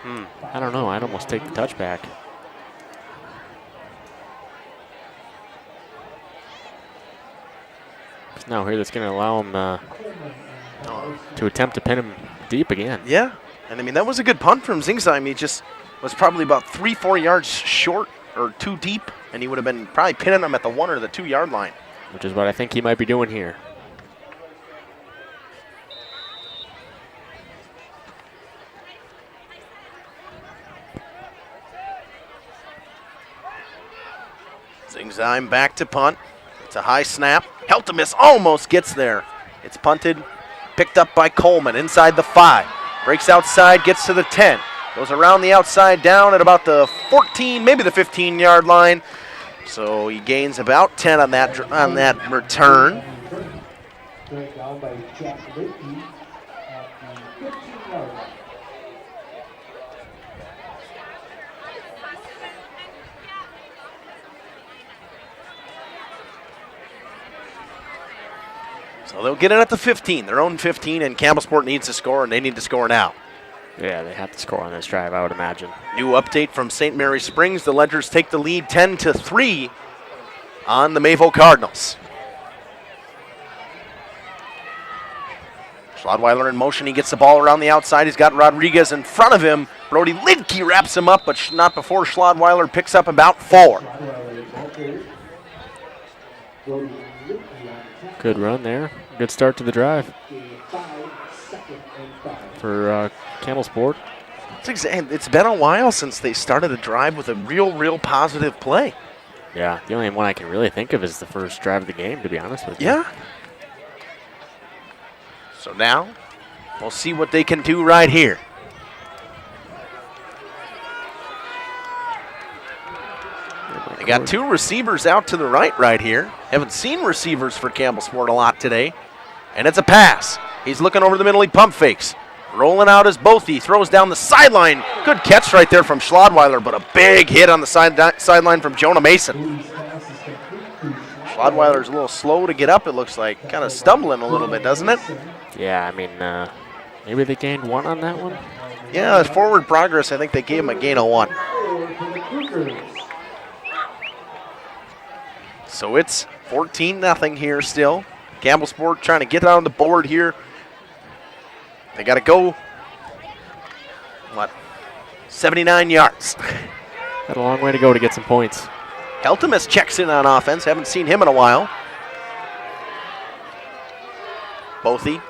I don't know. I'd almost take the touchback. There's now here that's going to allow him to attempt to pin him deep again. Yeah, and I mean, that was a good punt from Zingzheim. He just was probably about 3-4 yards short or too deep, and he would have been probably pinning him at the 1 or the 2 yard line. Which is what I think he might be doing here. Zingzheim back to punt. It's a high snap. Heltemus almost gets there. It's punted, picked up by Coleman inside the 5. Breaks outside, gets to the 10. Goes around the outside down at about the 14, maybe the 15-yard line. So he gains about 10 on that return. Down by Jack Litkey at the 15-yard line. So they'll get it at the 15, their own 15, and Campbellsport needs to score, and they need to score now. Yeah, they have to score on this drive, I would imagine. New update from St. Mary Springs. The Ledgers take the lead 10-3 on the Mayville Cardinals. Schlodweiler in motion. He gets the ball around the outside. He's got Rodriguez in front of him. Brody Lidke wraps him up, but not before Schlodweiler picks up about 4. Good run there. Good start to the drive for Campbellsport. It's been a while since they started a drive with a real positive play. Yeah, the only one I can really think of is the first drive of the game, to be honest with you. Yeah. So now we'll see what they can do right here. They got 2 receivers out to the right here. Haven't seen receivers for Campbellsport a lot today. And it's a pass. He's looking over the middle. He pump fakes. Rolling out is Bothy. Throws down the sideline. Good catch right there from Schlodweiler, but a big hit on the sideline from Jonah Mason. Schlodweiler's a little slow to get up, it looks like. Kind of stumbling a little bit, doesn't it? Yeah, I mean, maybe they gained 1 on that one. Yeah, forward progress, I think they gave him a gain of 1. So it's 14-0 here still. Campbellsport trying to get on the board here. They got to go, 79 yards. Got a long way to go to get some points. Heltemus checks in on offense. Haven't seen him in a while. Bothy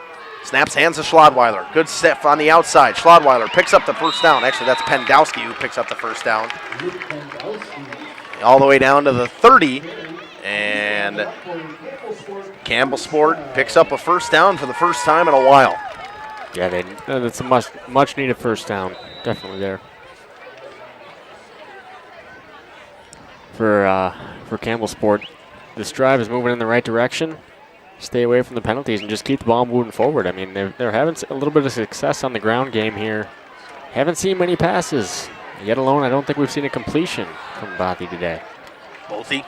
snaps hands to Schlodweiler. Good step on the outside. Schlodweiler picks up the first down. Actually, that's Pendowski who picks up the first down. All the way down to the 30. And Campbellsport picks up a first down for the first time in a while. Yeah, that's a much needed first down. Definitely there. For Campbellsport, this drive is moving in the right direction. Stay away from the penalties and just keep the ball moving forward. I mean, they're having a little bit of success on the ground game here. Haven't seen many passes, yet alone I don't think we've seen a completion from Bothy today. Bothy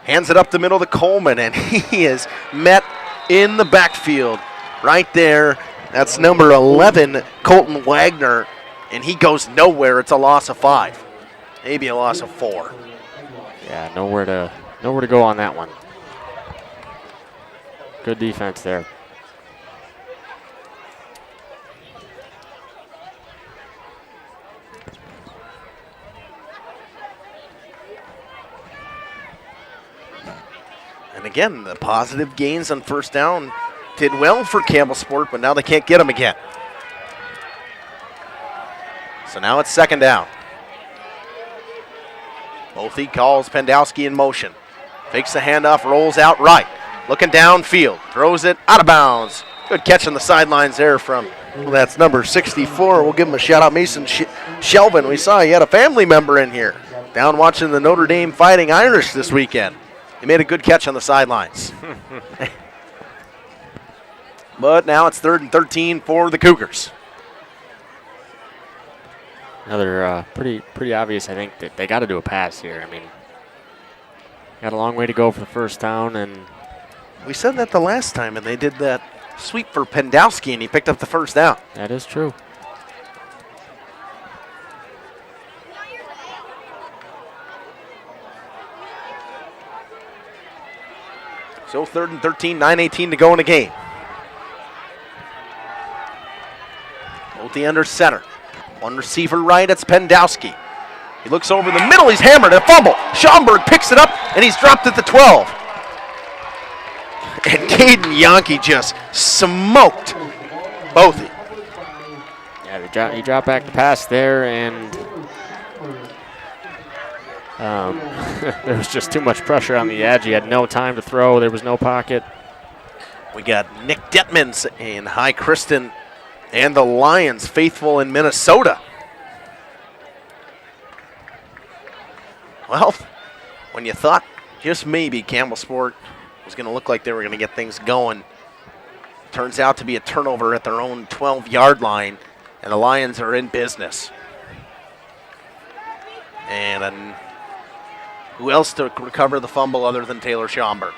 hands it up the middle to Coleman, and he is met in the backfield right there. That's number 11, Colton Wagner, and he goes nowhere. It's a loss of 5, maybe a loss of 4. Yeah, nowhere to go on that one. Good defense there. And again, the positive gains on first down did well for Campbellsport, but now they can't get them again. So now it's second down. Bothy calls Pendowski in motion. Fakes the handoff, rolls out right. Looking downfield, throws it out of bounds. Good catch on the sidelines there from, well, that's number 64. We'll give him a shout out, Mason Shelvin. We saw he had a family member in here down watching the Notre Dame Fighting Irish this weekend. He made a good catch on the sidelines. But now it's 3rd and 13 for the Cougars. Another pretty obvious, I think, that they got to do a pass here. I mean, got a long way to go for the first down, and we said that the last time, and they did that sweep for Pendowski, and he picked up the first down. That is true. So 3rd and 13, 9:18 to go in the game. Bothy under center. One receiver right, it's Pendowski. He looks over the middle, he's hammered, a fumble. Schaumburg picks it up, and he's dropped at the 12. And Caden Yankee just smoked Bothy. Yeah, he dropped back the pass there, and there was just too much pressure on the edge. He had no time to throw. There was no pocket. We got Nick Detmans in High Kristen and the Lions faithful in Minnesota. Well, when you thought just maybe Campbellsport was going to look like they were going to get things going, turns out to be a turnover at their own 12-yard line, and the Lions are in business. And who else to recover the fumble other than Taylor Schaumburg?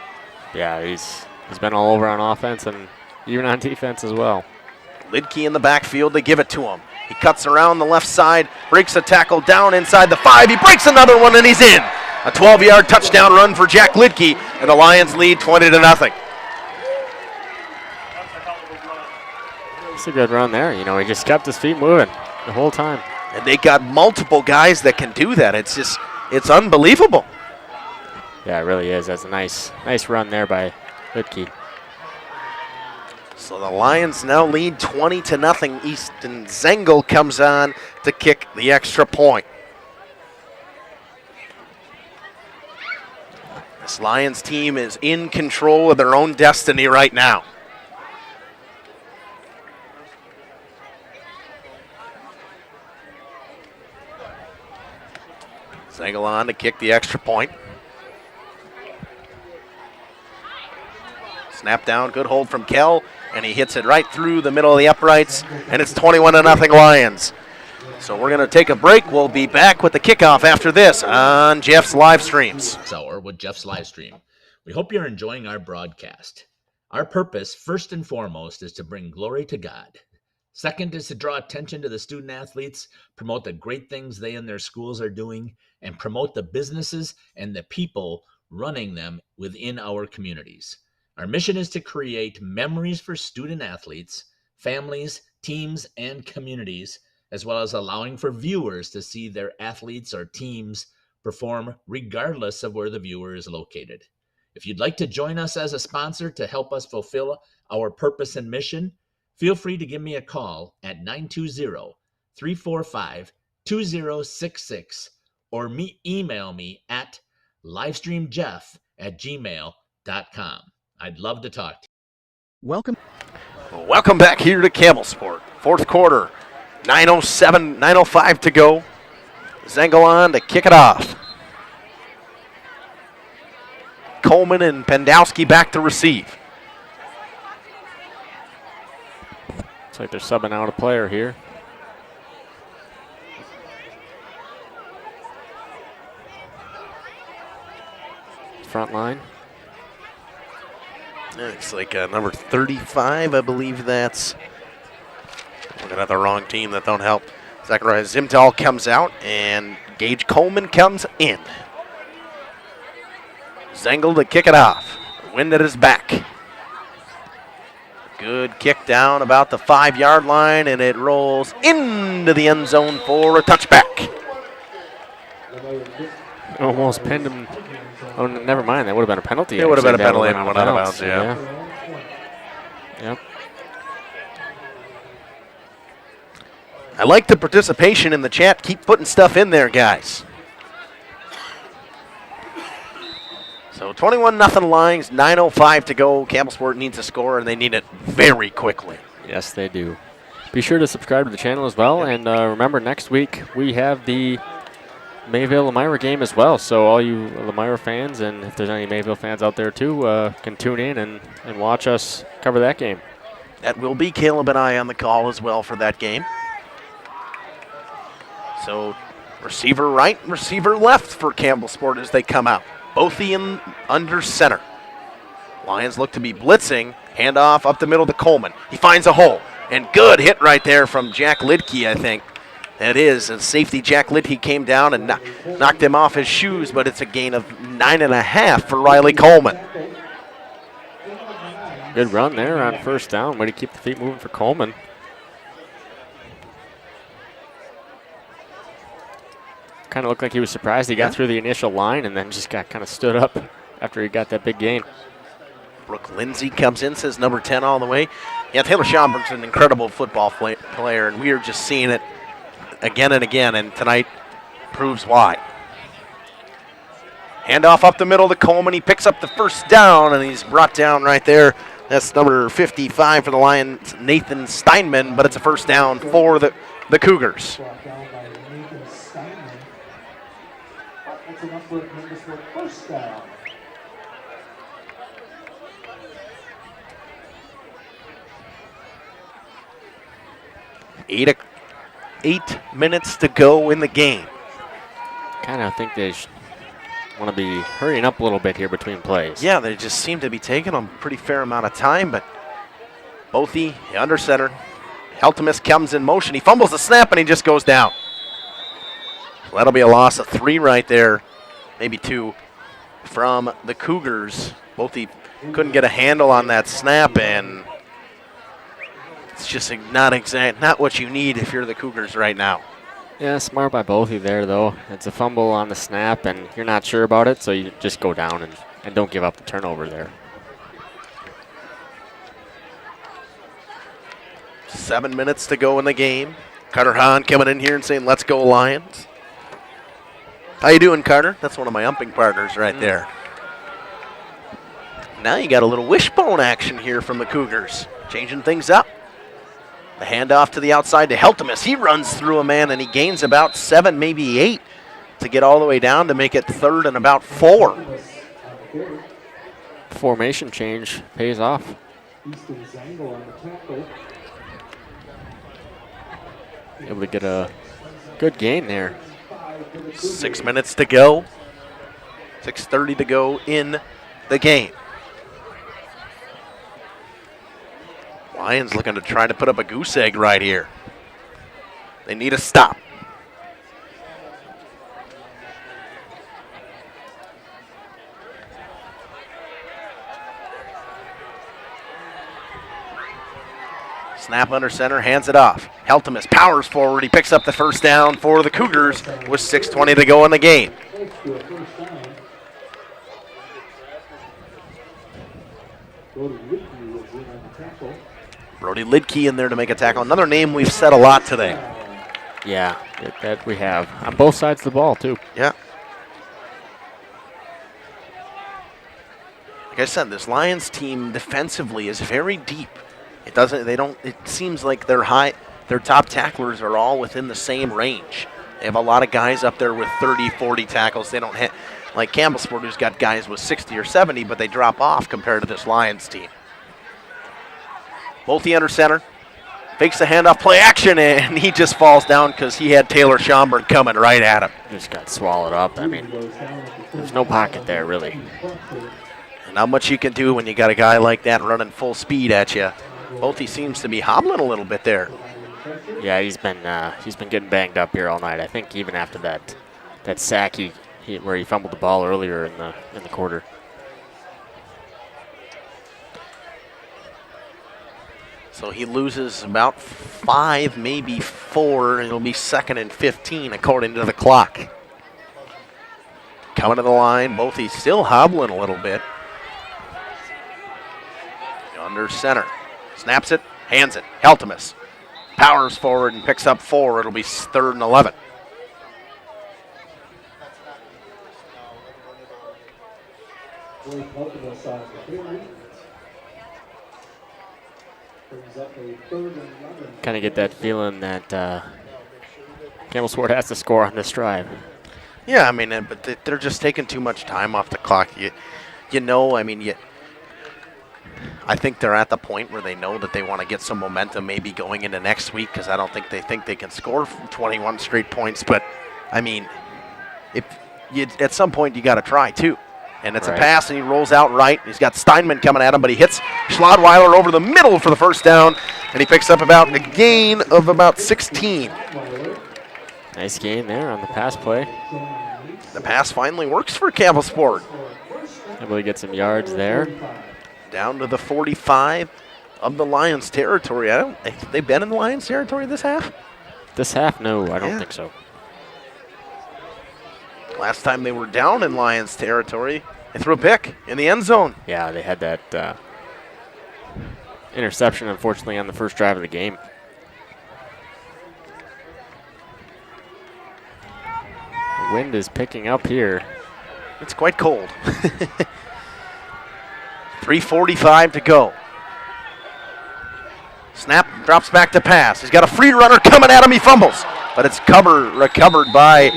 Yeah, he's He's been all over on offense and even on defense as well. Lidke in the backfield to give it to him. He cuts around the left side, breaks a tackle down inside the 5. He breaks another one, and he's in. A 12-yard touchdown run for Jack Lidke, and the Lions lead 20-0. It's a good run there. You know, he just kept his feet moving the whole time. And they got multiple guys that can do that. It's unbelievable. Yeah, it really is. That's a nice run there by Lidke. So the Lions now lead 20-0 East, and Zengel comes on to kick the extra point. This Lions team is in control of their own destiny right now. Zengel on to kick the extra point. Snap down, good hold from Kell, and he hits it right through the middle of the uprights, and it's 21-0 Lions. So we're going to take a break. We'll be back with the kickoff after this on Jeff's live streams. Hour with Jeff's live stream. We hope you're enjoying our broadcast. Our purpose, first and foremost, is to bring glory to God. Second is to draw attention to the student athletes, promote the great things they and their schools are doing, and promote the businesses and the people running them within our communities. Our mission is to create memories for student athletes, families, teams, and communities, as well as allowing for viewers to see their athletes or teams perform regardless of where the viewer is located. If you'd like to join us as a sponsor to help us fulfill our purpose and mission, feel free to give me a call at 920-345-2066 or email me at livestreamjeff@gmail.com. I'd love to talk to you. Welcome back here to Campbellsport. Fourth quarter, 9:05 to go. Zengel on to kick it off. Coleman and Pendowski back to receive. Looks like they're subbing out a player here. Front line. It's like number 35, I believe that's. Looking at the wrong team, that don't help. Zachariah Zimtal comes out, and Gage Coleman comes in. Zengel to kick it off. Wind at his back. Good kick down about the 5-yard line, and it rolls into the end zone for a touchback. Almost pinned him. Oh, never mind. That would have been a penalty. It would have been a That penalty would've and been went out of bounds, yeah. Yep. I like the participation in the chat. Keep putting stuff in there, guys. So 21-0 Lions, 9:05 to go. Campbellsport needs a score, and they need it very quickly. Yes, they do. Be sure to subscribe to the channel as well. And remember, next week we have the Mayville-Lomira game as well. So all you Lomira fans, and if there's any Mayville fans out there too, can tune in and watch us cover that game. That will be Caleb and I on the call as well for that game. So receiver right, receiver left for Campbellsport as they come out. Both in under center. Lions look to be blitzing. Handoff up the middle to Coleman. He finds a hole. And good hit right there from Jack Lidke, I think. That is. And safety Jack Lidke came down and knocked him off his shoes, but it's a gain of 9.5 for Riley Coleman. Good run there on first down. Way to keep the feet moving for Coleman. Kind of looked like he was surprised he got through the initial line and then just got kind of stood up after he got that big gain. Brooke Lindsay comes in, says number 10 all the way. Yeah, Taylor Schomburg's an incredible football player, and we are just seeing it again and again, and tonight proves why. Handoff up the middle to Coleman. He picks up the first down, and he's brought down right there. That's number 55 for the Lions, Nathan Steinman, but it's a first down for the Cougars. Enough for Campbellsport first down. Eight minutes to go in the game. Kind of think they want to be hurrying up a little bit here between plays. Yeah, they just seem to be taking a pretty fair amount of time, but Bothy, under center. Heltemus comes in motion. He fumbles the snap, and he just goes down. So that'll be a loss of 3 right there, maybe 2 from the Cougars. Bothy couldn't get a handle on that snap, and it's just not what you need if you're the Cougars right now. Yeah, smart by both of you there, though. It's a fumble on the snap, and you're not sure about it, so you just go down and don't give up the turnover there. 7 minutes to go in the game. Carter Hahn coming in here and saying, "Let's go Lions." How you doing, Carter? That's one of my umping partners right there. Now you got a little wishbone action here from the Cougars, changing things up. The handoff to the outside to Heltemus. He runs through a man, and he gains about 7, maybe 8, to get all the way down to make it 3rd and about 4. Formation change pays off. Able to get a good gain there. 6 minutes to go. 6:30 to go in the game. Lions looking to try to put up a goose egg right here. They need a stop. Snap under center, hands it off. Heltemus powers forward. He picks up the first down for the Cougars with 6:20 to go in the game. Brody Lidke in there to make a tackle. Another name we've said a lot today. Yeah, that we have. On both sides of the ball, too. Yeah. Like I said, this Lions team defensively is very deep. It seems like their top tacklers are all within the same range. They have a lot of guys up there with 30, 40 tackles. They don't have, like Campbellsport, who's got guys with 60 or 70, but they drop off compared to this Lions team. Bolte under center, fakes the handoff, play action, and he just falls down because he had Taylor Schomburg coming right at him. Just got swallowed up. I mean, there's no pocket there, really. And not much you can do when you got a guy like that running full speed at you. Bolte seems to be hobbling a little bit there. Yeah, he's been getting banged up here all night. I think even after that sack where he fumbled the ball earlier in the quarter. So he loses about 5, maybe 4. It'll be 2nd and 15 according to the clock. Coming to the line, Bolte still hobbling a little bit. Under center. Snaps it, hands it. Heltemus powers forward and picks up 4. It'll be 3rd and 11. Kind of get that feeling that Campbellsport has to score on this drive. Yeah, I mean, but they're just taking too much time off the clock. I think they're at the point where they know that they want to get some momentum maybe going into next week, because I don't think they can score 21 straight points. But, I mean, at some point you got to try, too. And it's a pass, and he rolls out right. He's got Steinman coming at him, but he hits Schlodweiler over the middle for the first down, and he picks up about a gain of about 16. Nice gain there on the pass play. The pass finally works for Campbellsport. Able to get some yards there. Down to the 45 of the Lions territory. Have they been in the Lions territory this half? This half, no, I don't think so. Last time they were down in Lions territory, they threw a pick in the end zone. Yeah, they had that interception, unfortunately, on the first drive of the game. The wind is picking up here. It's quite cold. 3:45 to go. Snap, drops back to pass. He's got a free runner coming at him. He fumbles, but it's recovered by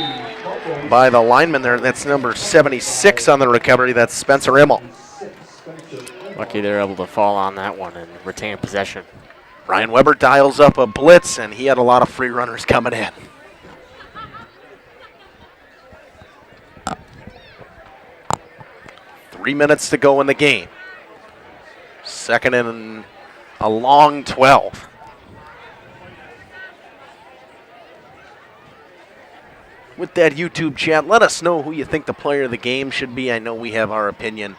the lineman there. That's number 76 on the recovery. That's Spencer Immel. Lucky they're able to fall on that one and retain possession. Ryan Weber dials up a blitz, and he had a lot of free runners coming in. 3 minutes to go in the game. Second and a long 12. With that YouTube chat, let us know who you think the player of the game should be. I know we have our opinion.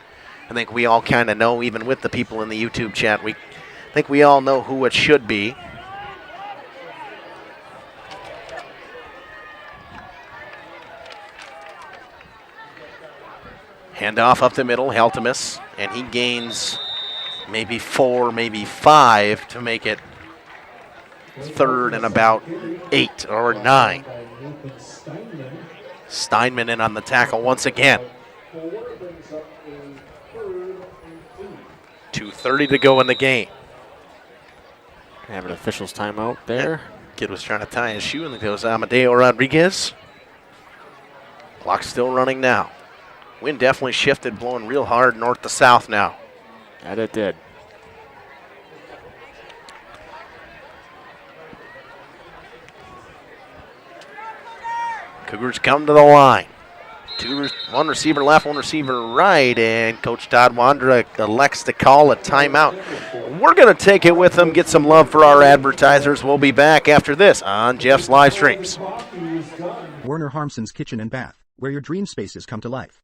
I think we all kind of know, even with the people in the YouTube chat. I think we all know who it should be. Handoff up the middle, Heltemus, and he gains maybe 4, maybe 5 to make it third and about 8 or 9. Steinman in on the tackle once again. 2:30 to go in the game. Have an official's timeout there. Kid was trying to tie his shoe, and there goes Amadeo Rodriguez. Clock's still running now. Wind definitely shifted, blowing real hard north to south now. That it did. Cougars come to the line. One receiver left, one receiver right, and Coach Todd Wandra elects to call a timeout. We're going to take it with them, get some love for our advertisers. We'll be back after this on Jeff's live streams. Werner Harmsen's Kitchen and Bath, where your dream spaces come to life.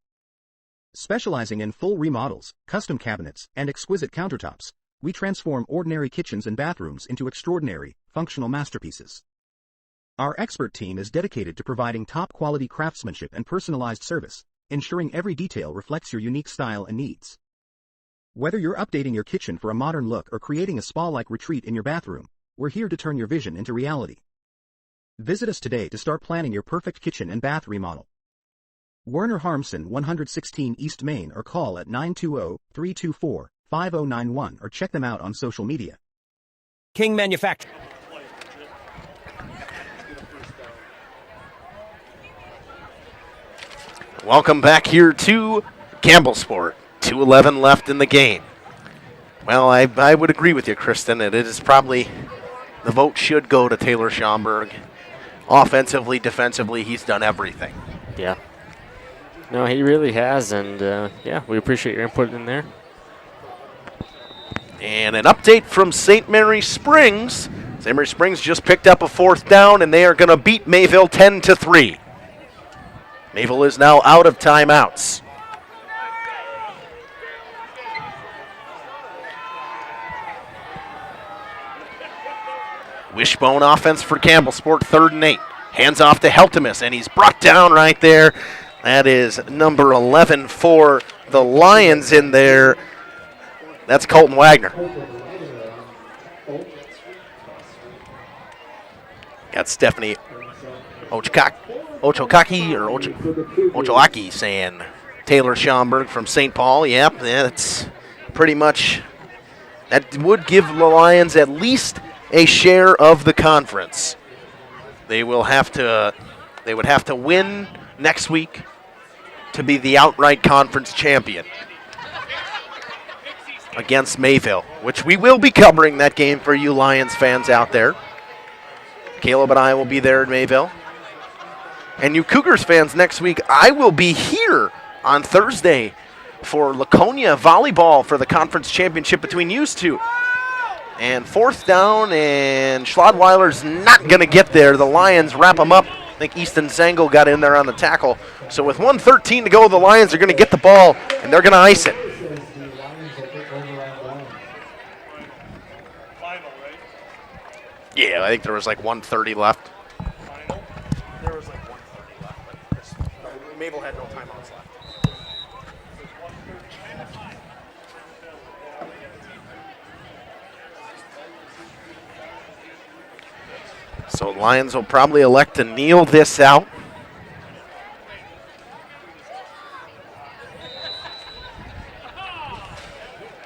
Specializing in full remodels, custom cabinets, and exquisite countertops, we transform ordinary kitchens and bathrooms into extraordinary, functional masterpieces. Our expert team is dedicated to providing top-quality craftsmanship and personalized service, ensuring every detail reflects your unique style and needs. Whether you're updating your kitchen for a modern look or creating a spa-like retreat in your bathroom, we're here to turn your vision into reality. Visit us today to start planning your perfect kitchen and bath remodel. Werner Harmsen, 116 East Main, or call at 920-324-5091 or check them out on social media. King Manufacturing. Welcome back here to Campbellsport. 2:11 left in the game. Well, I would agree with you, Kristen. It is probably, the vote should go to Taylor Schomburg. Offensively, defensively, he's done everything. Yeah. No, he really has, and yeah, we appreciate your input in there. And an update from St. Mary Springs. St. Mary Springs just picked up a 4th down, and they are going to beat Mayville 10-3. Mayville is now out of timeouts. Wishbone offense for Campbellsport, 3rd and 8. Hands off to Heltemus, and he's brought down right there. That is number 11 for the Lions in there. That's Colton Wagner. Got Stephanie Ocholaki saying Taylor Schomburg from St. Paul. Yep, that's pretty much, that would give the Lions at least a share of the conference. They would have to win next week to be the outright conference champion against Mayville, which we will be covering that game for you Lions fans out there. Caleb and I will be there in Mayville. And you Cougars fans, next week, I will be here on Thursday for Laconia volleyball for the conference championship between you two. And 4th down, and Schlodweiler's not going to get there. The Lions wrap them up. I think Easton Zengel got in there on the tackle. So with 1:13 to go, the Lions are going to get the ball, and they're going to ice it. Yeah, I think there was like 1:30 left. There was like 1:30 left, but Mabel had no timeouts left. So Lions will probably elect to kneel this out.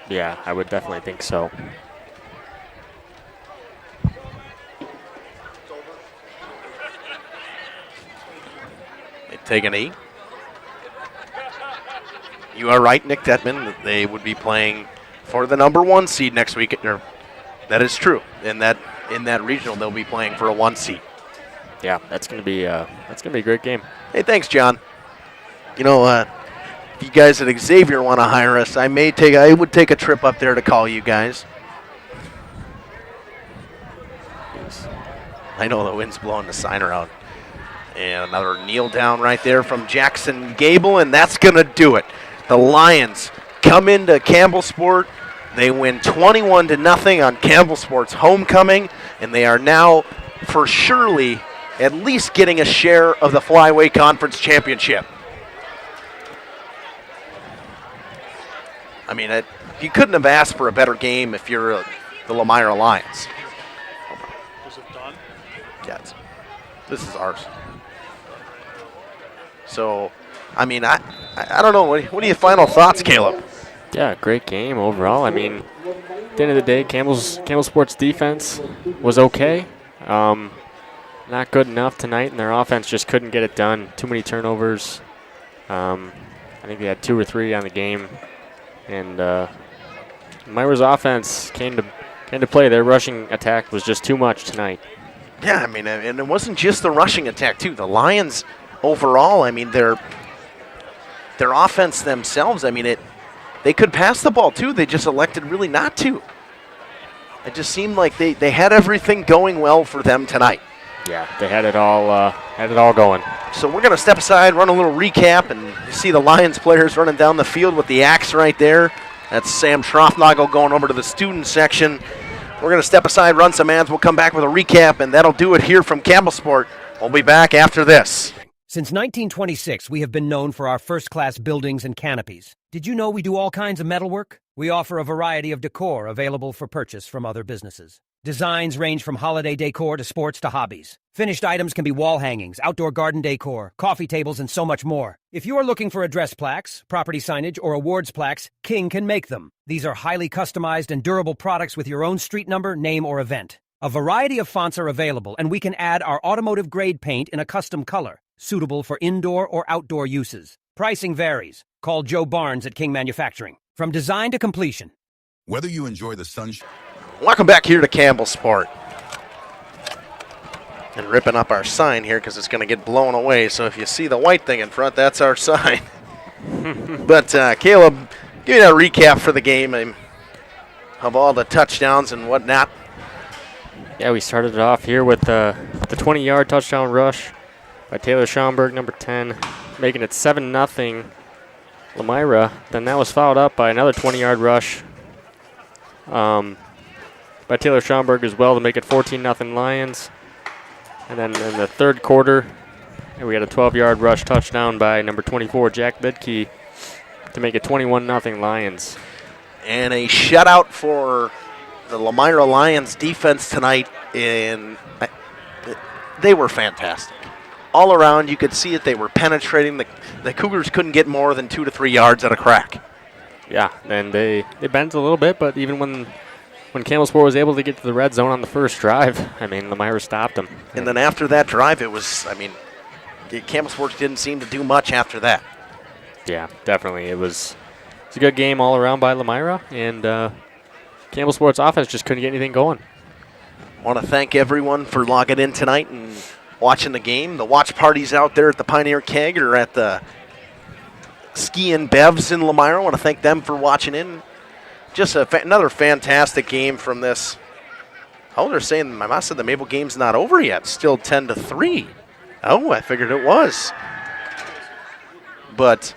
Yeah, I would definitely think so. They take a knee. You are right, Nick Detman. They would be playing for the number 1 seed next week. That is true. In that regional, they'll be playing for a 1 seed. Yeah, that's gonna be a great game. Hey, thanks, John. You know, if you guys at Xavier want to hire us, I would take a trip up there to call you guys. I know the wind's blowing the sign around. And another kneel down right there from Jackson Gable, and that's going to do it. The Lions come into Campbellsport. They win 21-0 on Campbellsport's homecoming, and they are now for surely at least getting a share of the Flyway Conference Championship. I mean, you couldn't have asked for a better game if you're the Lomira Lions. Is it done? Yeah, this is ours. So, I mean, I don't know. What are your final thoughts, Caleb? Yeah, great game overall. I mean, at the end of the day, Campbellsport's defense was okay. Not good enough tonight, and their offense just couldn't get it done. Too many turnovers. I think they had 2 or 3 on the game. And Myra's offense came to play. Their rushing attack was just too much tonight. Yeah, I mean, and it wasn't just the rushing attack, too. The Lions overall, I mean, their offense themselves, I mean, they could pass the ball, too. They just elected really not to. It just seemed like they had everything going well for them tonight. Yeah, they had it all going. So we're going to step aside, run a little recap, and you see the Lions players running down the field with the axe right there. That's Sam Schroffnagel going over to the student section. We're going to step aside, run some ads. We'll come back with a recap, and that'll do it here from Campbellsport. We'll be back after this. Since 1926, we have been known for our first-class buildings and canopies. Did you know we do all kinds of metalwork? We offer a variety of decor available for purchase from other businesses. Designs range from holiday decor to sports to hobbies. Finished items can be wall hangings, outdoor garden decor, coffee tables, and so much more. If you are looking for address plaques, property signage, or awards plaques, King can make them. These are highly customized and durable products with your own street number, name, or event. A variety of fonts are available, and we can add our automotive-grade paint in a custom color, suitable for indoor or outdoor uses. Pricing varies. Call Joe Barnes at King Manufacturing. From design to completion. Whether you enjoy the sunshine. Welcome back here to Campbellsport. And ripping up our sign here because it's going to get blown away. So if you see the white thing in front, that's our sign. But Caleb, give me a recap for the game of all the touchdowns and whatnot. Yeah, we started it off here with the 20-yard touchdown rush by Taylor Schaumburg, number 10, making it 7-0 Lomira. Then that was followed up by another 20-yard rush by Taylor Schaumburg as well to make it 14-0 Lions. And then in the third quarter, we had a 12-yard rush touchdown by number 24, Jack Lidke, to make it 21-0 Lions. And a shutout for the Lomira Lions defense tonight. They were fantastic. All around, you could see it. They were penetrating. The Cougars couldn't get more than 2 to 3 yards at a crack. Yeah, and they bent a little bit, but even when Campbellsport was able to get to the red zone on the first drive, I mean, Lomira stopped them. And then after that drive, it was, I mean, Campbellsport didn't seem to do much after that. Yeah, definitely. It's a good game all around by Lomira, and Campbellsport's offense just couldn't get anything going. I want to thank everyone for logging in tonight and watching the game. The watch parties out there at the Pioneer Keg or at the Ski and Bevs in Lomira. I want to thank them for watching in. Just another fantastic game from this. Oh, they're saying, my mom said the Maple game's not over yet. Still 10-3. Oh, I figured it was. But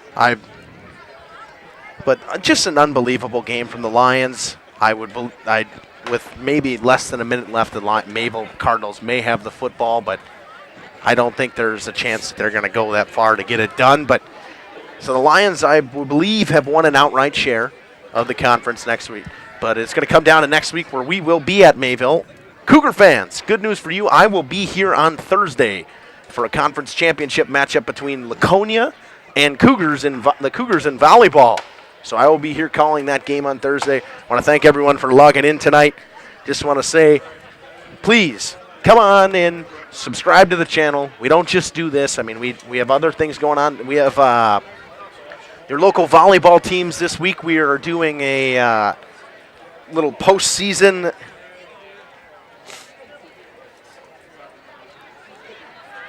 just an unbelievable game from the Lions. With maybe less than a minute left, the Maple Cardinals may have the football, but I don't think there's a chance that they're going to go that far to get it done. But so the Lions, I believe, have won an outright share of the conference next week. But it's going to come down to next week where we will be at Mayville. Cougar fans, good news for you. I will be here on Thursday for a conference championship matchup between Laconia and Cougars in the Cougars in volleyball. So I will be here calling that game on Thursday. I want to thank everyone for logging in tonight. Just want to say, please come on in, subscribe to the channel. We don't just do this. I mean, we have other things going on. We have your local volleyball teams this week. We are doing a little postseason.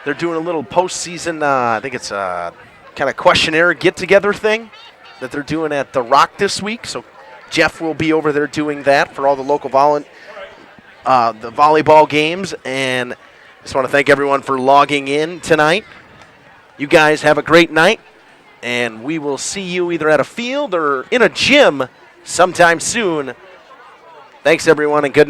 They're doing a little postseason, I think it's a kind of questionnaire get-together thing. that they're doing at the Rock this week. So Jeff will be over there doing that for all the local the volleyball games. And just want to thank everyone for logging in tonight. You guys have a great night, and we will see you either at a field or in a gym sometime soon. Thanks, everyone, and good night.